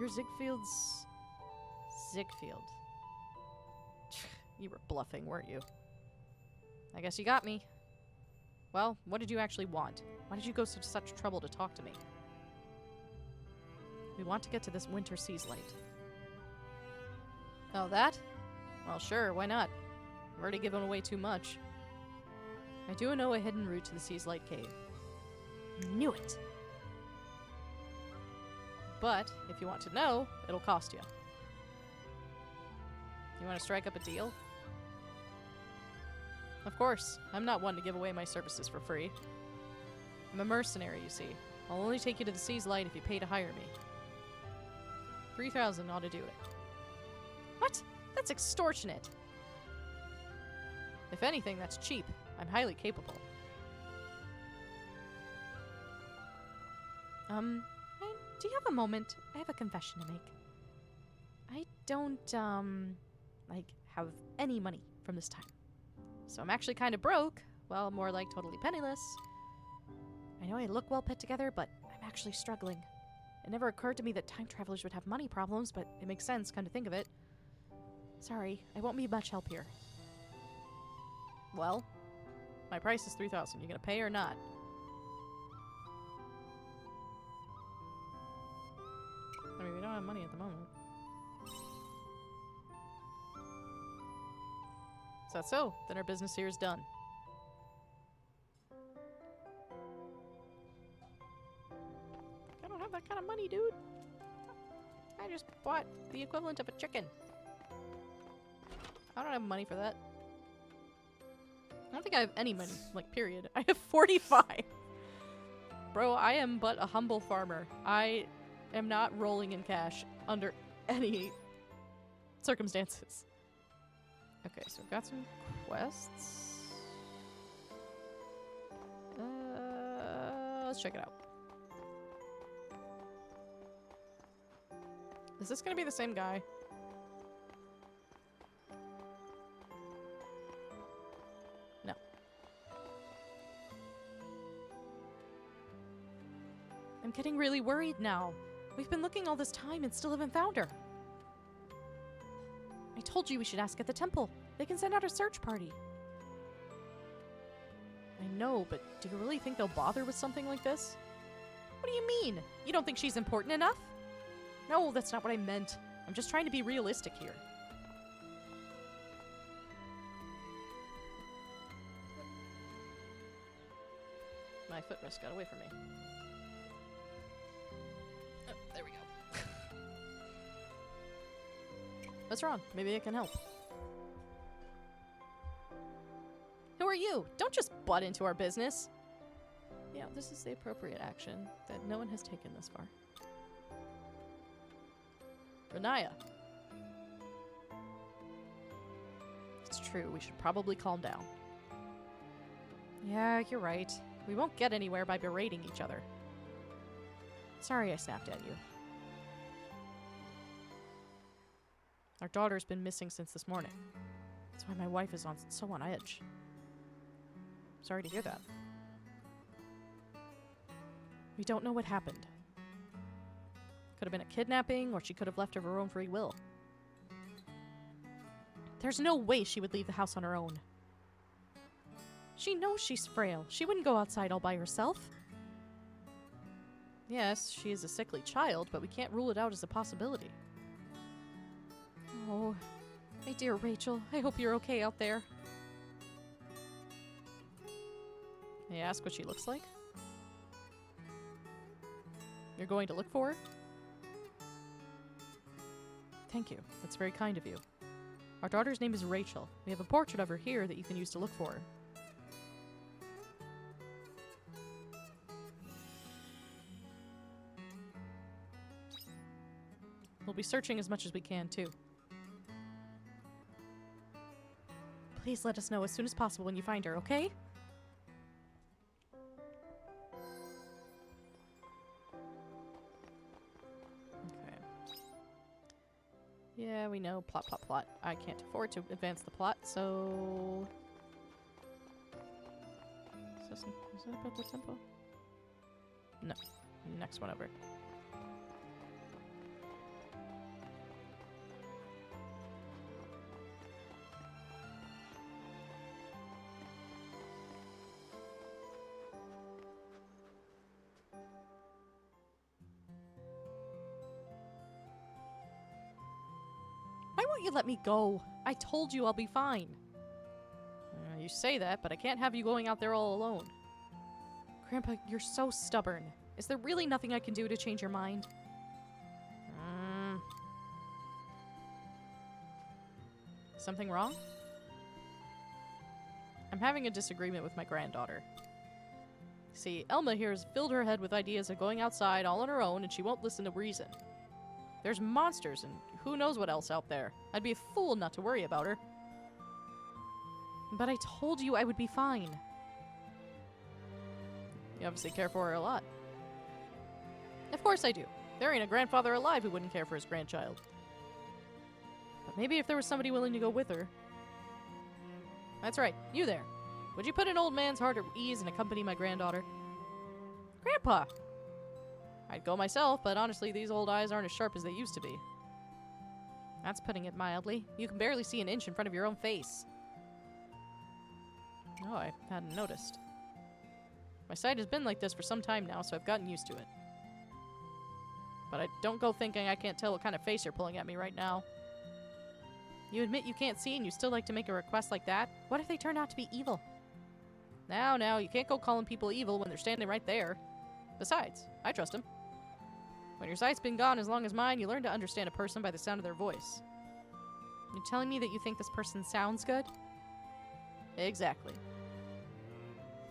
Ziegfield's... Ziegfeld. You were bluffing, weren't you? I guess you got me. Well, what did you actually want? Why did you go to such trouble to talk to me? We want to get to this winter Seaslight. Oh, that? Well, sure, why not? I've already given away too much. I do know a hidden route to the Seaslight cave. Knew it! But, if you want to know, it'll cost you. You want to strike up a deal? Of course, I'm not one to give away my services for free. I'm a mercenary, you see. I'll only take you to the Seaslight if you pay to hire me. 3,000 ought to do it. What? That's extortionate! If anything, that's cheap. I'm highly capable. Do you have a moment? I have a confession to make. I don't, have any money from this time. So I'm actually kind of broke. Well, more like totally penniless. I know I look well put together, but I'm actually struggling. It never occurred to me that time travelers would have money problems, but it makes sense, come to think of it. Sorry, I won't be much help here. Well, my price is 3,000. You gonna pay or not? I mean, we don't have money at the moment. Is that so? Then our business here is done. I don't have that kind of money, dude. I just bought the equivalent of a chicken. I don't have money for that. I don't think I have any money, like, period. I have 45. Bro, I am but a humble farmer. I am not rolling in cash under any circumstances. Okay, so we've got some quests. Let's check it out. Is this gonna be the same guy? No. I'm getting really worried now. We've been looking all this time and still haven't found her. I told you we should ask at the temple. They can send out a search party. I know, but do you really think they'll bother with something like this? What do you mean? You don't think she's important enough? No, that's not what I meant. I'm just trying to be realistic here. My footrest got away from me. Oh, there we go. What's wrong? Maybe I can help. Who are you? Don't just butt into our business. Yeah, this is the appropriate action that no one has taken this far. Renaya. It's true, we should probably calm down. Yeah, you're right. We won't get anywhere by berating each other. Sorry I snapped at you. Our daughter's been missing since this morning. That's why my wife is so on edge. Sorry to hear that. We don't know what happened. Could have been a kidnapping, or she could have left of her own free will. There's no way she would leave the house on her own. She knows she's frail. She wouldn't go outside all by herself. Yes, she is a sickly child, but we can't rule it out as a possibility. Oh, my dear Rachel, I hope you're okay out there. May I ask what she looks like? You're going to look for her? Thank you. That's very kind of you. Our daughter's name is Rachel. We have a portrait of her here that you can use to look for her. We'll be searching as much as we can, too. Please let us know as soon as possible when you find her, okay? Yeah, we know. Plot, plot, plot. I can't afford to advance the plot, so... Is that about the tempo? No. Next one over. Why won't you let me go? I told you I'll be fine. You say that, but I can't have you going out there all alone. Grandpa, you're so stubborn. Is there really nothing I can do to change your mind? Something wrong? I'm having a disagreement with my granddaughter. See, Elma here has filled her head with ideas of going outside all on her own, and she won't listen to reason. There's monsters and who knows what else out there. I'd be a fool not to worry about her. But I told you I would be fine. You obviously care for her a lot. Of course I do. There ain't a grandfather alive who wouldn't care for his grandchild. But maybe if there was somebody willing to go with her. That's right, you there. Would you put an old man's heart at ease and accompany my granddaughter? Grandpa! I'd go myself, but honestly, these old eyes aren't as sharp as they used to be. That's putting it mildly. You can barely see an inch in front of your own face. Oh, I hadn't noticed. My sight has been like this for some time now, so I've gotten used to it. But I don't go thinking I can't tell what kind of face you're pulling at me right now. You admit you can't see and you still like to make a request like that? What if they turn out to be evil? Now, you can't go calling people evil when they're standing right there. Besides, I trust them. When your sight's been gone as long as mine, you learn to understand a person by the sound of their voice. You're telling me that you think this person sounds good? Exactly.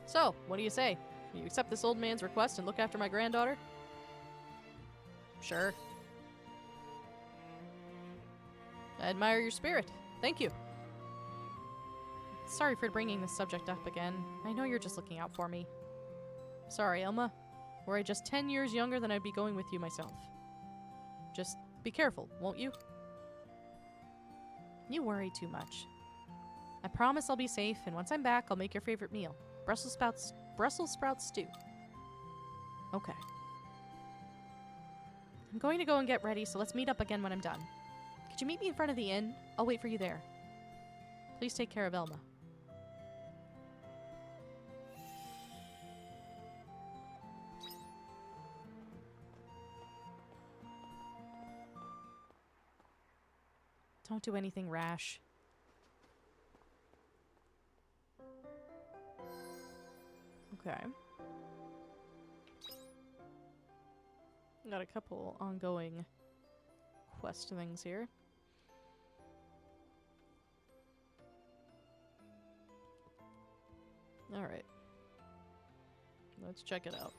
So, what do you say? You accept this old man's request and look after my granddaughter? Sure. I admire your spirit. Thank you. Sorry for bringing this subject up again. I know you're just looking out for me. Sorry, Elma. Were I just 10 years younger, then I'd be going with you myself. Just be careful, won't you? You worry too much. I promise I'll be safe, and once I'm back, I'll make your favorite meal. Brussels sprout stew. Okay. I'm going to go and get ready, so let's meet up again when I'm done. Could you meet me in front of the inn? I'll wait for you there. Please take care of Elma. Don't do anything rash. Okay. Got a couple ongoing quest things here. Alright. Let's check it out.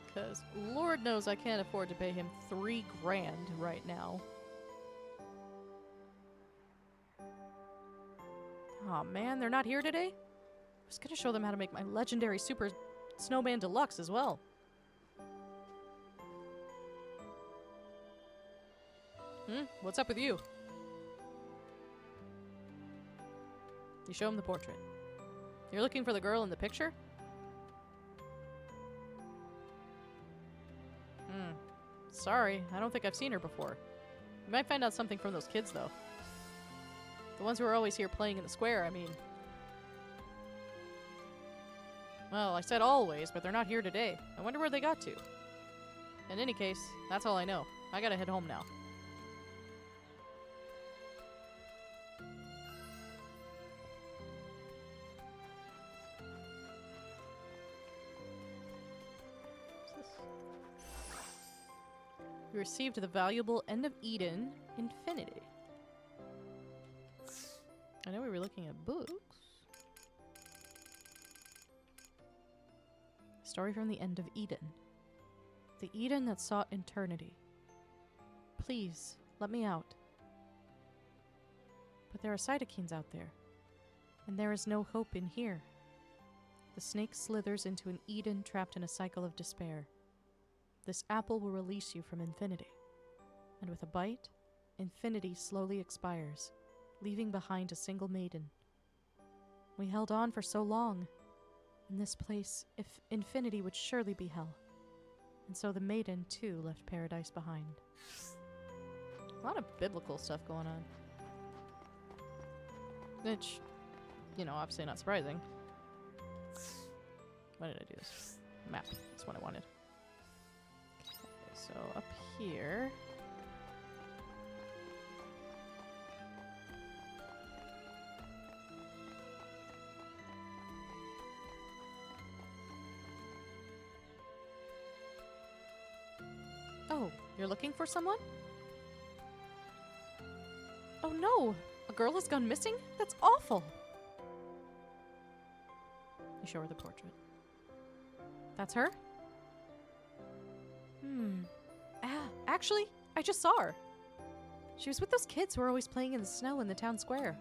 Because Lord knows I can't afford to pay him $3 grand right now. Aw, man, they're not here today? I was gonna show them how to make my legendary Super Snowman Deluxe as well. What's up with you? You show him the portrait. You're looking for the girl in the picture? Sorry, I don't think I've seen her before. You might find out something from those kids, though. The ones who are always here playing in the square, I mean. Well, I said always, but they're not here today. I wonder where they got to. In any case, that's all I know. I gotta head home now. You received the valuable End of Eden Infinity. I know we were looking at books. Story from the End of Eden. The Eden that sought eternity. Please, let me out. But there are cytokines out there, and there is no hope in here. The snake slithers into an Eden trapped in a cycle of despair. This apple will release you from infinity. And with a bite, infinity slowly expires, leaving behind a single maiden. We held on for so long. In this place, if infinity would surely be hell. And so the maiden, too, left paradise behind. A lot of biblical stuff going on. Which, you know, obviously not surprising. Why did I do this? Map. That's what I wanted. So up here. Oh, you're looking for someone? Oh no! A girl has gone missing? That's awful! You show her the portrait. That's her? Actually, I just saw her. She was with those kids who were always playing in the snow in the town square.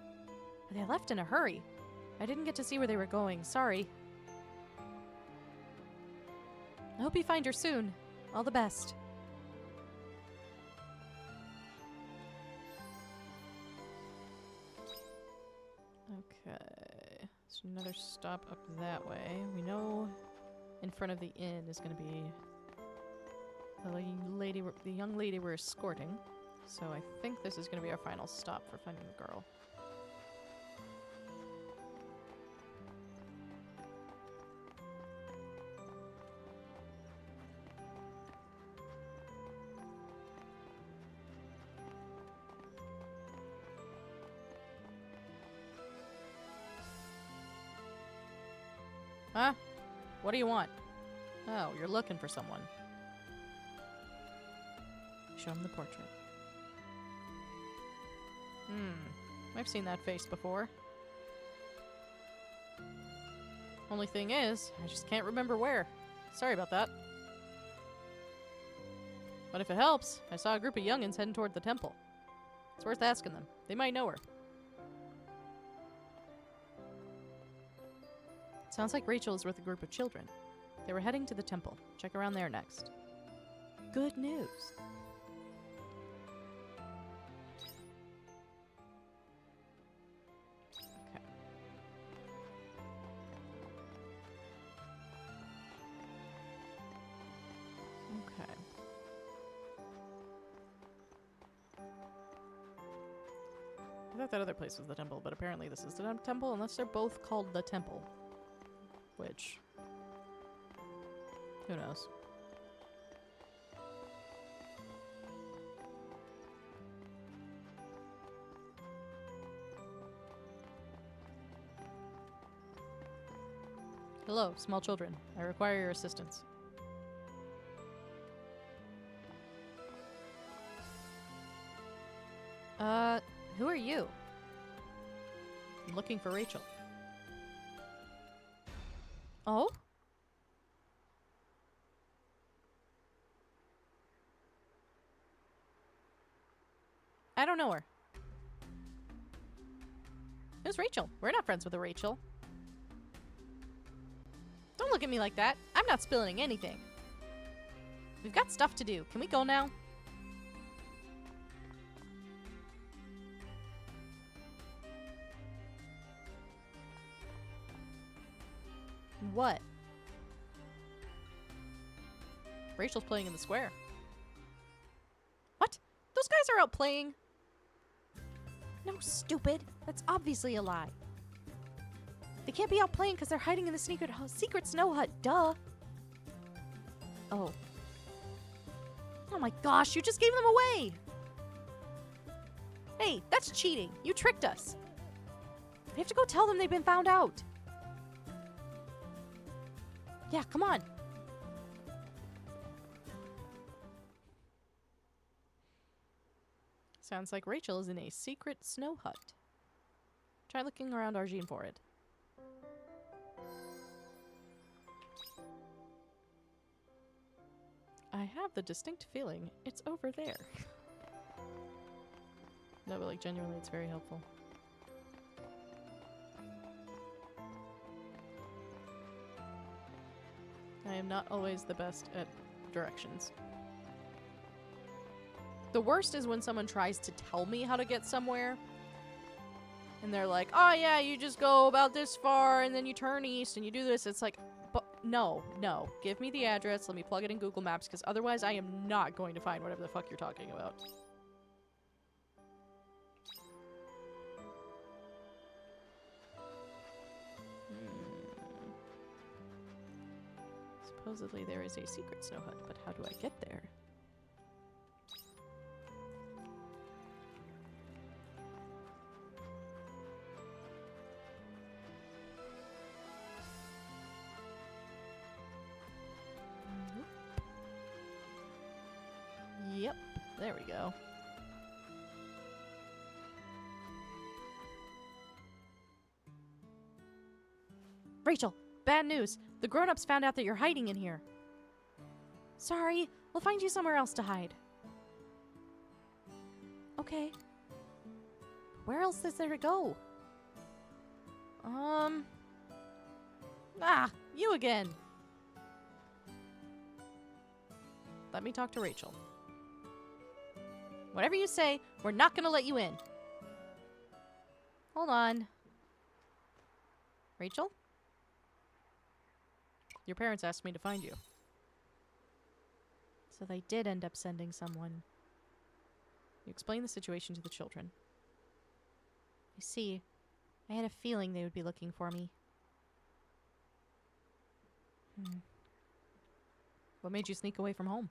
They left in a hurry. I didn't get to see where they were going. Sorry. I hope you find her soon. All the best. Okay. So another stop up that way. We know in front of the inn is going to be the young lady we're escorting. So I think this is going to be our final stop for finding the girl. Huh? What do you want? Oh, you're looking for someone. Show him the portrait. I've seen that face before. Only thing is, I just can't remember where. Sorry about that. But if it helps, I saw a group of youngins heading toward the temple. It's worth asking them. They might know her. Sounds like Rachel is with a group of children. They were heading to the temple. Check around there next. Good news. Okay. Okay. I thought that other place was the temple, but apparently this is the temple, unless they're both called the temple. Which, who knows? Hello, small children. I require your assistance. Who are you? I'm looking for Rachel. Oh? I don't know her. Who's Rachel? We're not friends with a Rachel. Don't look at me like that. I'm not spilling anything. We've got stuff to do. Can we go now? What? Rachel's playing in the square. What? Those guys are out playing. No, stupid. That's obviously a lie. They can't be out playing because they're hiding in the secret snow hut. Duh. Oh. Oh my gosh, you just gave them away. Hey, that's cheating. You tricked us. We have to go tell them they've been found out. Yeah, come on. Sounds like Rachel is in a secret snow hut. Try looking around Argene for it. I have the distinct feeling it's over there. No, but like genuinely, it's very helpful. I am not always the best at directions. The worst is when someone tries to tell me how to get somewhere. And they're like, oh yeah, you just go about this far and then you turn east and you do this. It's like, but no. Give me the address. Let me plug it in Google Maps because otherwise I am not going to find whatever the fuck you're talking about. Supposedly there is a secret snow hut, but how do I get there? Yep, there we go. Rachel, bad news. The grown-ups found out that you're hiding in here. Sorry, we'll find you somewhere else to hide. Okay. Where else is there to go? You again. Let me talk to Rachel. Whatever you say, we're not gonna let you in. Hold on. Rachel? Your parents asked me to find you. So they did end up sending someone. You explained the situation to the children. You see, I had a feeling they would be looking for me. What made you sneak away from home?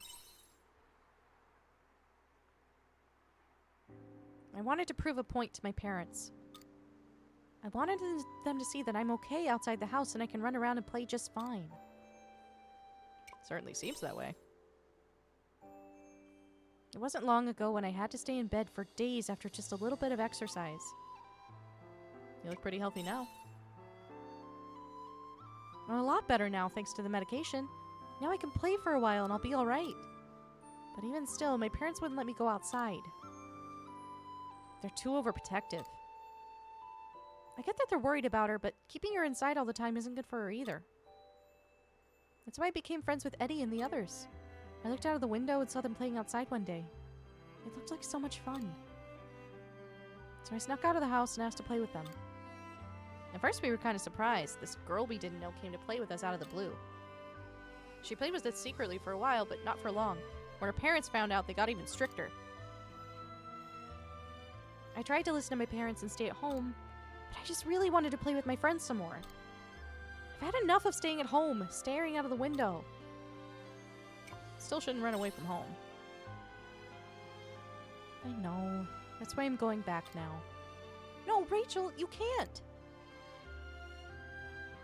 I wanted to prove a point to my parents. I wanted them to see that I'm okay outside the house and I can run around and play just fine. Certainly seems that way. It wasn't long ago when I had to stay in bed for days after just a little bit of exercise. You look pretty healthy now. I'm a lot better now thanks to the medication. Now I can play for a while and I'll be alright. But even still, my parents wouldn't let me go outside. They're too overprotective. I get that they're worried about her, but keeping her inside all the time isn't good for her either. That's why I became friends with Eddie and the others. I looked out of the window and saw them playing outside one day. It looked like so much fun. So I snuck out of the house and asked to play with them. At first we were kind of surprised. This girl we didn't know came to play with us out of the blue. She played with us secretly for a while, but not for long. When her parents found out, they got even stricter. I tried to listen to my parents and stay at home, but I just really wanted to play with my friends some more. I've had enough of staying at home, staring out of the window. Still shouldn't run away from home. I know. That's why I'm going back now. No, Rachel, you can't!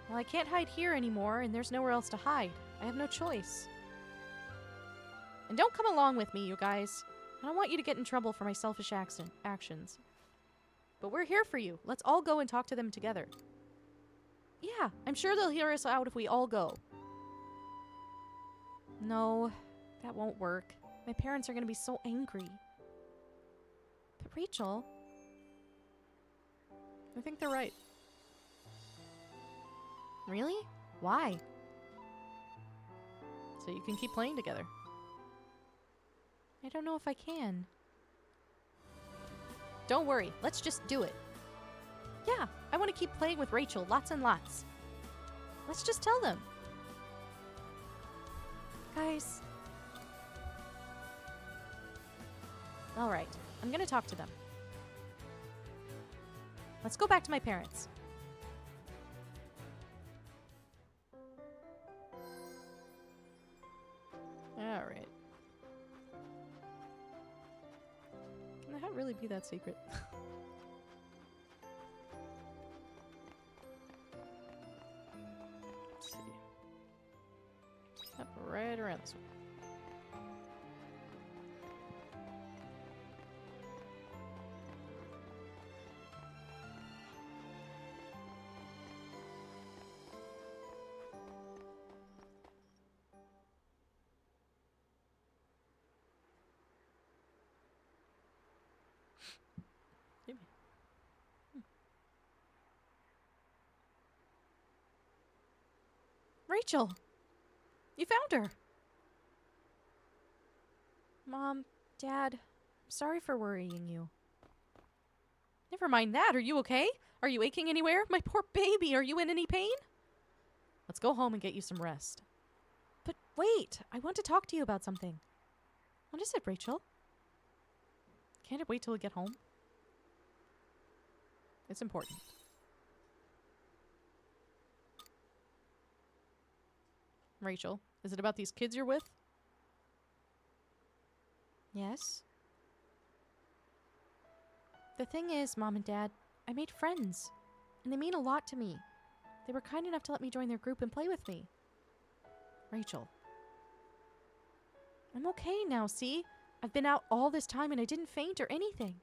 Well, I can't hide here anymore, and there's nowhere else to hide. I have no choice. And don't come along with me, you guys. I don't want you to get in trouble for my selfish actions. But we're here for you. Let's all go and talk to them together. Yeah, I'm sure they'll hear us out if we all go. No, that won't work. My parents are going to be so angry. But Rachel... I think they're right. Really? Why? So you can keep playing together. I don't know if I can. Don't worry, let's just do it. Yeah, I want to keep playing with Rachel, lots and lots. Let's just tell them. Guys. Alright, I'm gonna talk to them. Let's go back to my parents. Alright. Can that really be that secret? Let's see. Up right around this way. Rachel! You found her! Mom, Dad, I'm sorry for worrying you. Never mind that. Are you okay? Are you aching anywhere? My poor baby, are you in any pain? Let's go home and get you some rest. But wait, I want to talk to you about something. What is it, Rachel? Can't it wait till we get home? It's important. Rachel, is it about these kids you're with? Yes? The thing is, Mom and Dad, I made friends, and they mean a lot to me. They were kind enough to let me join their group and play with me. Rachel. I'm okay now, see? I've been out all this time and I didn't faint or anything.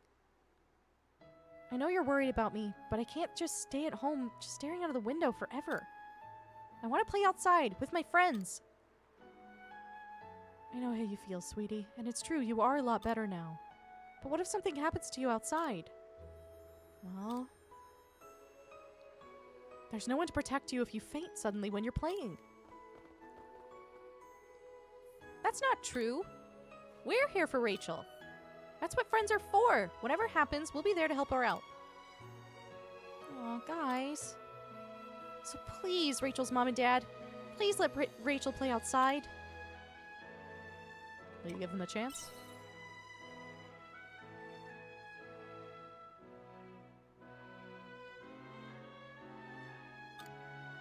I know you're worried about me, but I can't just stay at home just staring out of the window forever. I want to play outside with my friends. I know how you feel, sweetie, and it's true, you are a lot better now. But what if something happens to you outside? Well, there's no one to protect you if you faint suddenly when you're playing. That's not true. We're here for Rachel. That's what friends are for. Whatever happens, we'll be there to help her out. Aw, guys. So please, Rachel's mom and dad, please let Rachel play outside. Will you give them a chance?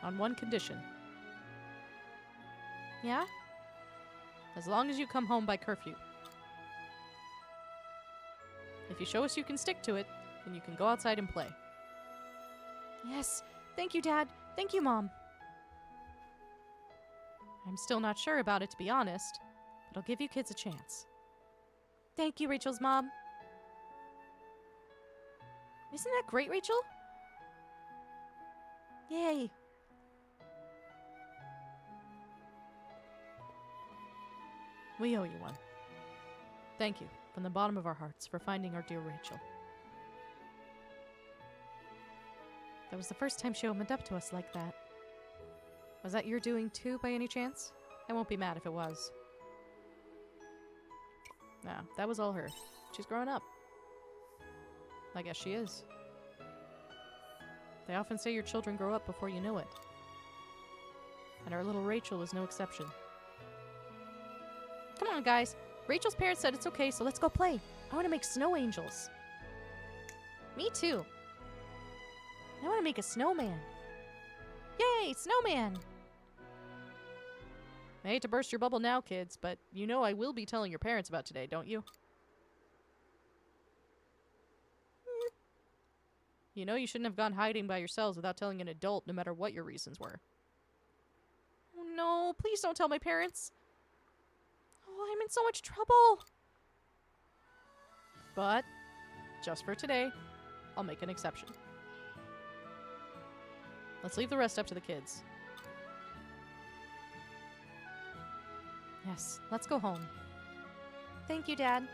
On one condition. Yeah? As long as you come home by curfew. If you show us you can stick to it, then you can go outside and play. Yes. Thank you, Dad. Thank you, Mom. I'm still not sure about it, to be honest, but I'll give you kids a chance. Thank you, Rachel's mom. Isn't that great, Rachel? Yay. We owe you one. Thank you, from the bottom of our hearts, for finding our dear Rachel. That was the first time she opened up to us like that. Was that your doing too, by any chance? I won't be mad if it was. Nah, that was all her. She's growing up. I guess she is. They often say your children grow up before you know it. And our little Rachel is no exception. Come on, guys. Rachel's parents said it's okay, so let's go play. I want to make snow angels. Me too. I want to make a snowman. Yay, snowman! I hate to burst your bubble now, kids, but you know I will be telling your parents about today, don't you? You know you shouldn't have gone hiding by yourselves without telling an adult, no matter what your reasons were. Oh no, please don't tell my parents. Oh, I'm in so much trouble. But, just for today, I'll make an exception. Let's leave the rest up to the kids. Yes, let's go home. Thank you, Dad.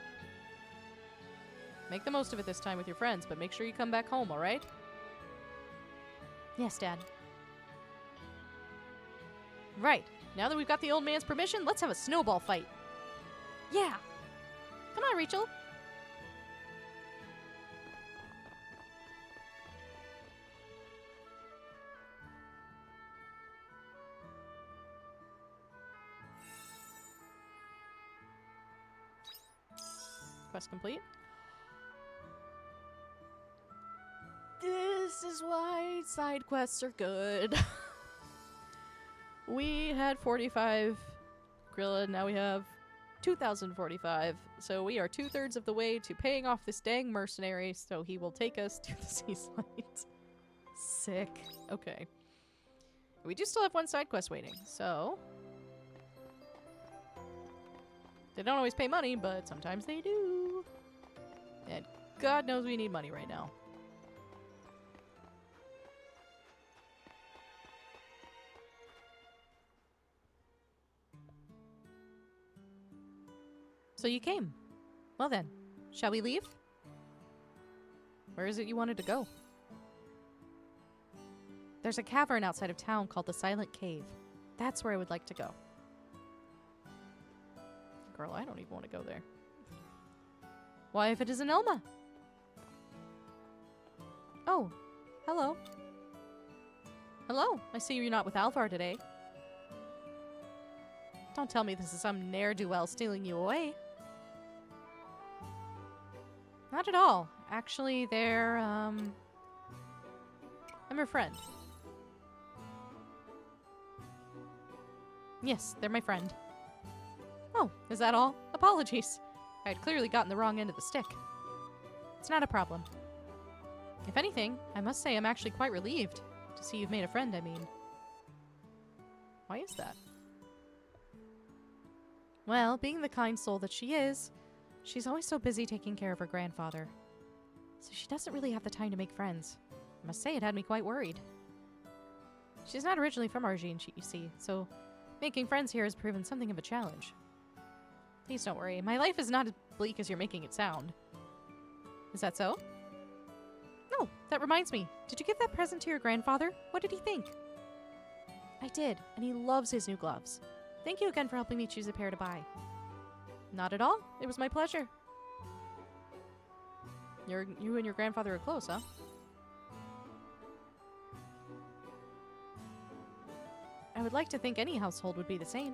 Make the most of it this time with your friends, but make sure you come back home, alright? Yes, Dad. Right. Now that we've got the old man's permission, let's have a snowball fight. Yeah. Come on, Rachel. Quest complete. This is why Side quests are good. We had 45 Grilla, now we have 2,045. So we are 2/3 of the way to paying off this dang mercenary, so he will take us to the Seaslight. Sick. Okay. We do still have one side quest waiting, so... They don't always pay money, but sometimes they do. And God knows we need money right now. So you came. Well then, shall we leave? Where is it you wanted to go? There's a cavern outside of town called the Silent Cave. That's where I would like to go. Girl, I don't even want to go there. Why, if it isn't Elma? Oh, hello. Hello, I see you're not with Alvar today. Don't tell me this is some ne'er-do-well stealing you away. Not at all. Actually, they're, I'm her friend. Yes, they're my friend. Oh, is that all? Apologies. I had clearly gotten the wrong end of the stick. It's not a problem. If anything, I must say I'm actually quite relieved to see you've made a friend, I mean. Why is that? Well, being the kind soul that she is, she's always so busy taking care of her grandfather. So she doesn't really have the time to make friends. I must say it had me quite worried. She's not originally from Argene, you see, so making friends here has proven something of a challenge. Please don't worry, my life is not as bleak as you're making it sound. Is that so? No, that reminds me. Did you give that present to your grandfather? What did he think? I did, and he loves his new gloves. Thank you again for helping me choose a pair to buy. Not at all. It was my pleasure. You and your grandfather are close, huh? I would like to think any household would be the same.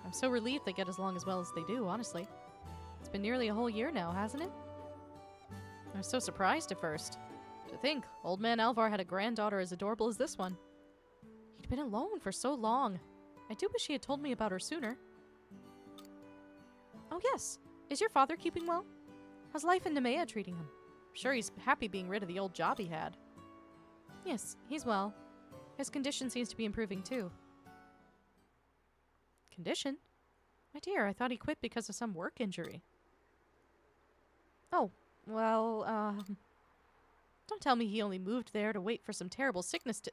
I'm so relieved they get as long as well as they do, honestly. It's been nearly a whole year now, hasn't it? I was so surprised at first. To think, old man Alvar had a granddaughter as adorable as this one. He'd been alone for so long. I do wish he had told me about her sooner. Oh yes, is your father keeping well? How's life in Nemea treating him? I'm sure he's happy being rid of the old job he had. Yes, he's well. His condition seems to be improving too. Condition? My dear, I thought he quit because of some work injury. Oh, well, don't tell me he only moved there to wait for some terrible sickness to...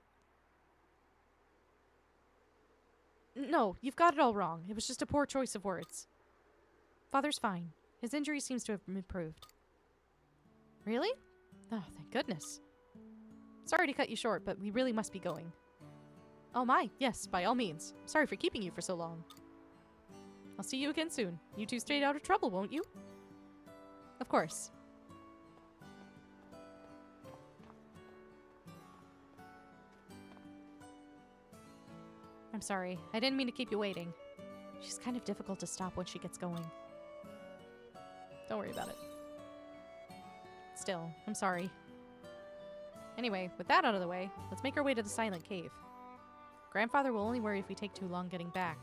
No, you've got it all wrong. It was just a poor choice of words. Father's fine. His injury seems to have improved. Really? Oh, thank goodness. Sorry to cut you short, but we really must be going. Oh my, yes, by all means. Sorry for keeping you for so long. I'll see you again soon. You two stayed out of trouble, won't you? Of course. I'm sorry. I didn't mean to keep you waiting. She's kind of difficult to stop when she gets going. Don't worry about it. Still, I'm sorry. Anyway, with that out of the way, let's make our way to the Silent Cave. Grandfather will only worry if we take too long getting back.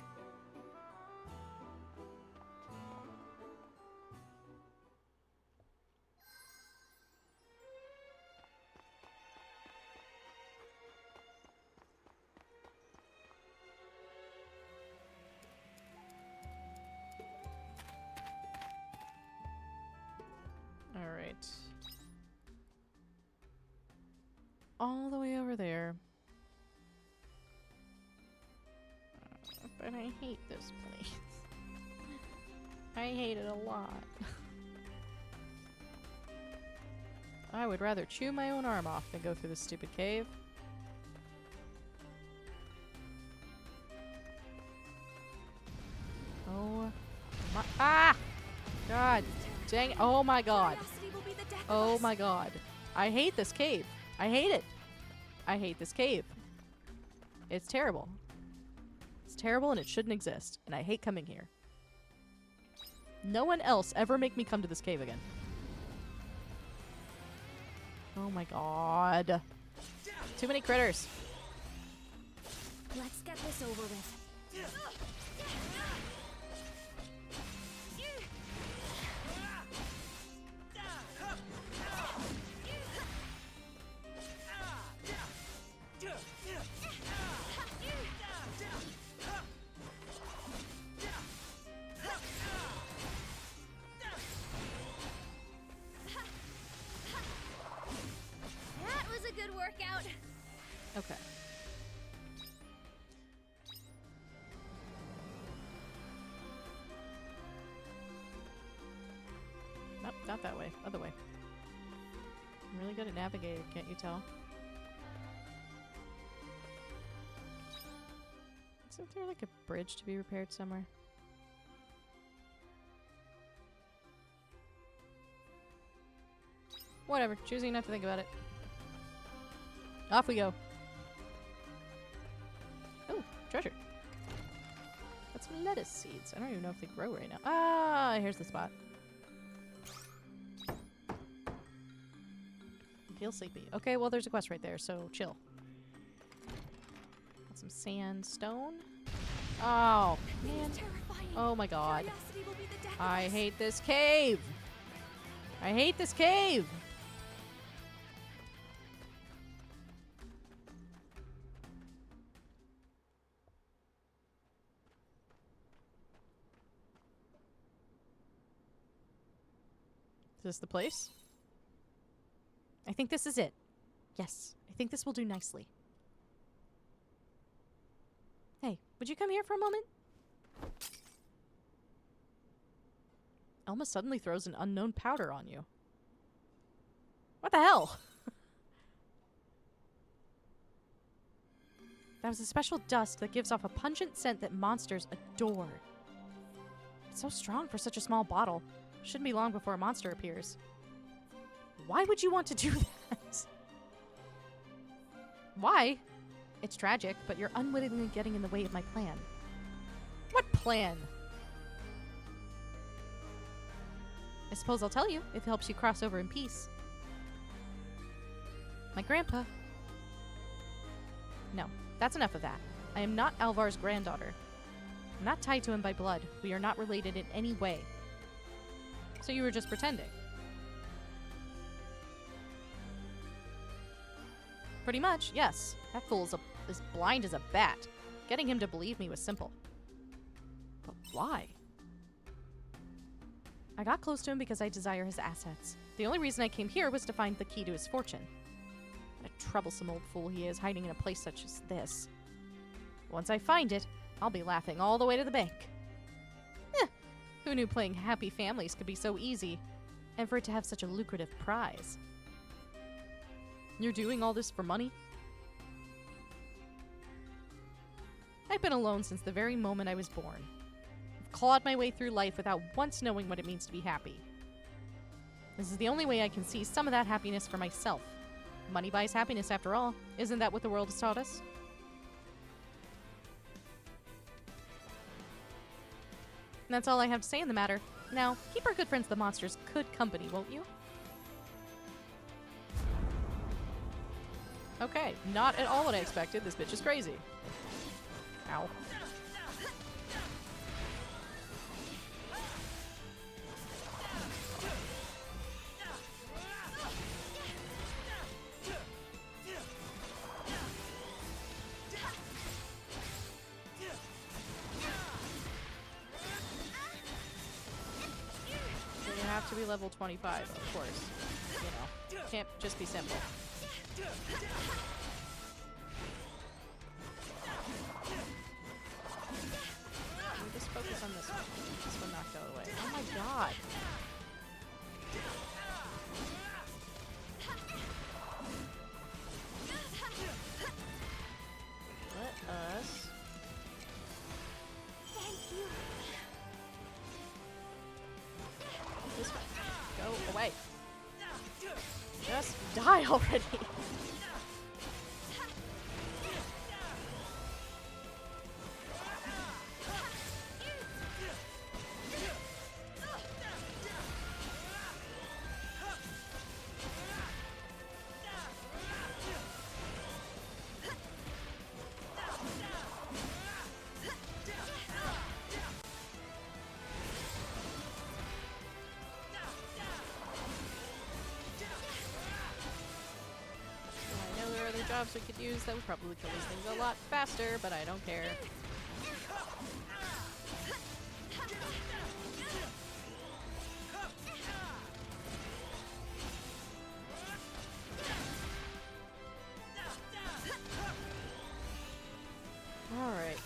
Alright. All the way over there. But I hate this place. I hate it a lot. I would rather chew my own arm off than go through this stupid cave. Oh my— ah! God dang it. Oh my god. Oh my god. I hate this cave. I hate it. I hate this cave. It's terrible. It's terrible and it shouldn't exist. And I hate coming here. No one else ever make me come to this cave again. Oh my god. Too many critters. Let's get this over with. That was a good workout. Okay. Nope, not that way. Other way. I'm really good at navigating, can't you tell? Isn't there like a bridge to be repaired somewhere? Whatever, choosing not to think about it. Off we go. Oh, treasure. Got some lettuce seeds. I don't even know if they grow right now. Ah, here's the spot. I feel sleepy. Okay, well there's a quest right there, so chill. Got some sandstone. Oh, man. Oh my god. I hate this cave. I hate this cave. Is this the place? I think this is it. Yes, I think this will do nicely. Hey, would you come here for a moment? Elma suddenly throws an unknown powder on you. What the hell? That was a special dust that gives off a pungent scent that monsters adore. It's so strong for such a small bottle. Shouldn't be long before a monster appears. Why would you want to do that? Why? It's tragic, but you're unwittingly getting in the way of my plan. What plan? I suppose I'll tell you, if it helps you cross over in peace. My grandpa. No, that's enough of that. I am not Alvar's granddaughter. I'm not tied to him by blood. We are not related in any way. So you were just pretending? Pretty much, yes. That fool's as blind as a bat. Getting him to believe me was simple. But why? I got close to him because I desire his assets. The only reason I came here was to find the key to his fortune. What a troublesome old fool he is, hiding in a place such as this. Once I find it, I'll be laughing all the way to the bank. Who knew playing happy families could be so easy, and for it to have such a lucrative prize? You're doing all this for money? I've been alone since the very moment I was born. I've clawed my way through life without once knowing what it means to be happy. This is the only way I can see some of that happiness for myself. Money buys happiness, after all. Isn't that what the world has taught us? And that's all I have to say in the matter. Now, keep our good friends the monsters good company, won't you? Okay, not at all what I expected. This bitch is crazy. Ow. Have to be level 25, of course. You know, can't just be simple. Can we just focus on this one? This one knocked out away. Oh my god! Let us... This way. Go away. Just die already. Jobs we could use that would probably kill these things a lot faster, but I don't care. Alright.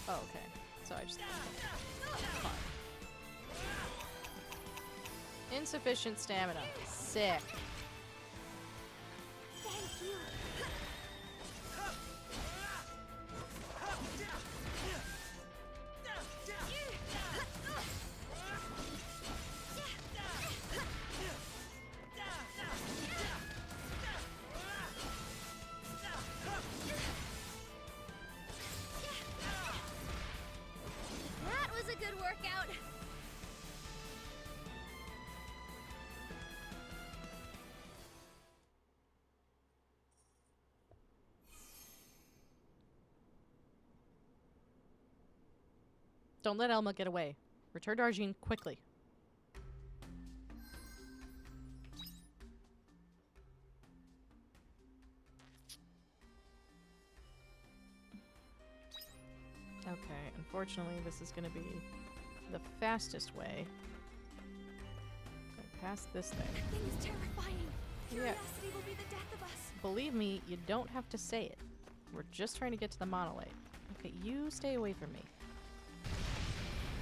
Oh, okay. So I just... Fine. Insufficient stamina. Sick. Thank you. That was a good workout. Don't let Elma get away. Return to Argene quickly. Okay, unfortunately this is gonna be the fastest way. Going past this thing. That thing is terrifying. Yeah. Curiosity will be the death of us. Believe me, you don't have to say it. We're just trying to get to the monolith. Okay, you stay away from me.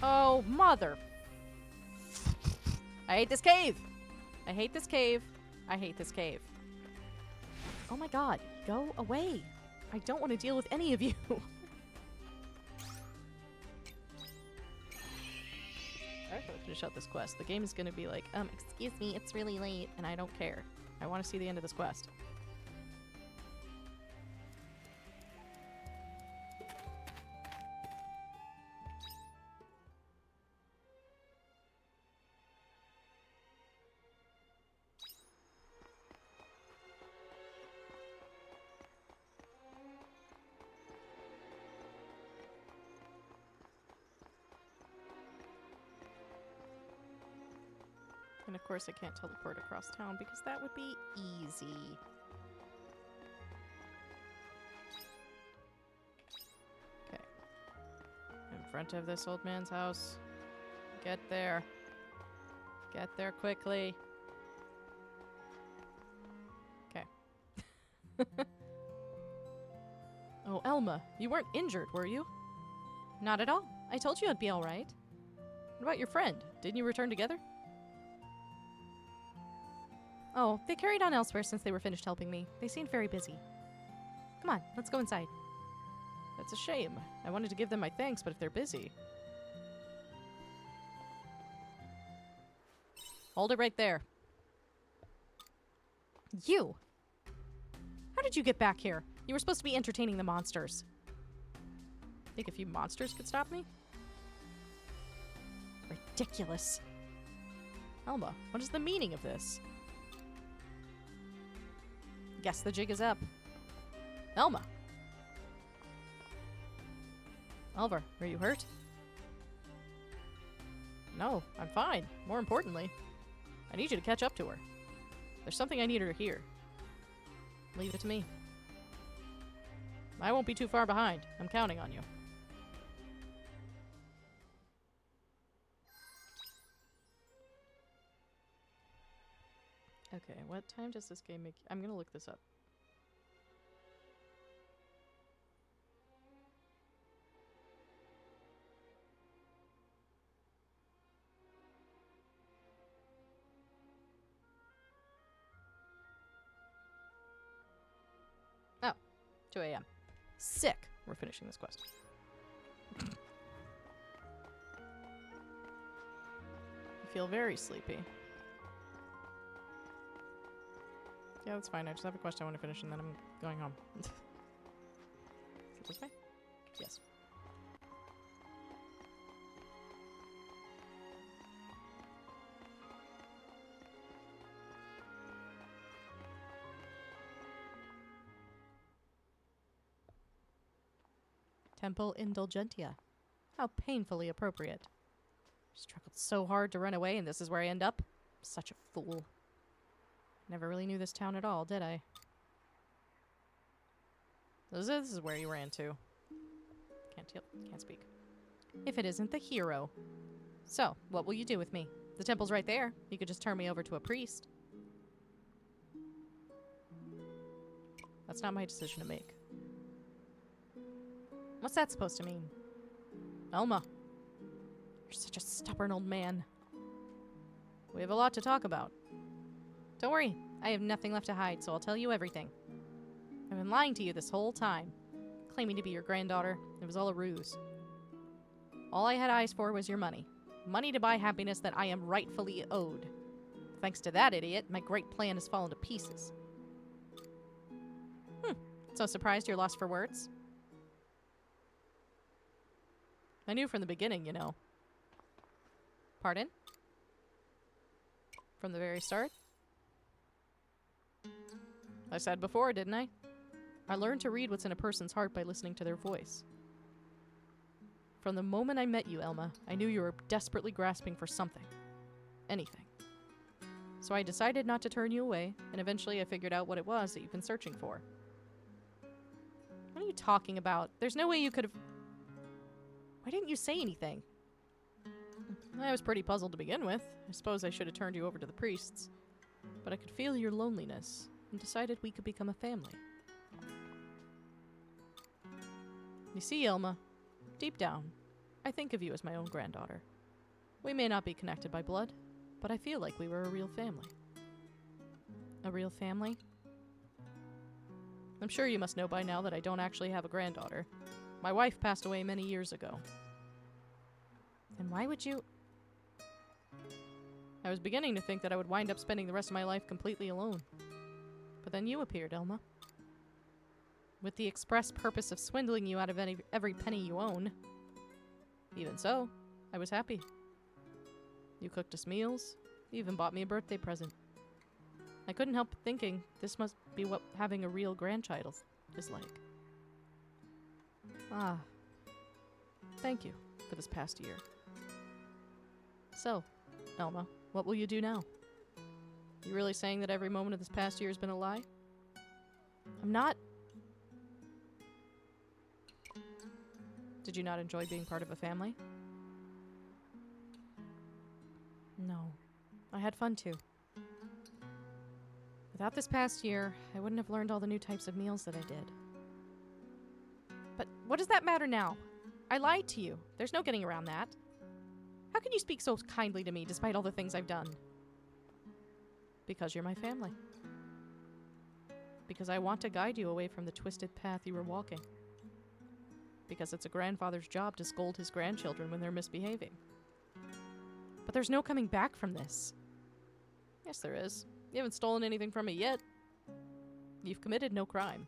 Oh, mother. I hate this cave. I hate this cave. I hate this cave. Oh my god, go away. I don't want to deal with any of you. I gotta finish out this quest. The game is gonna be like, excuse me, it's really late, and I don't care. I want to see the end of this quest. And of course I can't teleport across town because that would be easy. Okay. In front of this old man's house. Get there. Get there quickly. Okay. Oh, Elma, you weren't injured, were you? Not at all. I told you I'd be alright. What about your friend? Didn't you return together? Oh, they carried on elsewhere since they were finished helping me. They seemed very busy. Come on, let's go inside. That's a shame. I wanted to give them my thanks, but if they're busy... Hold it right there. You! How did you get back here? You were supposed to be entertaining the monsters. Think a few monsters could stop me? Ridiculous. Elma, what is the meaning of this? Guess the jig is up. Elma! Oliver, are you hurt? No, I'm fine. More importantly, I need you to catch up to her. There's something I need her to hear. Leave it to me. I won't be too far behind. I'm counting on you. Okay, what time does this game make... I'm gonna look this up. Oh, 2 a.m. Sick! We're finishing this quest. I feel very sleepy. Yeah, that's fine. I just have a quest I want to finish and then I'm going home. Is it this way? Yes. Temple Indulgentia. How painfully appropriate. Struggled so hard to run away and this is where I end up? Such a fool. Never really knew this town at all, did I? This is where you ran to. Can't speak. If it isn't the hero. So, what will you do with me? The temple's right there. You could just turn me over to a priest. That's not my decision to make. What's that supposed to mean? Elma, You're such a stubborn old man. we have a lot to talk about. Don't worry. I have nothing left to hide, so I'll tell you everything. I've been lying to you this whole time. Claiming to be your granddaughter. It was all a ruse. All I had eyes for was your money. Money to buy happiness that I am rightfully owed. Thanks to that idiot, my great plan has fallen to pieces. So surprised you're lost for words? I knew from the beginning, you know. Pardon? From the very start. I said before, didn't I? I learned to read what's in a person's heart by listening to their voice. From the moment I met you, Elma, I knew you were desperately grasping for something. Anything. So I decided not to turn you away, and eventually I figured out what it was that you've been searching for. What are you talking about? There's no way you could have... Why didn't you say anything? I was pretty puzzled to begin with. I suppose I should have turned you over to the priests. But I could feel your loneliness, and decided we could become a family. You see, Elma, deep down, I think of you as my own granddaughter. We may not be connected by blood, but I feel like we were a real family. A real family? I'm sure you must know by now that I don't actually have a granddaughter. My wife passed away many years ago. Then why would you... I was beginning to think that I would wind up spending the rest of my life completely alone. But then you appeared, Elma. With the express purpose of swindling you out of every penny you own. Even so, I was happy. You cooked us meals. You even bought me a birthday present. I couldn't help thinking this must be what having a real grandchild is like. Ah. Thank you for this past year. So, Elma, what will you do now? You really saying that every moment of this past year has been a lie? I'm not. Did you not enjoy being part of a family? No. I had fun too. Without this past year, I wouldn't have learned all the new types of meals that I did. But what does that matter now? I lied to you. There's no getting around that. How can you speak so kindly to me despite all the things I've done? Because you're my family. Because I want to guide you away from the twisted path you were walking. Because it's a grandfather's job to scold his grandchildren when they're misbehaving. But there's no coming back from this. Yes, there is. You haven't stolen anything from me yet. You've committed no crime.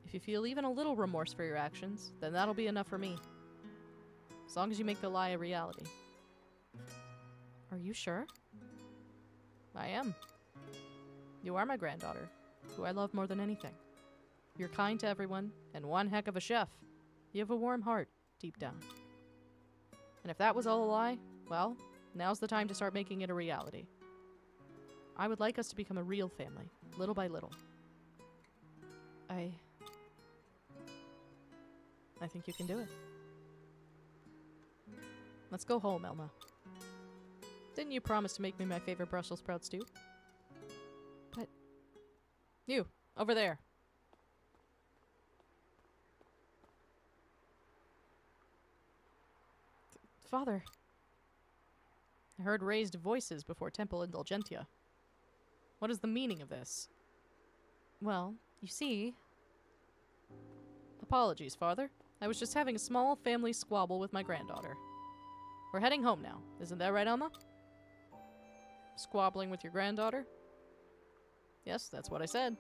If you feel even a little remorse for your actions, then that'll be enough for me. As long as you make the lie a reality. Are you sure? I am. You are my granddaughter, who I love more than anything. You're kind to everyone, and one heck of a chef. You have a warm heart, deep down. And if that was all a lie, well, now's the time to start making it a reality. I would like us to become a real family, little by little. I think you can do it. Let's go home, Elma. Didn't you promise to make me my favorite Brussels sprout stew? But... You, over there. Father. I heard raised voices before Temple Indulgentia. What is the meaning of this? Well, you see... Apologies, Father. I was just having a small family squabble with my granddaughter. We're heading home now. Isn't that right, Elma? Squabbling with your granddaughter? Yes, that's what I said.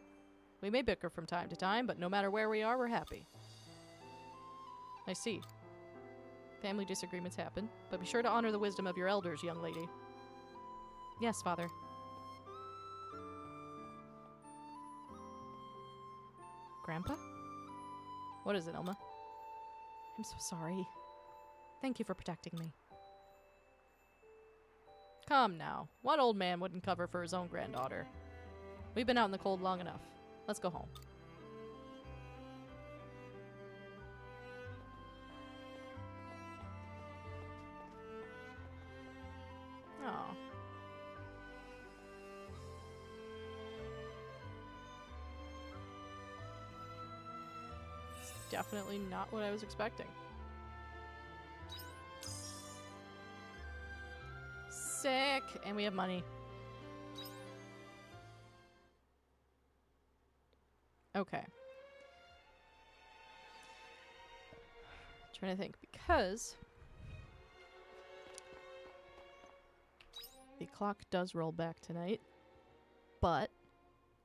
We may bicker from time to time, but no matter where we are, we're happy. I see. Family disagreements happen, but be sure to honor the wisdom of your elders, young lady. Yes, Father. Grandpa? What is it, Elma? I'm so sorry. Thank you for protecting me. Come now. What old man wouldn't cover for his own granddaughter? We've been out in the cold long enough. Let's go home. Oh. It's definitely not what I was expecting. Sick! And we have money. Okay. Trying to think, because the clock does roll back tonight, but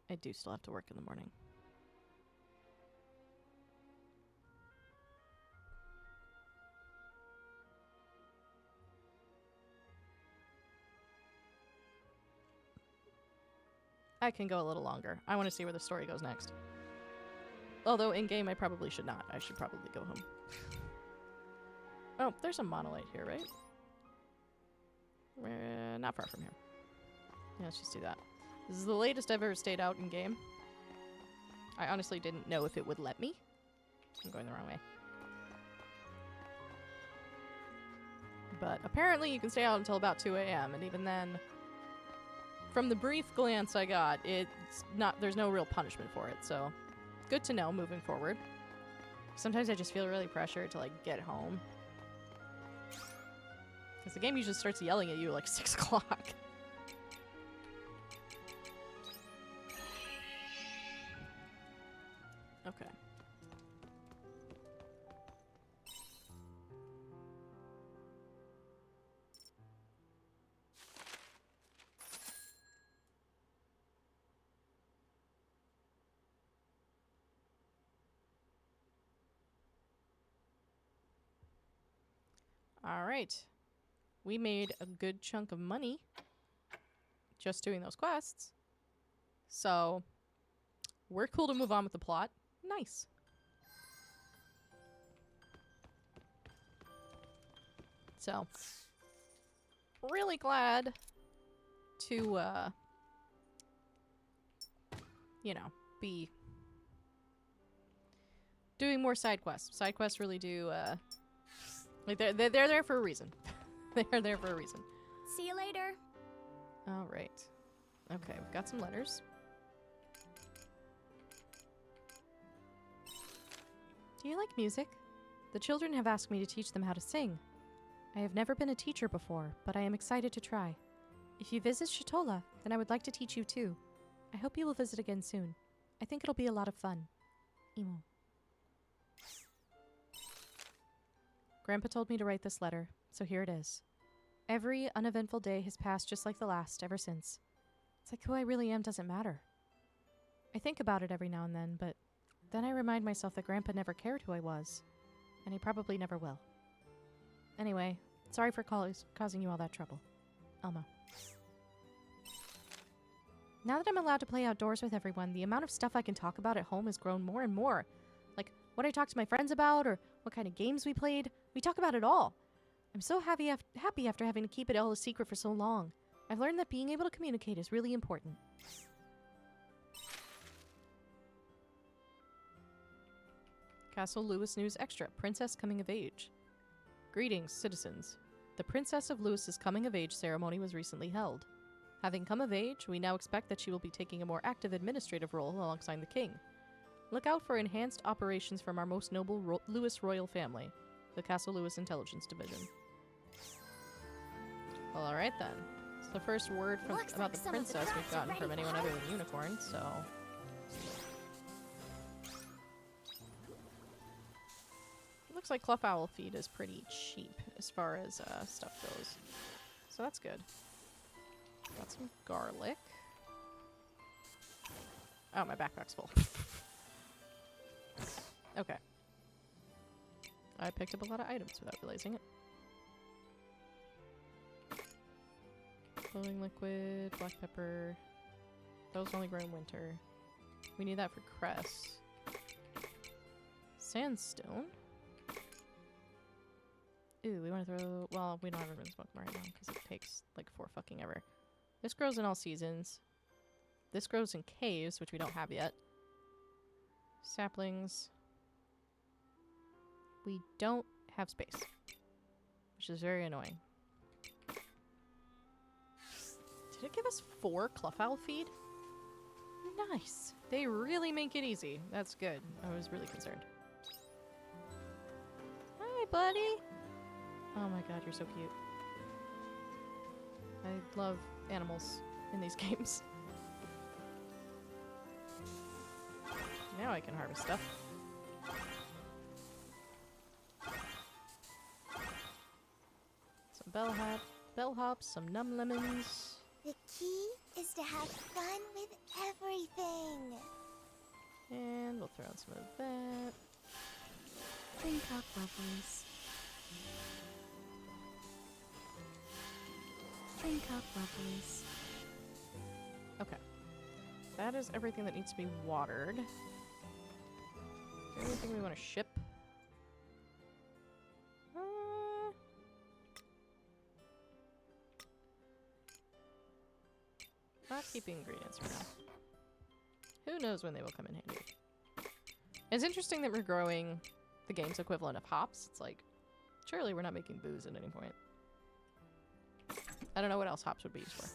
I do still have to work in the morning. I can go a little longer. I want to see where the story goes next. Although in-game I probably should not. I should probably go home. Oh, there's a monolith here, right? Not far from here. Yeah, let's just do that. This is the latest I've ever stayed out in-game. I honestly didn't know if it would let me. I'm going the wrong way. But apparently you can stay out until about 2 a.m. and even then, from the brief glance I got, there's no real punishment for it, so good to know moving forward. Sometimes I just feel really pressured to, like, get home. Because the game usually starts yelling at you like 6 o'clock. Okay. Alright. We made a good chunk of money just doing those quests. So, we're cool to move on with the plot. Nice. So, really glad to, you know, be doing more side quests. Side quests really do, like, they're there for a reason. They're there for a reason. See you later. Alright. Okay, we've got some letters. Do you like music? The children have asked me to teach them how to sing. I have never been a teacher before, but I am excited to try. If you visit Shatola, then I would like to teach you too. I hope you will visit again soon. I think it'll be a lot of fun. Emo. Grandpa told me to write this letter, so here it is. Every uneventful day has passed just like the last ever since. It's like who I really am doesn't matter. I think about it every now and then, but then I remind myself that Grandpa never cared who I was, and he probably never will. Anyway, sorry for causing you all that trouble. Elmo. Now that I'm allowed to play outdoors with everyone, the amount of stuff I can talk about at home has grown more and more. Like, what I talk to my friends about, or what kind of games we played. We talk about it all. I'm so happy after having to keep it all a secret for so long. I've learned that being able to communicate is really important. Castle Lewis News Extra. Princess coming of age. Greetings, citizens. The Princess of Lewis's coming of age ceremony was recently held. Having come of age, we now expect that she will be taking a more active administrative role alongside the king. Look out for enhanced operations from our most noble Lewis royal family, the Castle Lewis Intelligence Division. Well, alright then. It's the first word about the princess we've gotten from anyone other than Unicorn, so... Looks like Cluff Owl feed is pretty cheap as far as stuff goes. So that's good. Got some garlic. Oh, my backpack's full. Okay. I picked up a lot of items without realizing it. Glowing liquid, black pepper. Those only grow in winter. We need that for cress. Sandstone. Ooh, we want to throw... Well, we don't have room to smoke them right now because it takes like fucking ever. This grows in all seasons. This grows in caves, which we don't have yet. Saplings. We don't have space, which is very annoying. Did it give us 4 Cluff Owl feed? Nice. They really make it easy. That's good. I was really concerned. Hi, buddy. Oh my god, you're so cute. I love animals in these games. Now I can harvest stuff. Some bellhops, some numb lemons. The key is to have fun with everything. And we'll throw in some of that. Drink up, lovelies. Drink up, lovelies. Okay. That is everything that needs to be watered. Is there anything we want to ship? Not keeping ingredients for now. Who knows when they will come in handy. It's interesting that we're growing the game's equivalent of hops. It's like, surely we're not making booze at any point. I don't know what else hops would be used for.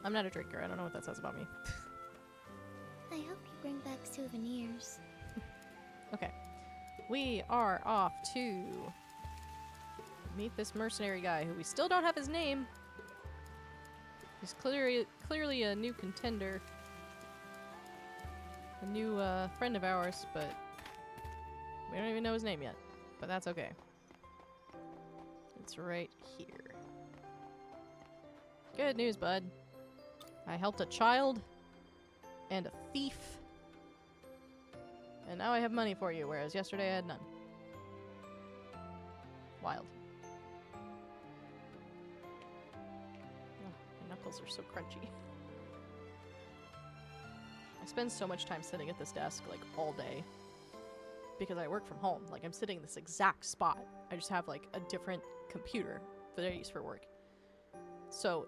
I'm not a drinker. I don't know what that says about me. I hope you bring back souvenirs. Okay. We are off to meet this mercenary guy who we still don't have his name. He's clearly a new contender. A new friend of ours, but we don't even know his name yet. But that's okay. It's right here. Good news, bud. I helped a child and a thief. And now I have money for you, whereas yesterday I had none. Wild. Oh, my knuckles are so crunchy. I spend so much time sitting at this desk, like, all day. Because I work from home. Like, I'm sitting in this exact spot. I just have, like, a different computer that I use for work. So,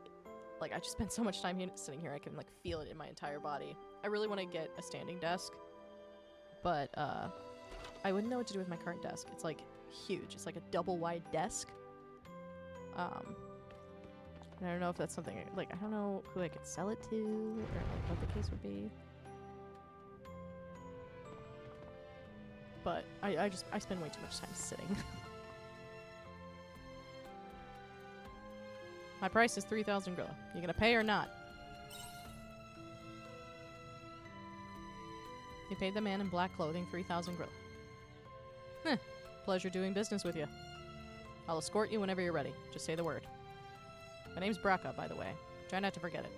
like, I just spend so much time sitting here, I can, like, feel it in my entire body. I really want to get a standing desk. But, I wouldn't know what to do with my current desk. It's, like, huge. It's, like, a double-wide desk. And I don't know if that's something, like, I don't know who I could sell it to, or, like, what the case would be. But I spend way too much time sitting. My price is 3,000 Grilla. You gonna pay or not? You paid the man in black clothing 3,000 Grilla. Heh. Pleasure doing business with you. I'll escort you whenever you're ready. Just say the word. My name's Braca, by the way. Try not to forget it.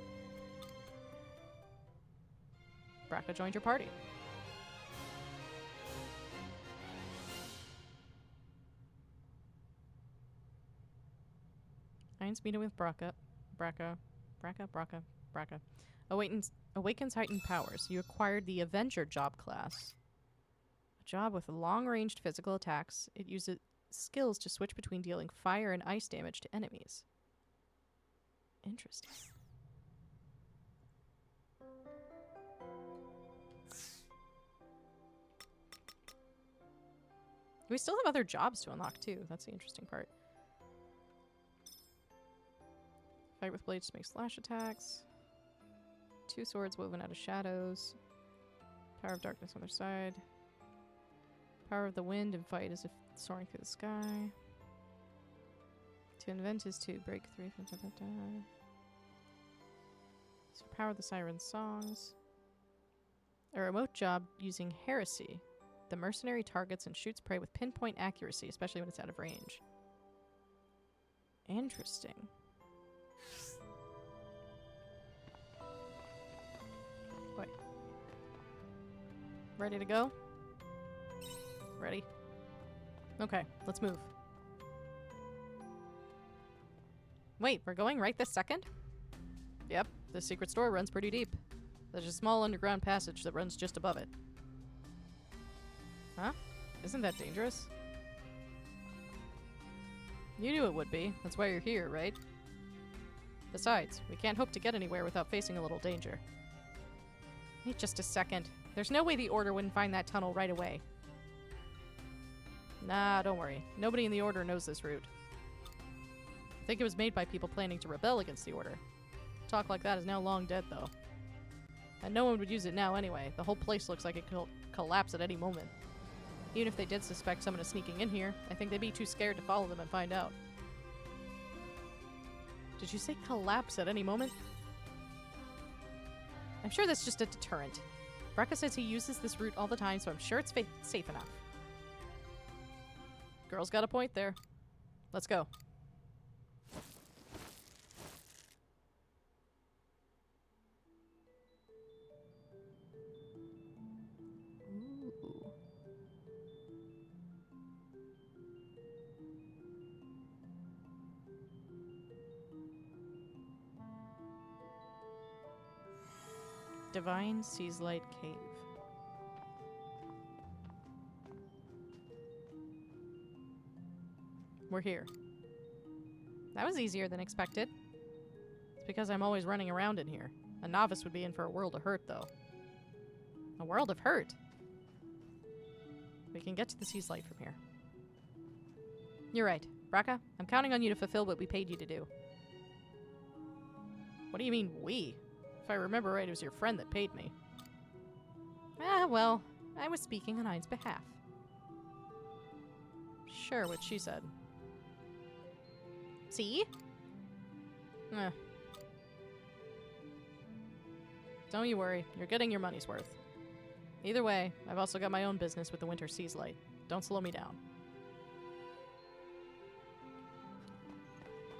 Braca joined your party. Ein's meeting with Braca. Awakens heightened powers. You acquired the Avenger job class. A job with long-ranged physical attacks. It uses skills to switch between dealing fire and ice damage to enemies. Interesting. We still have other jobs to unlock, too. That's the interesting part. Fight with blades to make slash attacks. 2 swords woven out of shadows. Power of darkness on their side. Power of the wind and fight as if soaring through the sky. To invent is to break through. So power of the siren's songs. A remote job using heresy. The mercenary targets and shoots prey with pinpoint accuracy, especially when it's out of range. Interesting. Wait. Ready to go? Ready? Okay, let's move. Wait, we're going right this second? Yep, the secret store runs pretty deep. There's a small underground passage that runs just above it. Huh? Isn't that dangerous? You knew it would be. That's why you're here, right? Besides, we can't hope to get anywhere without facing a little danger. Wait just a second. There's no way the Order wouldn't find that tunnel right away. Nah, don't worry. Nobody in the Order knows this route. I think it was made by people planning to rebel against the Order. Talk like that is now long dead, though. And no one would use it now anyway. The whole place looks like it could collapse at any moment. Even if they did suspect someone is sneaking in here, I think they'd be too scared to follow them and find out. Did you say collapse at any moment? I'm sure that's just a deterrent. Braca says he uses this route all the time, so I'm sure it's safe enough. Girl's got a point there. Let's go. Ooh. Divine Seaslight Cave. We're here. That was easier than expected. It's because I'm always running around in here. A novice would be in for a world of hurt, though. A world of hurt? We can get to the Seaslight from here. You're right. Braca, I'm counting on you to fulfill what we paid you to do. What do you mean, we? If I remember right, it was your friend that paid me. Ah, well, I was speaking on Ein's behalf. Sure, what she said. See? Eh. Don't you worry, you're getting your money's worth. Either way, I've also got my own business with the Winter Seaslight. Don't slow me down.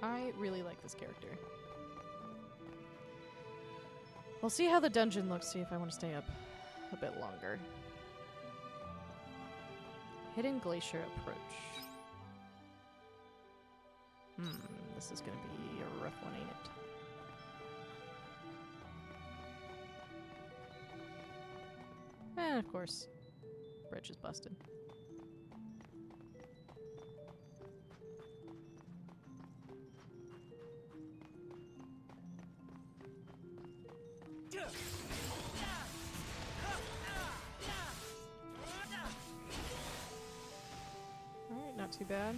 I really like this character. We'll see how the dungeon looks, see if I want to stay up a bit longer. Hidden Glacier Approach. This is gonna be a rough one, ain't it? And of course, bridge is busted. Alright, not too bad.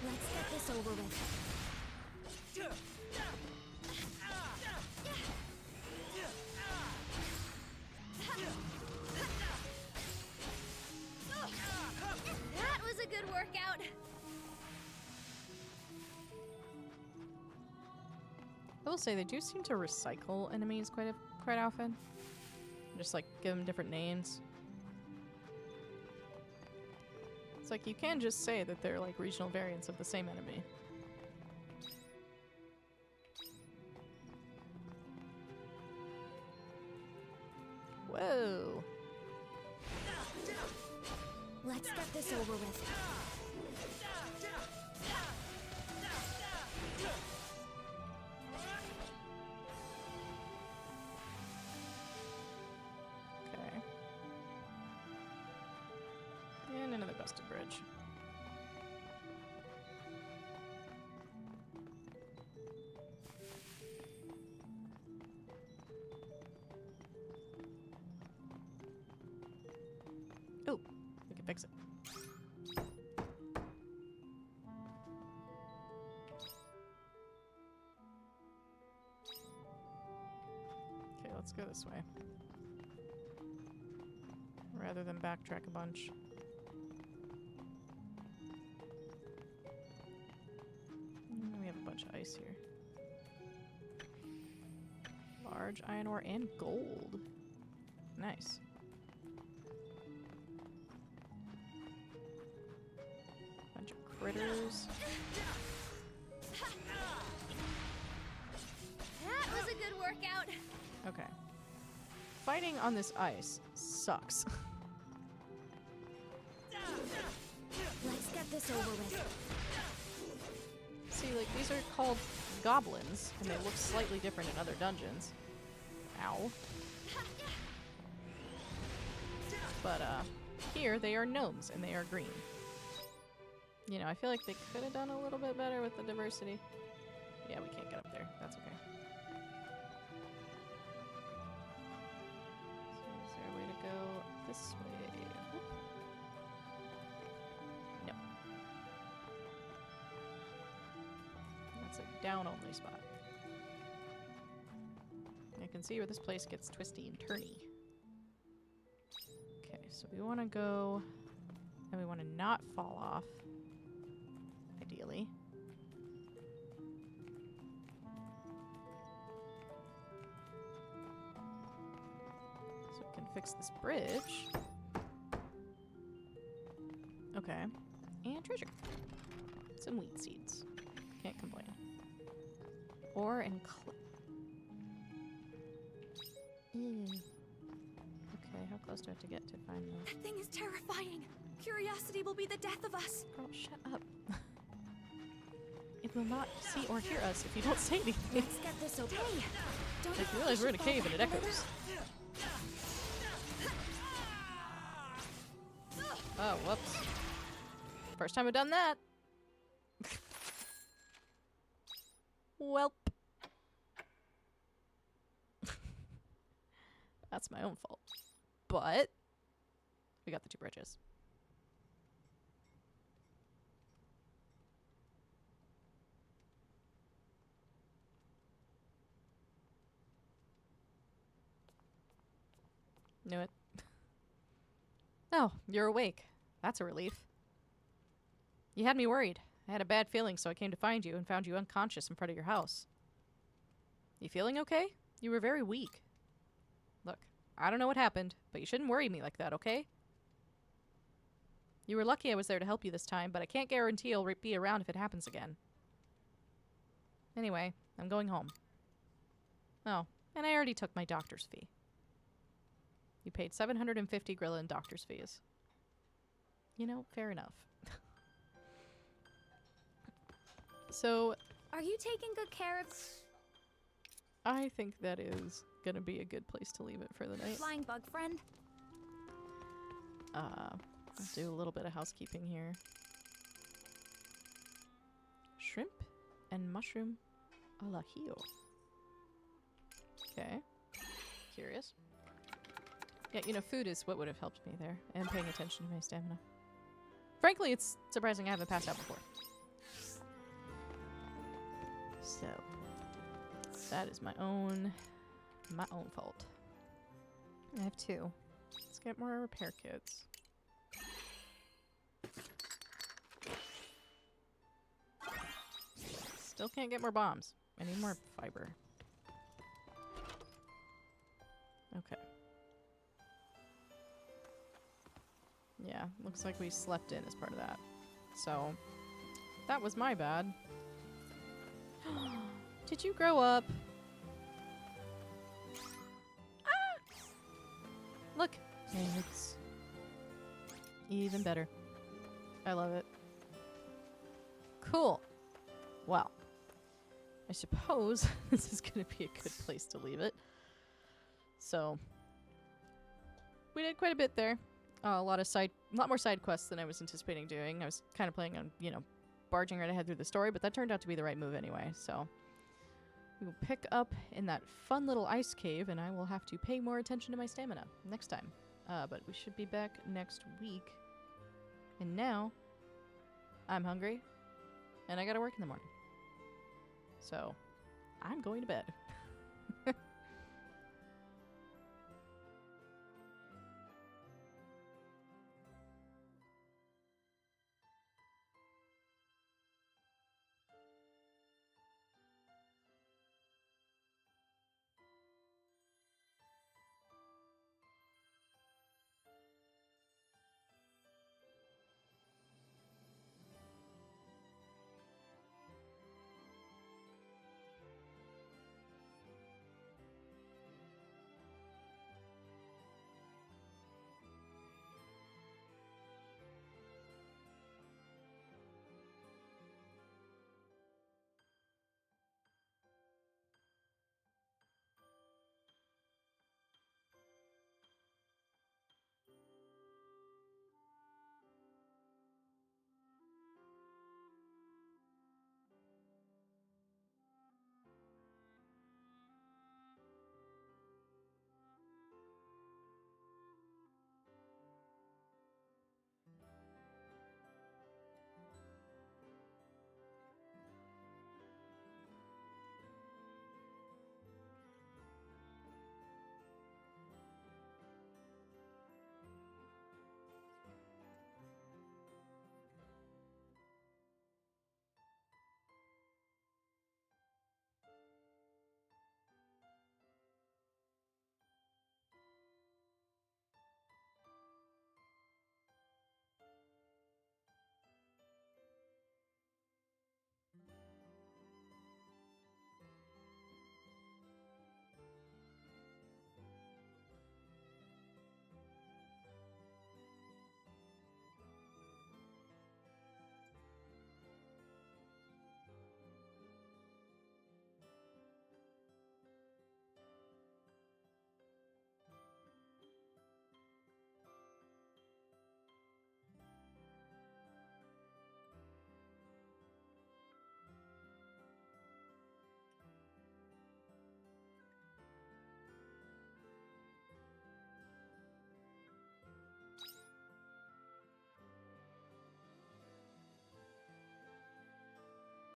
Let's get this over with. That was a good workout. I will say they do seem to recycle enemies quite often. Just like give them different names. It's like you can just say that they're like regional variants of the same enemy. Whoa. Let's get this over with. Okay. And another busted bridge. Oh, we can fix it. Okay, let's go this way. Rather than backtrack a bunch. We have a bunch of ice here. Large iron ore and gold. Nice. Bunch of critters. That was a good workout. Okay. Fighting on this ice sucks. Let's get this over with. See, like, these are called goblins, and they look slightly different in other dungeons. Ow. But, here they are gnomes, and they are green. You know, I feel like they could have done a little bit better with the diversity. Yeah, we can't get up there. That's okay. So is there a way to go this way? Whoop. No. That's a down-only spot. I can see where this place gets twisty and turny. Okay, so we want to go... and we want to not fall off. Ideally. So we can fix this bridge. Okay. And treasure. Some wheat seeds. Can't complain. Ore and clay. Okay, how close do I have to get to find them? That thing is terrifying. Curiosity will be the death of us. Girl, shut up. It will not see or hear us if you don't say anything. Let's get this over. Hey, don't Like, you realize we're in a cave and it echoes. Oh, whoops. First time I've done that. Welp. That's my own fault. But we got the two bridges. Knew it. Oh, you're awake. That's a relief. You had me worried. I had a bad feeling, so I came to find you and found you unconscious in front of your house. You feeling okay? You were very weak. Look, I don't know what happened, but you shouldn't worry me like that, okay? You were lucky I was there to help you this time, but I can't guarantee I'll be around if it happens again. Anyway, I'm going home. Oh, and I already took my doctor's fee. You paid 750 Grilla in doctor's fees. You know, fair enough. So, Are you taking good care of I think that is gonna be a good place to leave it for the night. flying bug friend? Let's do a little bit of housekeeping here. Shrimp and mushroom al ajillo. Okay. Curious. Yeah, you know, food is what would have helped me there, and paying attention to my stamina. Frankly, it's surprising I haven't passed out before. So, that is my own fault. I have 2. Let's get more repair kits. Still can't get more bombs. I need more fiber. Okay. Yeah, looks like we slept in as part of that. So, that was my bad. Did you grow up? Ah! Look. It's even better. I love it. Cool. Well, I suppose this is going to be a good place to leave it. So, we did quite a bit there. A lot more side quests than I was anticipating doing. I was kind of planning on, you know, barging right ahead through the story, but that turned out to be the right move anyway. So, we will pick up in that fun little ice cave, and I will have to pay more attention to my stamina next time. But we should be back next week. And now, I'm hungry, and I gotta work in the morning. So, I'm going to bed.